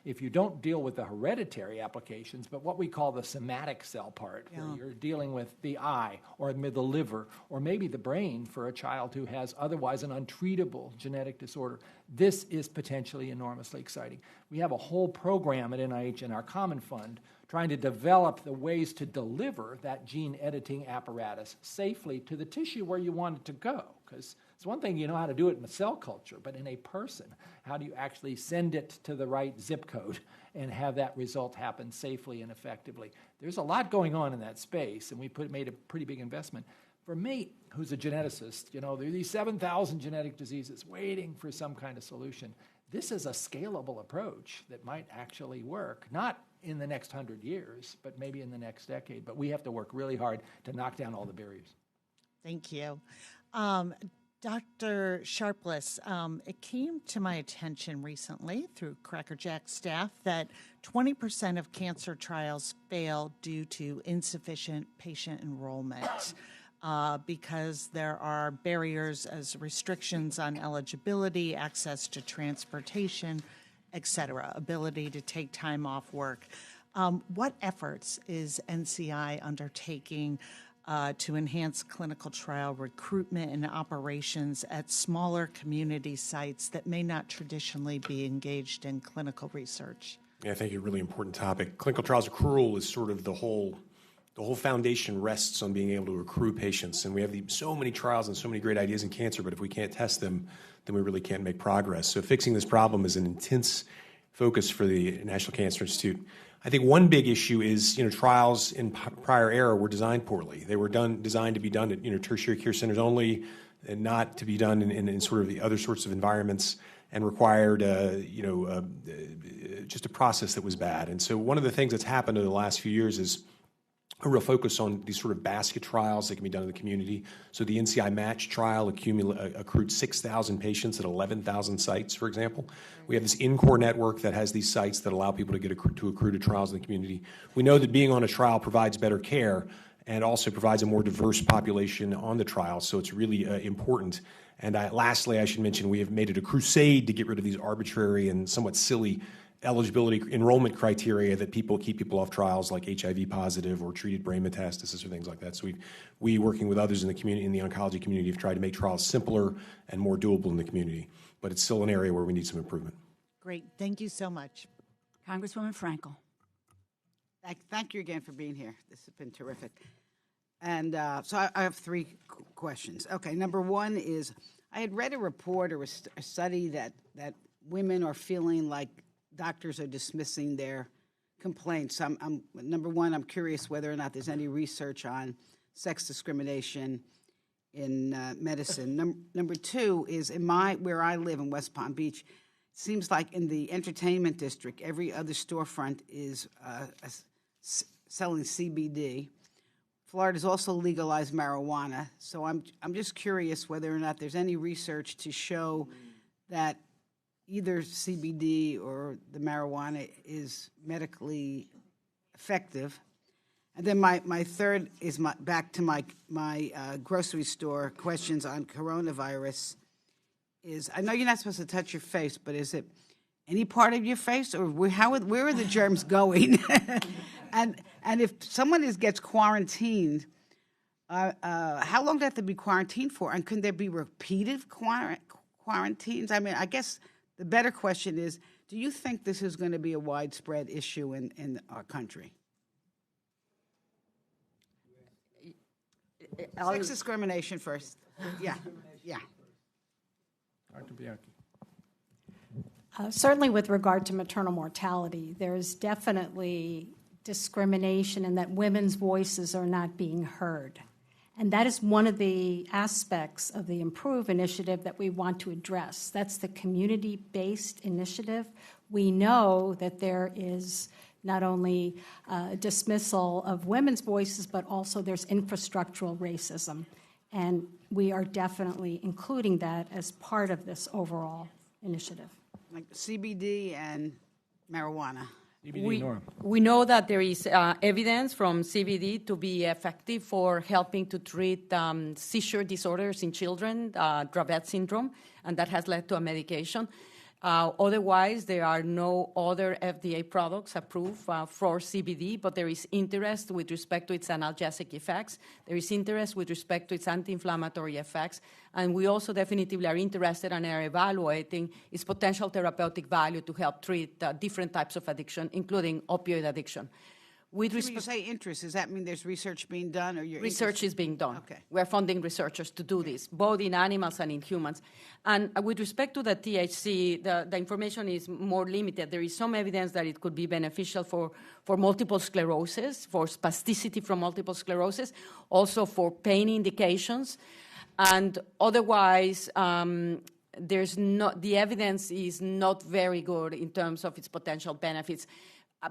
If you don't deal with the hereditary applications, but what we call the somatic cell part, where you're dealing with the eye or the liver or maybe the brain for a child who has otherwise an untreatable genetic disorder, this is potentially enormously exciting. We have a whole program at NIH in our Common Fund trying to develop the ways to deliver that gene editing apparatus safely to the tissue where you want it to go. Because it's one thing you know how to do it in a cell culture, but in a person, how do you actually send it to the right zip code and have that result happen safely and effectively? There's a lot going on in that space, and we made a pretty big investment. For me, who's a geneticist, there are these 7,000 genetic diseases waiting for some kind of solution. This is a scalable approach that might actually work, not in the next 100 years, but maybe in the next decade. But we have to work really hard to knock down all the barriers. Thank you. Dr. Sharples, it came to my attention recently through Cracker Jack staff that 20% of cancer trials fail due to insufficient patient enrollment because there are barriers as restrictions on eligibility, access to transportation, et cetera, ability to take time off work. What efforts is NCI undertaking to enhance clinical trial recruitment and operations at smaller community sites that may not traditionally be engaged in clinical research? Yeah, I think a really important topic. Clinical trials accrual is sort of the whole foundation rests on being able to accrue patients. And we have so many trials and so many great ideas in cancer, but if we can't test them, then we really can't make progress. So fixing this problem is an intense focus for the National Cancer Institute. I think one big issue is, trials in prior era were designed poorly. They were designed to be done at, tertiary care centers only, and not to be done in sort of the other sorts of environments, and required, just a process that was bad. And so one of the things that's happened in the last few years is a real focus on these sort of basket trials that can be done in the community. So the NCI Match trial accrued 6,000 patients at 11,000 sites, for example. We have this in-core network that has these sites that allow people to get accrue to trials in the community. We know that being on a trial provides better care and also provides a more diverse population on the trial, so it's really important. And lastly, I should mention, we have made it a crusade to get rid of these arbitrary and somewhat silly eligibility enrollment criteria that keep people off trials, like HIV positive or treated brain metastasis or things like that. So we working with others in the community, in the oncology community, have tried to make trials simpler and more doable in the community. But it's still an area where we need some improvement. Great. Thank you so much. Congresswoman Frankel. Thank you again for being here. This has been terrific. And so I have three questions. Okay, number one is, I had read a report or a study that women are feeling like doctors are dismissing their complaints. Number one, I'm curious whether or not there's any research on sex discrimination in medicine. Number two is, where I live in West Palm Beach, it seems like in the entertainment district, every other storefront is selling CBD. Florida's also legalized marijuana. So I'm just curious whether or not there's any research to show that either CBD or the marijuana is medically effective. And then my third is back to my grocery store questions on coronavirus. I know you're not supposed to touch your face, but is it any part of your face, or where are the germs going? and if someone gets quarantined, how long do they have to be quarantined for? And can there be repeated quarantines? I mean, I guess the better question is, do you think this is going to be a widespread issue in our country? Sex discrimination first. Yeah. Dr. Bianchi. Certainly with regard to maternal mortality, there's definitely discrimination in that women's voices are not being heard. And that is one of the aspects of the Improve initiative that we want to address. That's the community-based initiative. We know that there is not only dismissal of women's voices, but also there's infrastructural racism. And we are definitely including that as part of this overall initiative. Like CBD and marijuana. We know that there is evidence from CBD to be effective for helping to treat seizure disorders in children, Dravet syndrome, and that has led to a medication. Otherwise, there are no other FDA products approved for CBD, but there is interest with respect to its analgesic effects. There is interest with respect to its anti-inflammatory effects. And we also definitively are interested and are evaluating its potential therapeutic value to help treat different types of addiction, including opioid addiction. When you say interest, does that mean there's research being done? Research is being done. Okay. We're funding researchers to do this, both in animals and in humans. And with respect to the THC, the information is more limited. There is some evidence that it could be beneficial for multiple sclerosis, for spasticity from multiple sclerosis, also for pain indications. And otherwise, the evidence is not very good in terms of its potential benefits.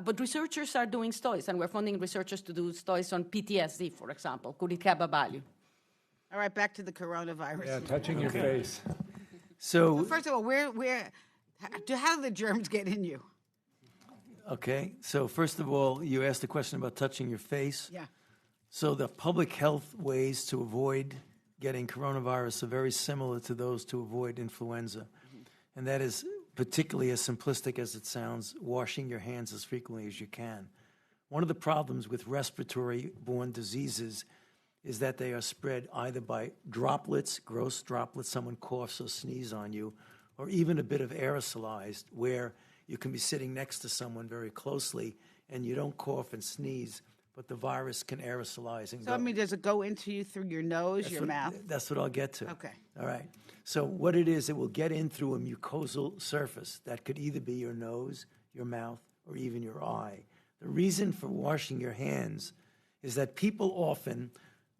But researchers are doing studies, and we're funding researchers to do studies on PTSD, for example. Could it have a value? All right, back to the coronavirus. Yeah, touching your face. So first of all, how do the germs get in you? Okay, so first of all, you asked a question about touching your face. Yeah. So the public health ways to avoid getting coronavirus are very similar to those to avoid influenza. And that is, particularly as simplistic as it sounds, washing your hands as frequently as you can. One of the problems with respiratory-borne diseases is that they are spread either by droplets, gross droplets, someone coughs or sneezes on you, or even a bit of aerosolized, where you can be sitting next to someone very closely and you don't cough and sneeze, but the virus can aerosolize and So, go. I mean, does it go into you through your nose, your mouth? That's what I'll get to. Okay. All right. So what it is, it will get in through a mucosal surface. That could either be your nose, your mouth, or even your eye. The reason for washing your hands is that people often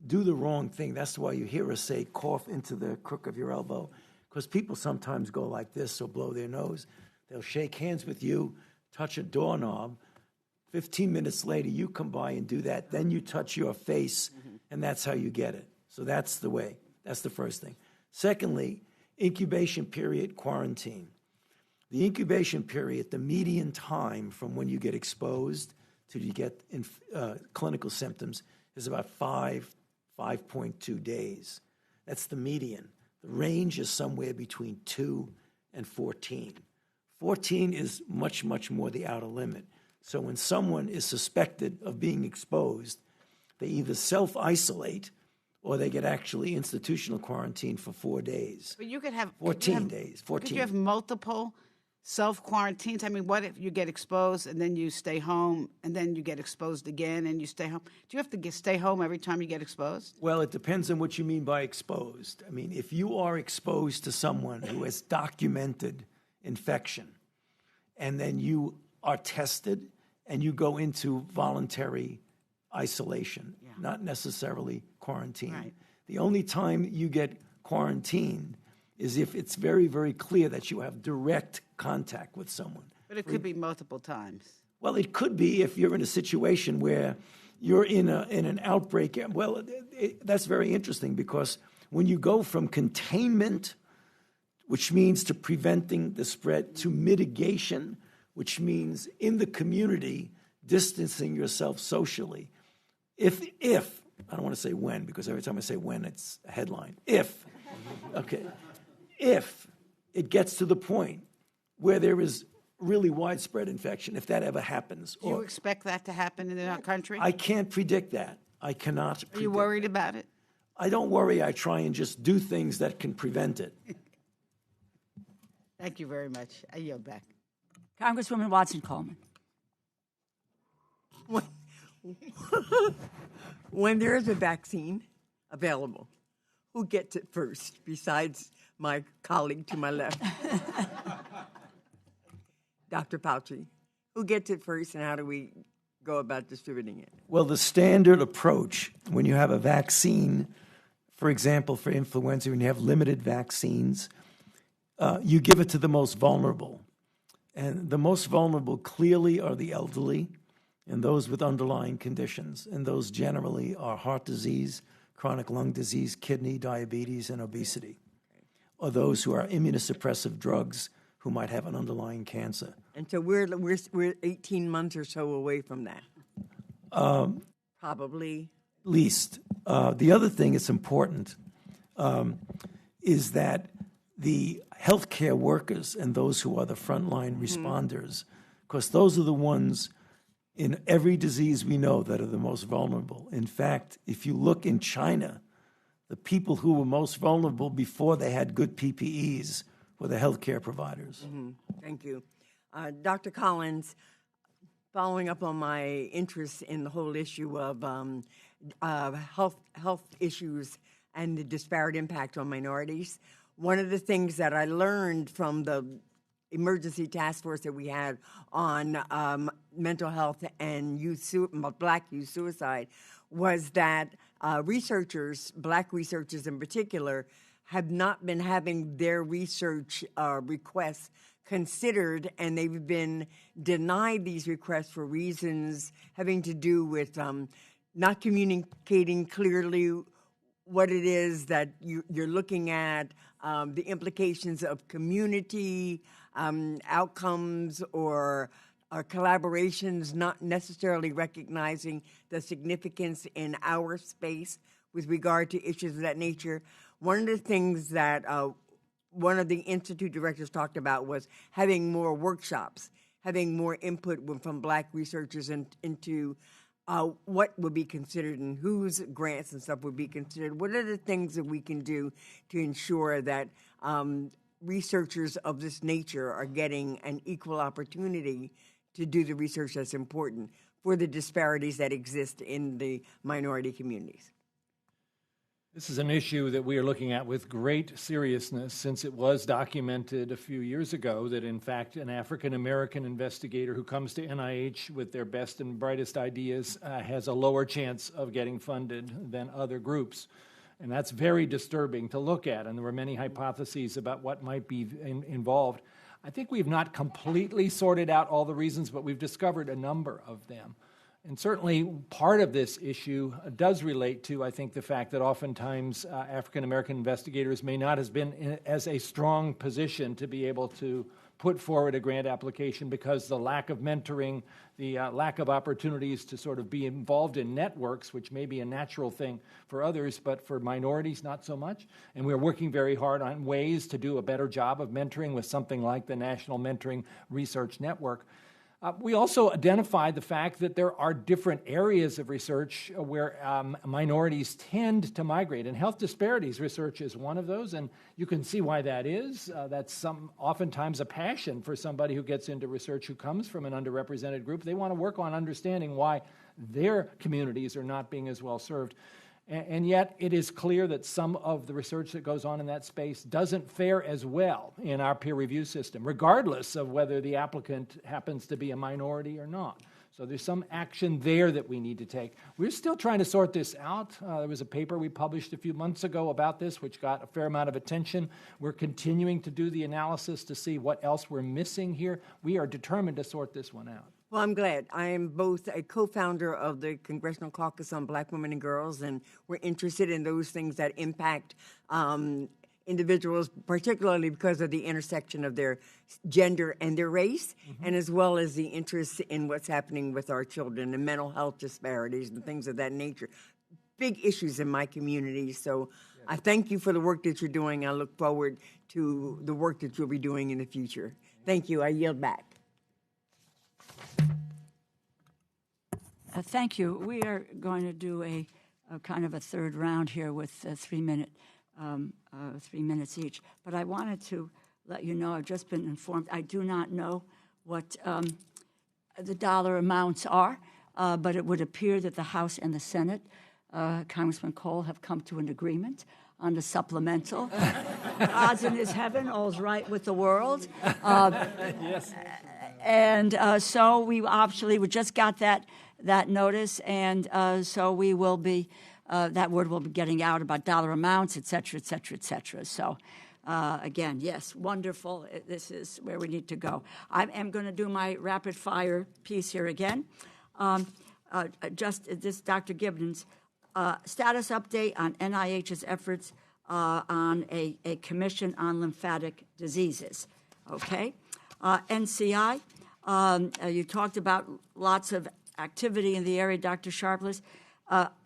do the wrong thing. That's why you hear us say cough into the crook of your elbow, because people sometimes go like this or blow their nose. They'll shake hands with you, touch a doorknob. 15 minutes later, you come by and do that. Then you touch your face, and that's how you get it. So that's the way. That's the first thing. Secondly, incubation period quarantine. The incubation period, the median time from when you get exposed to you get clinical symptoms is about 5.2 days. That's the median. The range is somewhere between 2 and 14. 14 is much, much more the outer limit. So when someone is suspected of being exposed, they either self-isolate or they get actually institutional quarantine for 4 days. But you could have 14 days. 14. Could you have multiple self-quarantines? I mean, what if you get exposed and then you stay home and then you get exposed again and you stay home? Do you have to stay home every time you get exposed? Well, it depends on what you mean by exposed. I mean, if you are exposed to someone who has documented infection and then you are tested and you go into voluntary isolation, not necessarily quarantine. Right. The only time you get quarantined is if it's very, very clear that you have direct contact with someone. But it could be multiple times. Well, it could be if you're in a situation where you're in an outbreak. Well, that's very interesting because when you go from containment, which means to preventing the spread, to mitigation, which means in the community, distancing yourself socially. If I don't want to say when, because every time I say when, it's a headline. If it gets to the point where there is really widespread infection, if that ever happens. Do you expect that to happen in our country? I can't predict that. I cannot predict. Are you worried about it? I don't worry. I try and just do things that can prevent it. Thank you very much. I yield back. Congresswoman Watson-Coleman. When there is a vaccine available, who gets it first besides my colleague to my left? Dr. Fauci, who gets it first and how do we go about distributing it? Well, the standard approach when you have a vaccine, for example, for influenza, when you have limited vaccines, you give it to the most vulnerable. And the most vulnerable clearly are the elderly and those with underlying conditions. And those generally are heart disease, chronic lung disease, kidney, diabetes, and obesity. Or those who are immunosuppressive drugs who might have an underlying cancer. And so we're 18 months or so away from that. Probably. Least. The other thing that's important is that the healthcare workers and those who are the frontline responders, because those are the ones in every disease we know that are the most vulnerable. In fact, if you look in China, the people who were most vulnerable before they had good PPEs were the healthcare providers. Thank you. Dr. Collins, following up on my interest in the whole issue of health issues and the disparate impact on minorities, one of the things that I learned from the emergency task force that we had on mental health and black youth suicide was that researchers, black researchers in particular, have not been having their research requests considered, and they've been denied these requests for reasons having to do with not communicating clearly what it is that you're looking at, the implications of community outcomes or collaborations, not necessarily recognizing the significance in our space with regard to issues of that nature. One of the things that one of the institute directors talked about was having more workshops, having more input from black researchers into what would be considered and whose grants and stuff would be considered. What are the things that we can do to ensure that researchers of this nature are getting an equal opportunity to do the research that's important for the disparities that exist in the minority communities. This is an issue that we are looking at with great seriousness, since it was documented a few years ago that, in fact, an African-American investigator who comes to NIH with their best and brightest ideas has a lower chance of getting funded than other groups. And that's very disturbing to look at, and there were many hypotheses about what might be involved. I think we've not completely sorted out all the reasons, but we've discovered a number of them. And certainly part of this issue does relate to, I think, the fact that oftentimes African-American investigators may not have been in as a strong position to be able to put forward a grant application because the lack of mentoring, the lack of opportunities to sort of be involved in networks, which may be a natural thing for others, but for minorities, not so much. And we're working very hard on ways to do a better job of mentoring with something like the National Mentoring Research Network. We also identified the fact that there are different areas of research where minorities tend to migrate, and health disparities research is one of those, and you can see why that is. That's oftentimes a passion for somebody who gets into research who comes from an underrepresented group. They want to work on understanding why their communities are not being as well served. And yet it is clear that some of the research that goes on in that space doesn't fare as well in our peer review system, regardless of whether the applicant happens to be a minority or not. So there's some action there that we need to take. We're still trying to sort this out. There was a paper we published a few months ago about this, which got a fair amount of attention. We're continuing to do the analysis to see what else we're missing here. We are determined to sort this one out. Well, I'm glad. I am both a co-founder of the Congressional Caucus on Black Women and Girls, and we're interested in those things that impact individuals, particularly because of the intersection of their gender and their race, and as well as the interest in what's happening with our children and mental health disparities and things of that nature. Big issues in my community. So I thank you for the work that you're doing. I look forward to the work that you'll be doing in the future. Thank you. I yield back. Thank you. We are going to do a kind of a third round here with 3 minutes each. But I wanted to let you know, I've just been informed, I do not know what the dollar amounts are, but it would appear that the House and the Senate, Congressman Cole, have come to an agreement on the supplemental. God's in his heaven, all's right with the world. Yes. And so we just got that notice, and so we will be, that word will be getting out about dollar amounts, et cetera, et cetera, et cetera. So again, yes, wonderful. This is where we need to go. I am going to do my rapid fire piece here again. Dr. Gibbons, status update on NIH's efforts on a commission on lymphatic diseases. Okay. NCI, you talked about lots of activity in the area, Dr. Sharples.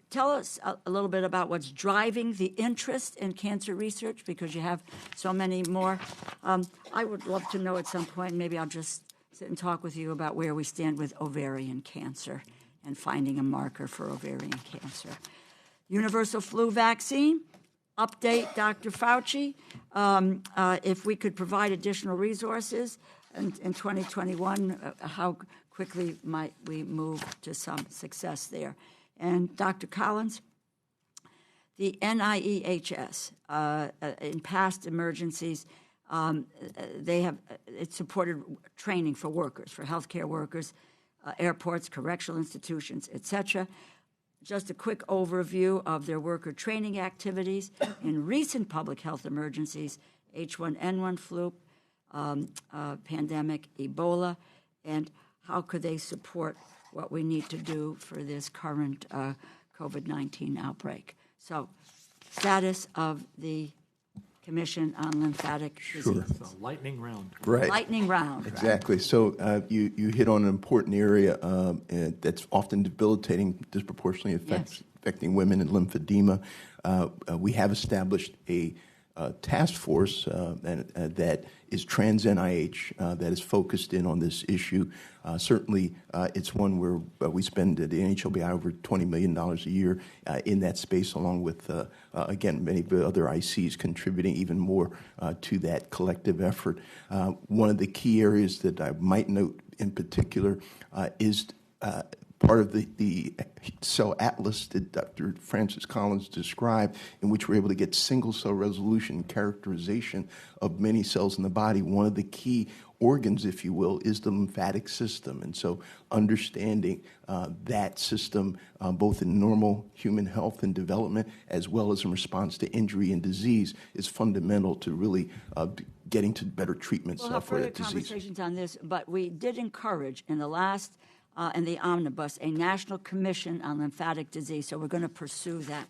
Tell us a little bit about what's driving the interest in cancer research, because you have so many more. I would love to know at some point, maybe I'll just sit and talk with you about where we stand with ovarian cancer and finding a marker for ovarian cancer. Universal flu vaccine, update, Dr. Fauci. If we could provide additional resources in 2021, how quickly might we move to some success there? And Dr. Collins, the NIEHS, in past emergencies, it supported training for workers, for healthcare workers, airports, correctional institutions, et cetera. Just a quick overview of their worker training activities in recent public health emergencies, H1N1 flu, pandemic, Ebola, and how could they support what we need to do for this current COVID-19 outbreak. So, status of the Commission on Lymphatic Diseases. So, lightning round. Right. Lightning round. Exactly. Right. So you hit on an important area that's often debilitating, disproportionately affecting women in lymphedema. We have established a task force that is trans-NIH that is focused in on this issue. Certainly, it's one where we spend at the NHLBI over $20 million a year in that space, along with, again, many other ICs contributing even more to that collective effort. One of the key areas that I might note in particular is part of the cell atlas that Dr. Francis Collins described, in which we're able to get single cell resolution characterization of many cells in the body. One of the key organs, if you will, is the lymphatic system. And so understanding that system, both in normal human health and development, as well as in response to injury and disease, is fundamental to really getting to better treatments We'll have for further that disease. conversations on this, but we did encourage in the last, in the omnibus, a national commission on lymphatic disease, so we're going to pursue that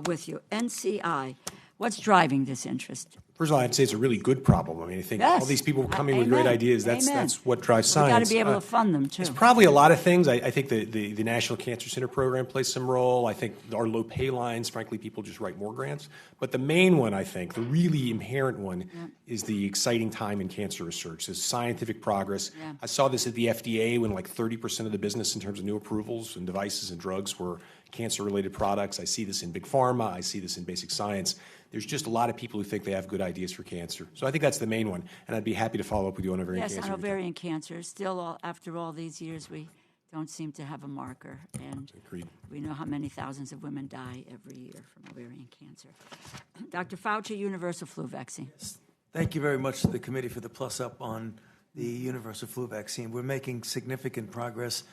with you. NCI, what's driving this interest? First of all, I'd say it's a really good problem. I mean, I think Yes. all these people coming with Amen. great ideas, Amen. that's what drives We've science. got to be able to fund them, too. It's probably a lot of things. I think the National Cancer Center program plays some role. I think our low pay lines, frankly, people just write more grants. But the main one, I think, the really inherent one, is the exciting time in cancer research, this scientific progress. Yeah. I saw this at the FDA when like 30% of the business in terms of new approvals and devices and drugs were cancer-related products. I see this in big pharma. I see this in basic science. There's just a lot of people who think they have good ideas for cancer. So I think that's the main one, and I'd be happy to follow up with you on ovarian Yes, cancer. on ovarian cancer. Still, after all these years, we don't seem to have a marker, and Agreed. we know how many thousands of women die every year from ovarian cancer. Dr. Fauci, universal flu vaccine. Thank you very much to the committee for the plus up on the universal flu vaccine. We're making significant progress.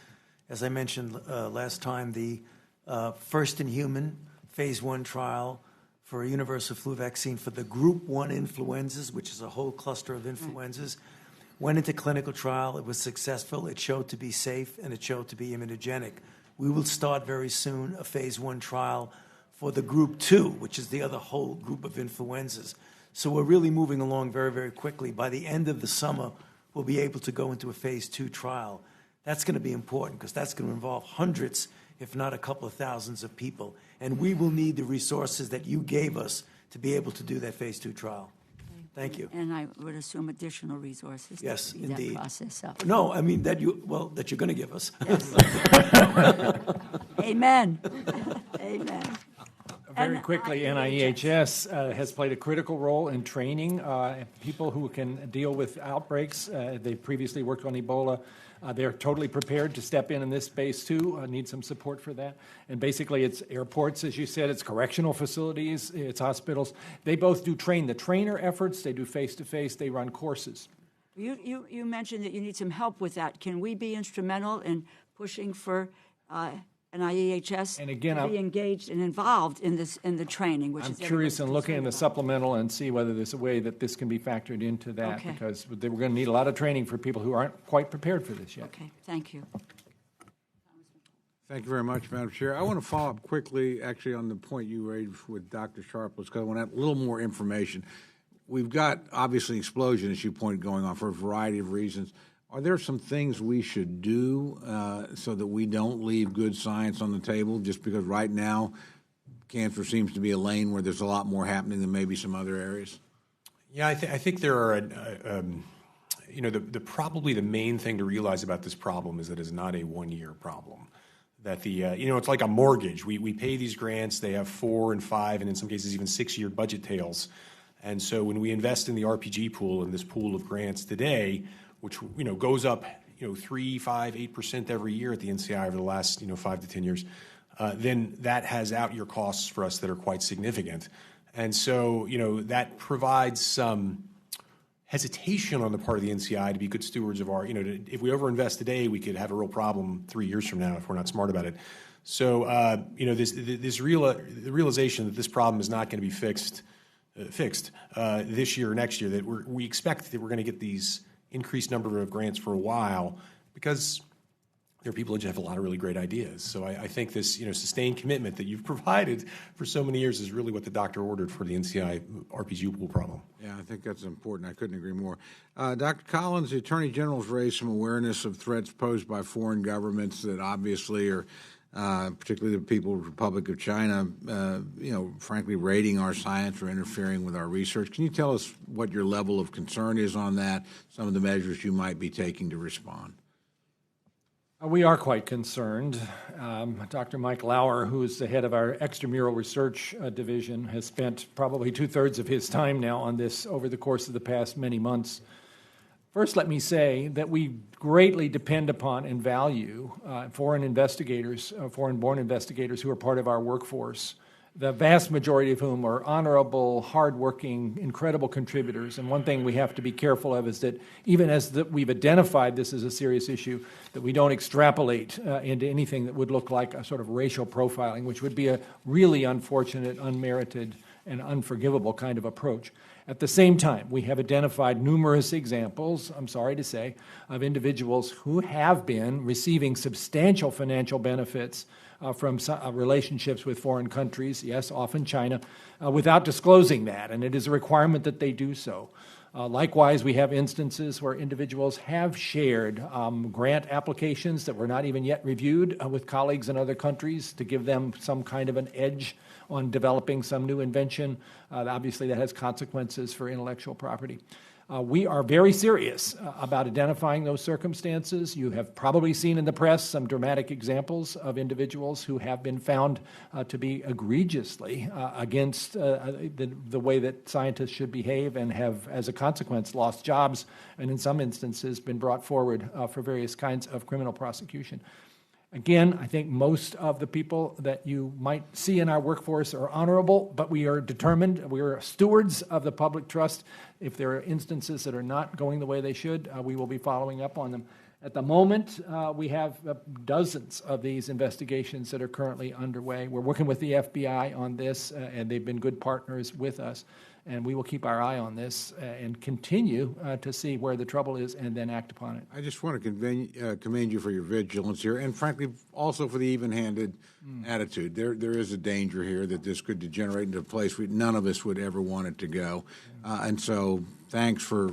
As I mentioned last time, the first in human phase 1 trial for a universal flu vaccine for the group 1 influenzas, which is a whole cluster of influenzas, went into clinical trial. It was successful. It showed to be safe, and it showed to be immunogenic. We will start very soon a phase 1 trial for the group 2, which is the other whole group of influenzas. So we're really moving along very, very quickly. By the end of the summer, we'll be able to go into a phase 2 trial. That's going to be important because that's going to involve hundreds, if not a couple of thousands of people. And we will need the resources that you gave us to be able to do that phase 2 trial. Thank you. And I would assume additional resources Yes, to speed indeed. that process up. No, I mean that you're going to give us. Yes. Amen. Amen. Very And quickly, NIHS has played a critical role in training people who can deal with outbreaks. They previously worked on Ebola. They're totally prepared to step in this space, too. Need some support for that. And basically, it's airports, as you said. It's correctional facilities. It's hospitals. They both do the trainer efforts. They do face-to-face. They run courses. You mentioned that you need some help with that. Can we be instrumental in pushing for NIHS And again, to be engaged and involved in the training? Which I'm is curious in everybody's looking in the concerned supplemental and see whether there's a way that this can be factored into that, Okay. because we're going to need a lot of training for people who aren't quite prepared for this yet. about. Okay, thank you. Thank you very much, Madam Chair. I want to follow up quickly, actually, on the point you raised with Dr. Sharples, because I want to have a little more information. We've got, obviously, an explosion, as you pointed, going on for a variety of reasons. Are there some things we should do so that we don't leave good science on the table, just because right now cancer seems to be a lane where there's a lot more happening than maybe some other areas? Yeah, I think there are, probably the main thing to realize about this problem is that it's not a one-year problem. That it's like a mortgage. We pay these grants. They have 4 and 5, and in some cases even 6-year budget tails. And so when we invest in the RPG pool, in this pool of grants today, which goes up 3, 5, 8% every year at the NCI over the last 5 to 10 years, then that has out-year costs for us that are quite significant. And so that provides some hesitation on the part of the NCI to be good stewards of our, if we overinvest today, we could have a real problem 3 years from now if we're not smart about it. So, the realization that this problem is not going to be fixed this year or next year, that we expect that we're going to get these increased number of grants for a while because there are people who just have a lot of really great ideas. So I think this sustained commitment that you've provided for so many years is really what the doctor ordered for the NCI RPG pool problem. Yeah, I think that's important. I couldn't agree more. Dr. Collins, the Attorney General's raised some awareness of threats posed by foreign governments that obviously are, particularly the People's Republic of China, frankly, raiding our science or interfering with our research. Can you tell us what your level of concern is on that, some of the measures you might be taking to respond? We are quite concerned. Dr. Mike Lauer, who is the head of our extramural research division, has spent probably 2/3 of his time now on this over the course of the past many months. First, let me say that we greatly depend upon and value foreign investigators, foreign-born investigators who are part of our workforce, the vast majority of whom are honorable, hardworking, incredible contributors. And one thing we have to be careful of is that even as we've identified this as a serious issue, that we don't extrapolate into anything that would look like a sort of racial profiling, which would be a really unfortunate, unmerited, and unforgivable kind of approach. At the same time, we have identified numerous examples, I'm sorry to say, of individuals who have been receiving substantial financial benefits from relationships with foreign countries, yes, often China, without disclosing that, and it is a requirement that they do so. Likewise, we have instances where individuals have shared grant applications that were not even yet reviewed with colleagues in other countries to give them some kind of an edge on developing some new invention. Obviously, that has consequences for intellectual property. We are very serious about identifying those circumstances. You have probably seen in the press some dramatic examples of individuals who have been found to be egregiously against the way that scientists should behave and have, as a consequence, lost jobs and in some instances been brought forward for various kinds of criminal prosecution. Again, I think most of the people that you might see in our workforce are honorable, but we are determined, we are stewards of the public trust. If there are instances that are not going the way they should, we will be following up on them. At the moment, we have dozens of these investigations that are currently underway. We're working with the FBI on this, and they've been good partners with us. And we will keep our eye on this and continue to see where the trouble is and then act upon it. I just want to commend you for your vigilance here and, frankly, also for the even-handed attitude. There is a danger here that this could degenerate into a place none of us would ever want it to go. And so thanks for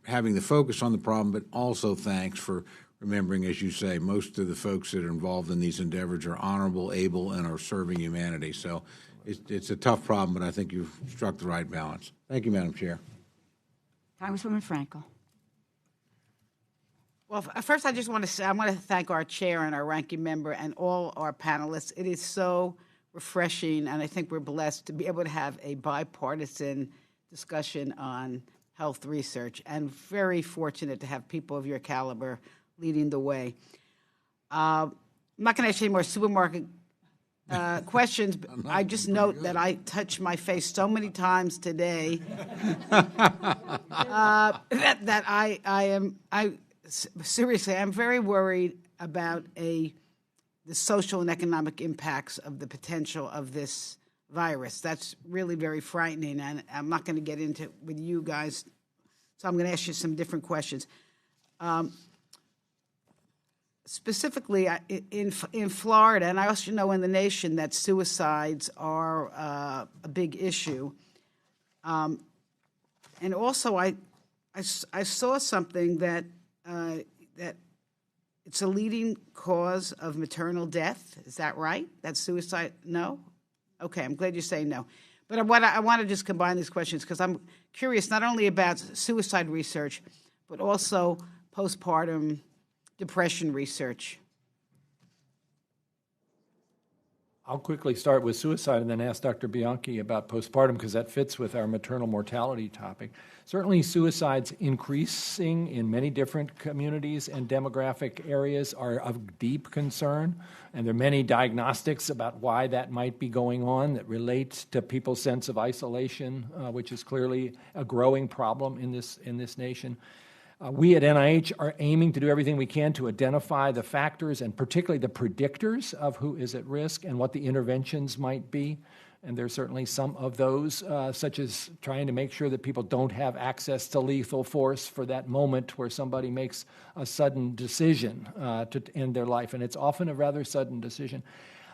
having the focus on the problem, but also thanks for remembering, as you say, most of the folks that are involved in these endeavors are honorable, able, and are serving humanity. So it's a tough problem, but I think you've struck the right balance. Thank you, Madam Chair. Congresswoman Frankel. Well, first I just want to say I want to thank our chair and our ranking member and all our panelists. It is so refreshing, and I think we're blessed to be able to have a bipartisan discussion on health research, and very fortunate to have people of your caliber leading the way. I'm not going to ask you any more supermarket questions. But I just note that I touched my face so many times today that I seriously, I'm very worried about the social and economic impacts of the potential of this virus. That's really very frightening, and I'm not going to get into it with you guys, so I'm going to ask you some different questions. Specifically, in Florida, and I also know in the nation that suicides are a big issue. And also, I saw something that it's a leading cause of maternal death. Is that right? That's suicide? No? Okay, I'm glad you say no. But I want to just combine these questions because I'm curious not only about suicide research, but also postpartum depression research. I'll quickly start with suicide and then ask Dr. Bianchi about postpartum because that fits with our maternal mortality topic. Certainly suicides increasing in many different communities and demographic areas are of deep concern, and there are many diagnostics about why that might be going on that relate to people's sense of isolation, which is clearly a growing problem in this nation. We at NIH are aiming to do everything we can to identify the factors and particularly the predictors of who is at risk and what the interventions might be. And there's certainly some of those, such as trying to make sure that people don't have access to lethal force for that moment where somebody makes a sudden decision to end their life. And it's often a rather sudden decision.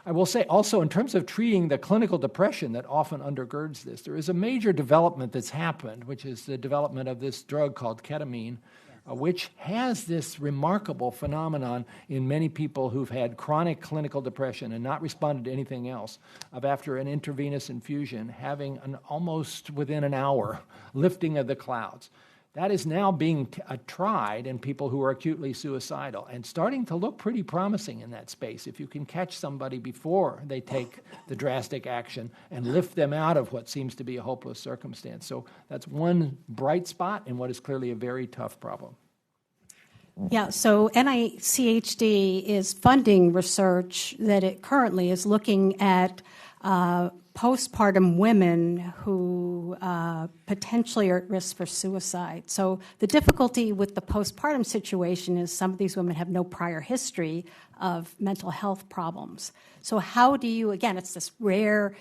I will say also in terms of treating the clinical depression that often undergirds this, there is a major development that's happened, which is the development of this drug called ketamine, which has this remarkable phenomenon in many people who've had chronic clinical depression and not responded to anything else, of after an intravenous infusion having an almost within an hour lifting of the clouds. That is now being tried in people who are acutely suicidal and starting to look pretty promising in that space. If you can catch somebody before they take the drastic action and lift them out of what seems to be a hopeless circumstance. So that's one bright spot in what is clearly a very tough problem. Yeah, so NICHD is funding research that it currently is looking at postpartum women who potentially are at risk for suicide. So the difficulty with the postpartum situation is some of these women have no prior history of mental health problems. So how do you, again, it's this rare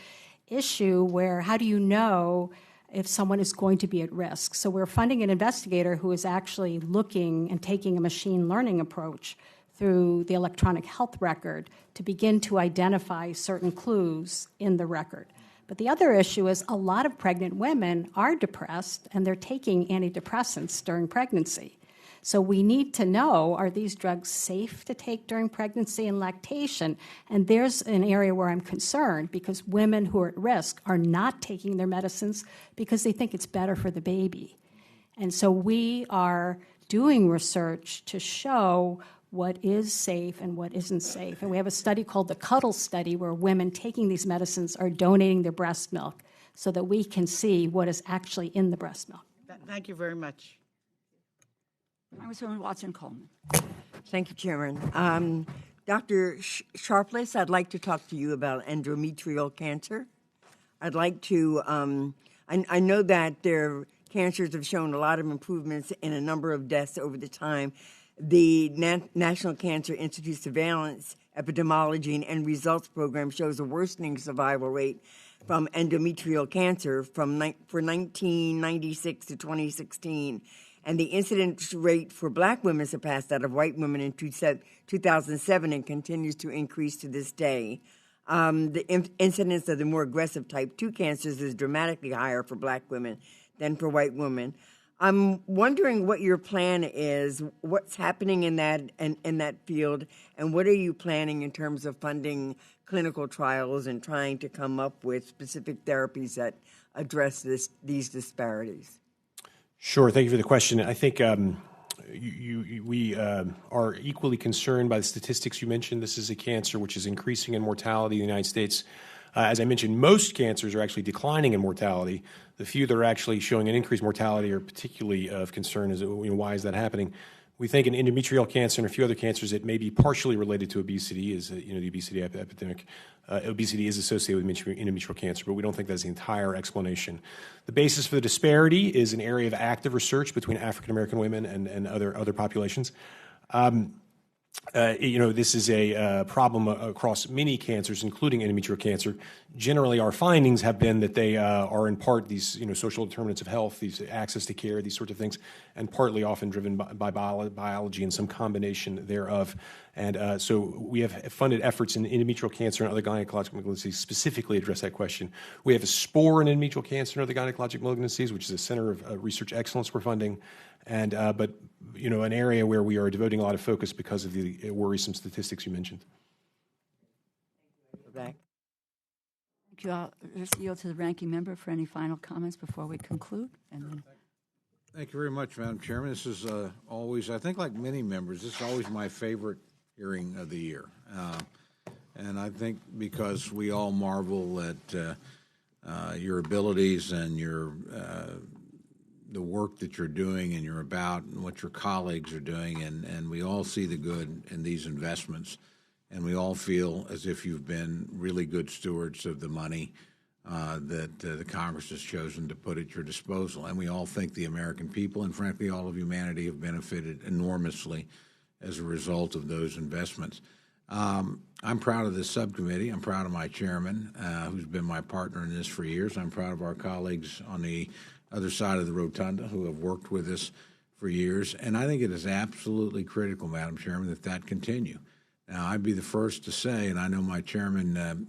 issue where how do you know if someone is going to be at risk? So we're funding an investigator who is actually looking and taking a machine learning approach through the electronic health record to begin to identify certain clues in the record. But the other issue is a lot of pregnant women are depressed and they're taking antidepressants during pregnancy. So we need to know, are these drugs safe to take during pregnancy and lactation? And there's an area where I'm concerned because women who are at risk are not taking their medicines because they think it's better for the baby. And so we are doing research to show what is safe and what isn't safe. And we have a study called the Cuddle Study where women taking these medicines are donating their breast milk so that we can see what is actually in the breast milk. Thank you very much. Congresswoman Watson-Coleman. Thank you, Chairman. Dr. Sharples, I'd like to talk to you about endometrial cancer. I'd like to, I know that their cancers have shown a lot of improvements in a number of deaths over the time. The National Cancer Institute Surveillance, Epidemiology, and End Results Program shows a worsening survival rate from endometrial cancer for 1996 to 2016. And the incidence rate for black women surpassed that of white women in 2007 and continues to increase to this day. The incidence of the more aggressive type 2 cancers is dramatically higher for black women than for white women. I'm wondering what your plan is, what's happening in that field, and what are you planning in terms of funding clinical trials and trying to come up with specific therapies that address these disparities? Sure. Thank you for the question. I think we are equally concerned by the statistics you mentioned. This is a cancer which is increasing in mortality in the United States. As I mentioned, most cancers are actually declining in mortality. The few that are actually showing an increased mortality are particularly of concern. Why is that happening? We think in endometrial cancer and a few other cancers, it may be partially related to obesity, the obesity epidemic. Obesity is associated with endometrial cancer, but we don't think that's the entire explanation. The basis for the disparity is an area of active research between African American women and other populations. This is a problem across many cancers, including endometrial cancer. Generally, our findings have been that they are in part these, social determinants of health, these access to care, these sorts of things, and partly often driven by biology and some combination thereof. And so we have funded efforts in endometrial cancer and other gynecologic malignancies specifically address that question. We have a SPORE in endometrial cancer and other gynecologic malignancies, which is a center of research excellence we're funding. And but an area where we are devoting a lot of focus because of the worrisome statistics you mentioned. Thank you. I'll just yield to the ranking member for any final comments before we conclude. Thank you very much, Madam Chairman. This is always, I think like many members, this is always my favorite hearing of the year. And I think because we all marvel at your abilities and your the work that you're doing and you're about and what your colleagues are doing, and we all see the good in these investments, and we all feel as if you've been really good stewards of the money that the Congress has chosen to put at your disposal. And we all think the American people and, frankly, all of humanity have benefited enormously as a result of those investments. I'm proud of this subcommittee. I'm proud of my chairman, who's been my partner in this for years. I'm proud of our colleagues on the other side of the rotunda who have worked with us for years. And I think it is absolutely critical, Madam Chairman, that continue. Now, I'd be the first to say, and I know my chairman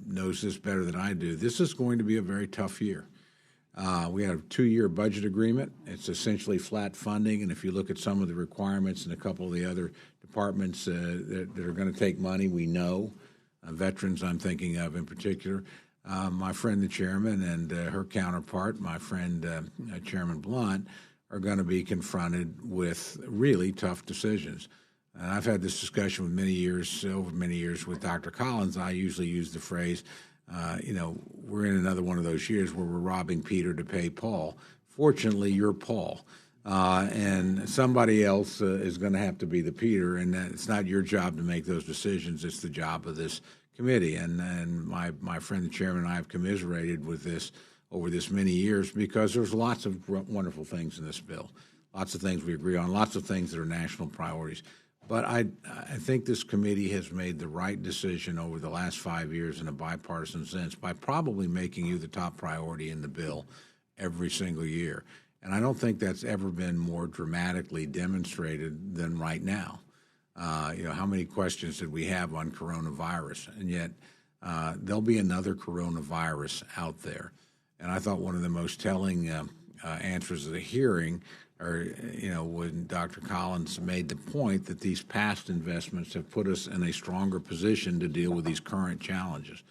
knows this better than I do, this is going to be a very tough year. We have a 2-year budget agreement. It's essentially flat funding, and if you look at some of the requirements in a couple of the other departments that are going to take money, we know. Veterans I'm thinking of in particular. My friend, the chairman, and her counterpart, my friend, Chairman Blunt, are going to be confronted with really tough decisions. And I've had this discussion over many years with Dr. Collins. I usually use the phrase, we're in another one of those years where we're robbing Peter to pay Paul. Fortunately, you're Paul. And somebody else is going to have to be the Peter, and it's not your job to make those decisions. It's the job of this committee. And my friend, the chairman, and I have commiserated with this over this many years because there's lots of wonderful things in this bill, lots of things we agree on, lots of things that are national priorities. But I think this committee has made the right decision over the last 5 years in a bipartisan sense by probably making you the top priority in the bill every single year. And I don't think that's ever been more dramatically demonstrated than right now. How many questions did we have on coronavirus? And yet there'll be another coronavirus out there. And I thought one of the most telling answers of the hearing when Dr. Collins made the point that these past investments have put us in a stronger position to deal with these current challenges.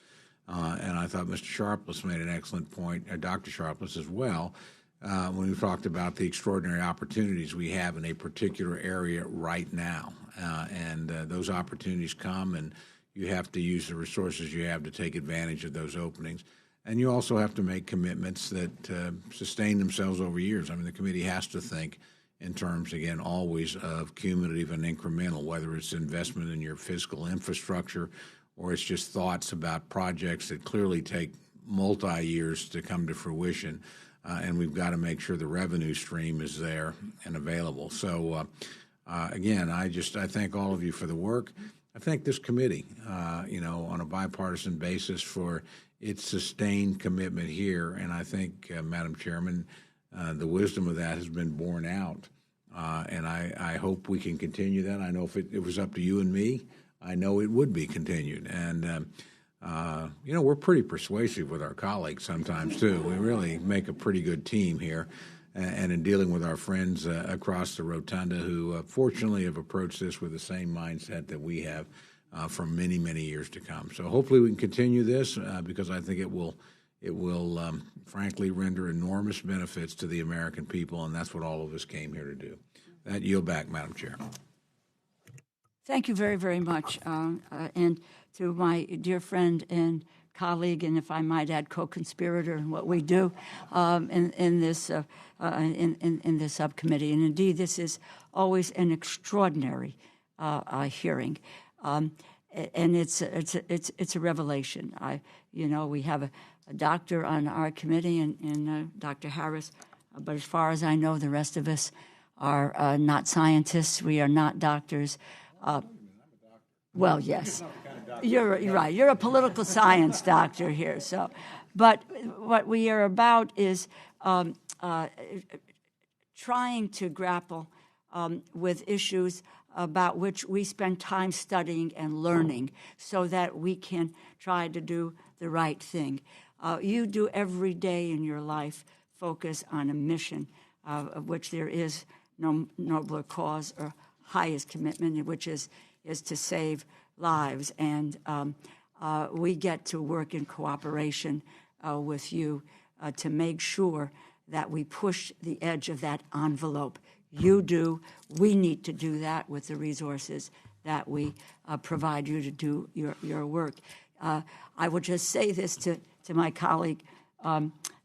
And I thought Mr. Sharples made an excellent point, Dr. Sharples as well, when we talked about the extraordinary opportunities we have in a particular area right now. And those opportunities come, and you have to use the resources you have to take advantage of those openings. And you also have to make commitments that sustain themselves over years. I mean, the committee has to think in terms, again, always of cumulative and incremental, whether it's investment in your physical infrastructure or it's just thoughts about projects that clearly take multi-years to come to fruition. And we've got to make sure the revenue stream is there and available. So, again, I thank all of you for the work. I thank this committee, on a bipartisan basis for its sustained commitment here. And I think, Madam Chairman, the wisdom of that has been borne out. And I hope we can continue that. I know if it was up to you and me, I know it would be continued. And, we're pretty persuasive with our colleagues sometimes, too. We really make a pretty good team here. And in dealing with our friends across the rotunda who, fortunately, have approached this with the same mindset that we have for many, many years to come. So hopefully we can continue this because I think it will, frankly, render enormous benefits to the American people, and that's what all of us came here to do. That yield back, Madam Chair. Thank you very, very much. And to my dear friend and colleague, and if I might add, co-conspirator in what we do in this subcommittee. And indeed, this is always an extraordinary hearing, and it's a revelation. We have a doctor on our committee, and Dr. Harris, but as far as I know, the rest of us are not scientists. We are not doctors. Well, yes, you're right. You're a political science doctor here. So, but what we are about is trying to grapple with issues about which we spend time studying and learning so that we can try to do the right thing. You do every day in your life focus on a mission of which there is no nobler cause or highest commitment, which is to save lives. And we get to work in cooperation with you to make sure that we push the edge of that envelope. You do. We need to do that with the resources that we provide you to do your work. I would just say this to my colleague,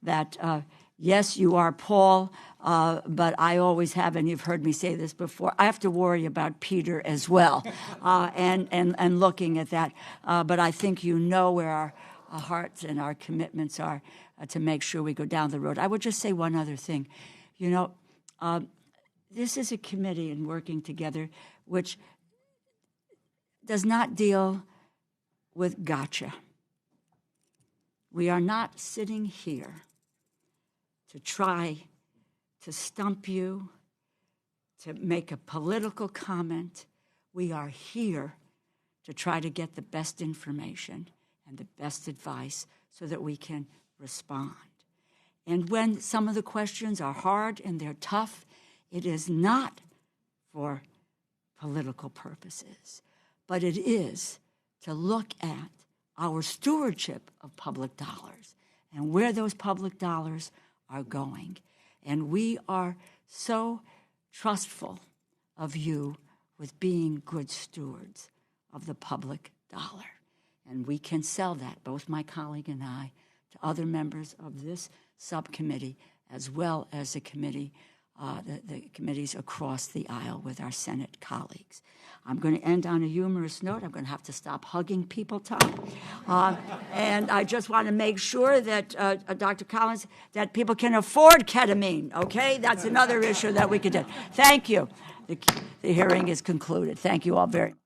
that yes, you are Paul, but I always have, and you've heard me say this before, I have to worry about Peter as well, and looking at that. But I think you know where our hearts and our commitments are to make sure we go down the road. I would just say one other thing. This is a committee and working together which does not deal with gotcha. We are not sitting here to try to stump you, to make a political comment. We are here to try to get the best information and the best advice so that we can respond. And when some of the questions are hard and they're tough, it is not for political purposes, but it is to look at our stewardship of public dollars and where those public dollars are going. And we are so trustful of you with being good stewards of the public dollar. And we can sell that, both my colleague and I, to other members of this subcommittee, as well as the committee, the committees across the aisle with our Senate colleagues. I'm going to end on a humorous note. I'm going to have to stop hugging people, Tom. And I just want to make sure that, Dr. Collins, that people can afford ketamine, okay? That's another issue that we could do. Thank you. The hearing is concluded. Thank you all very much.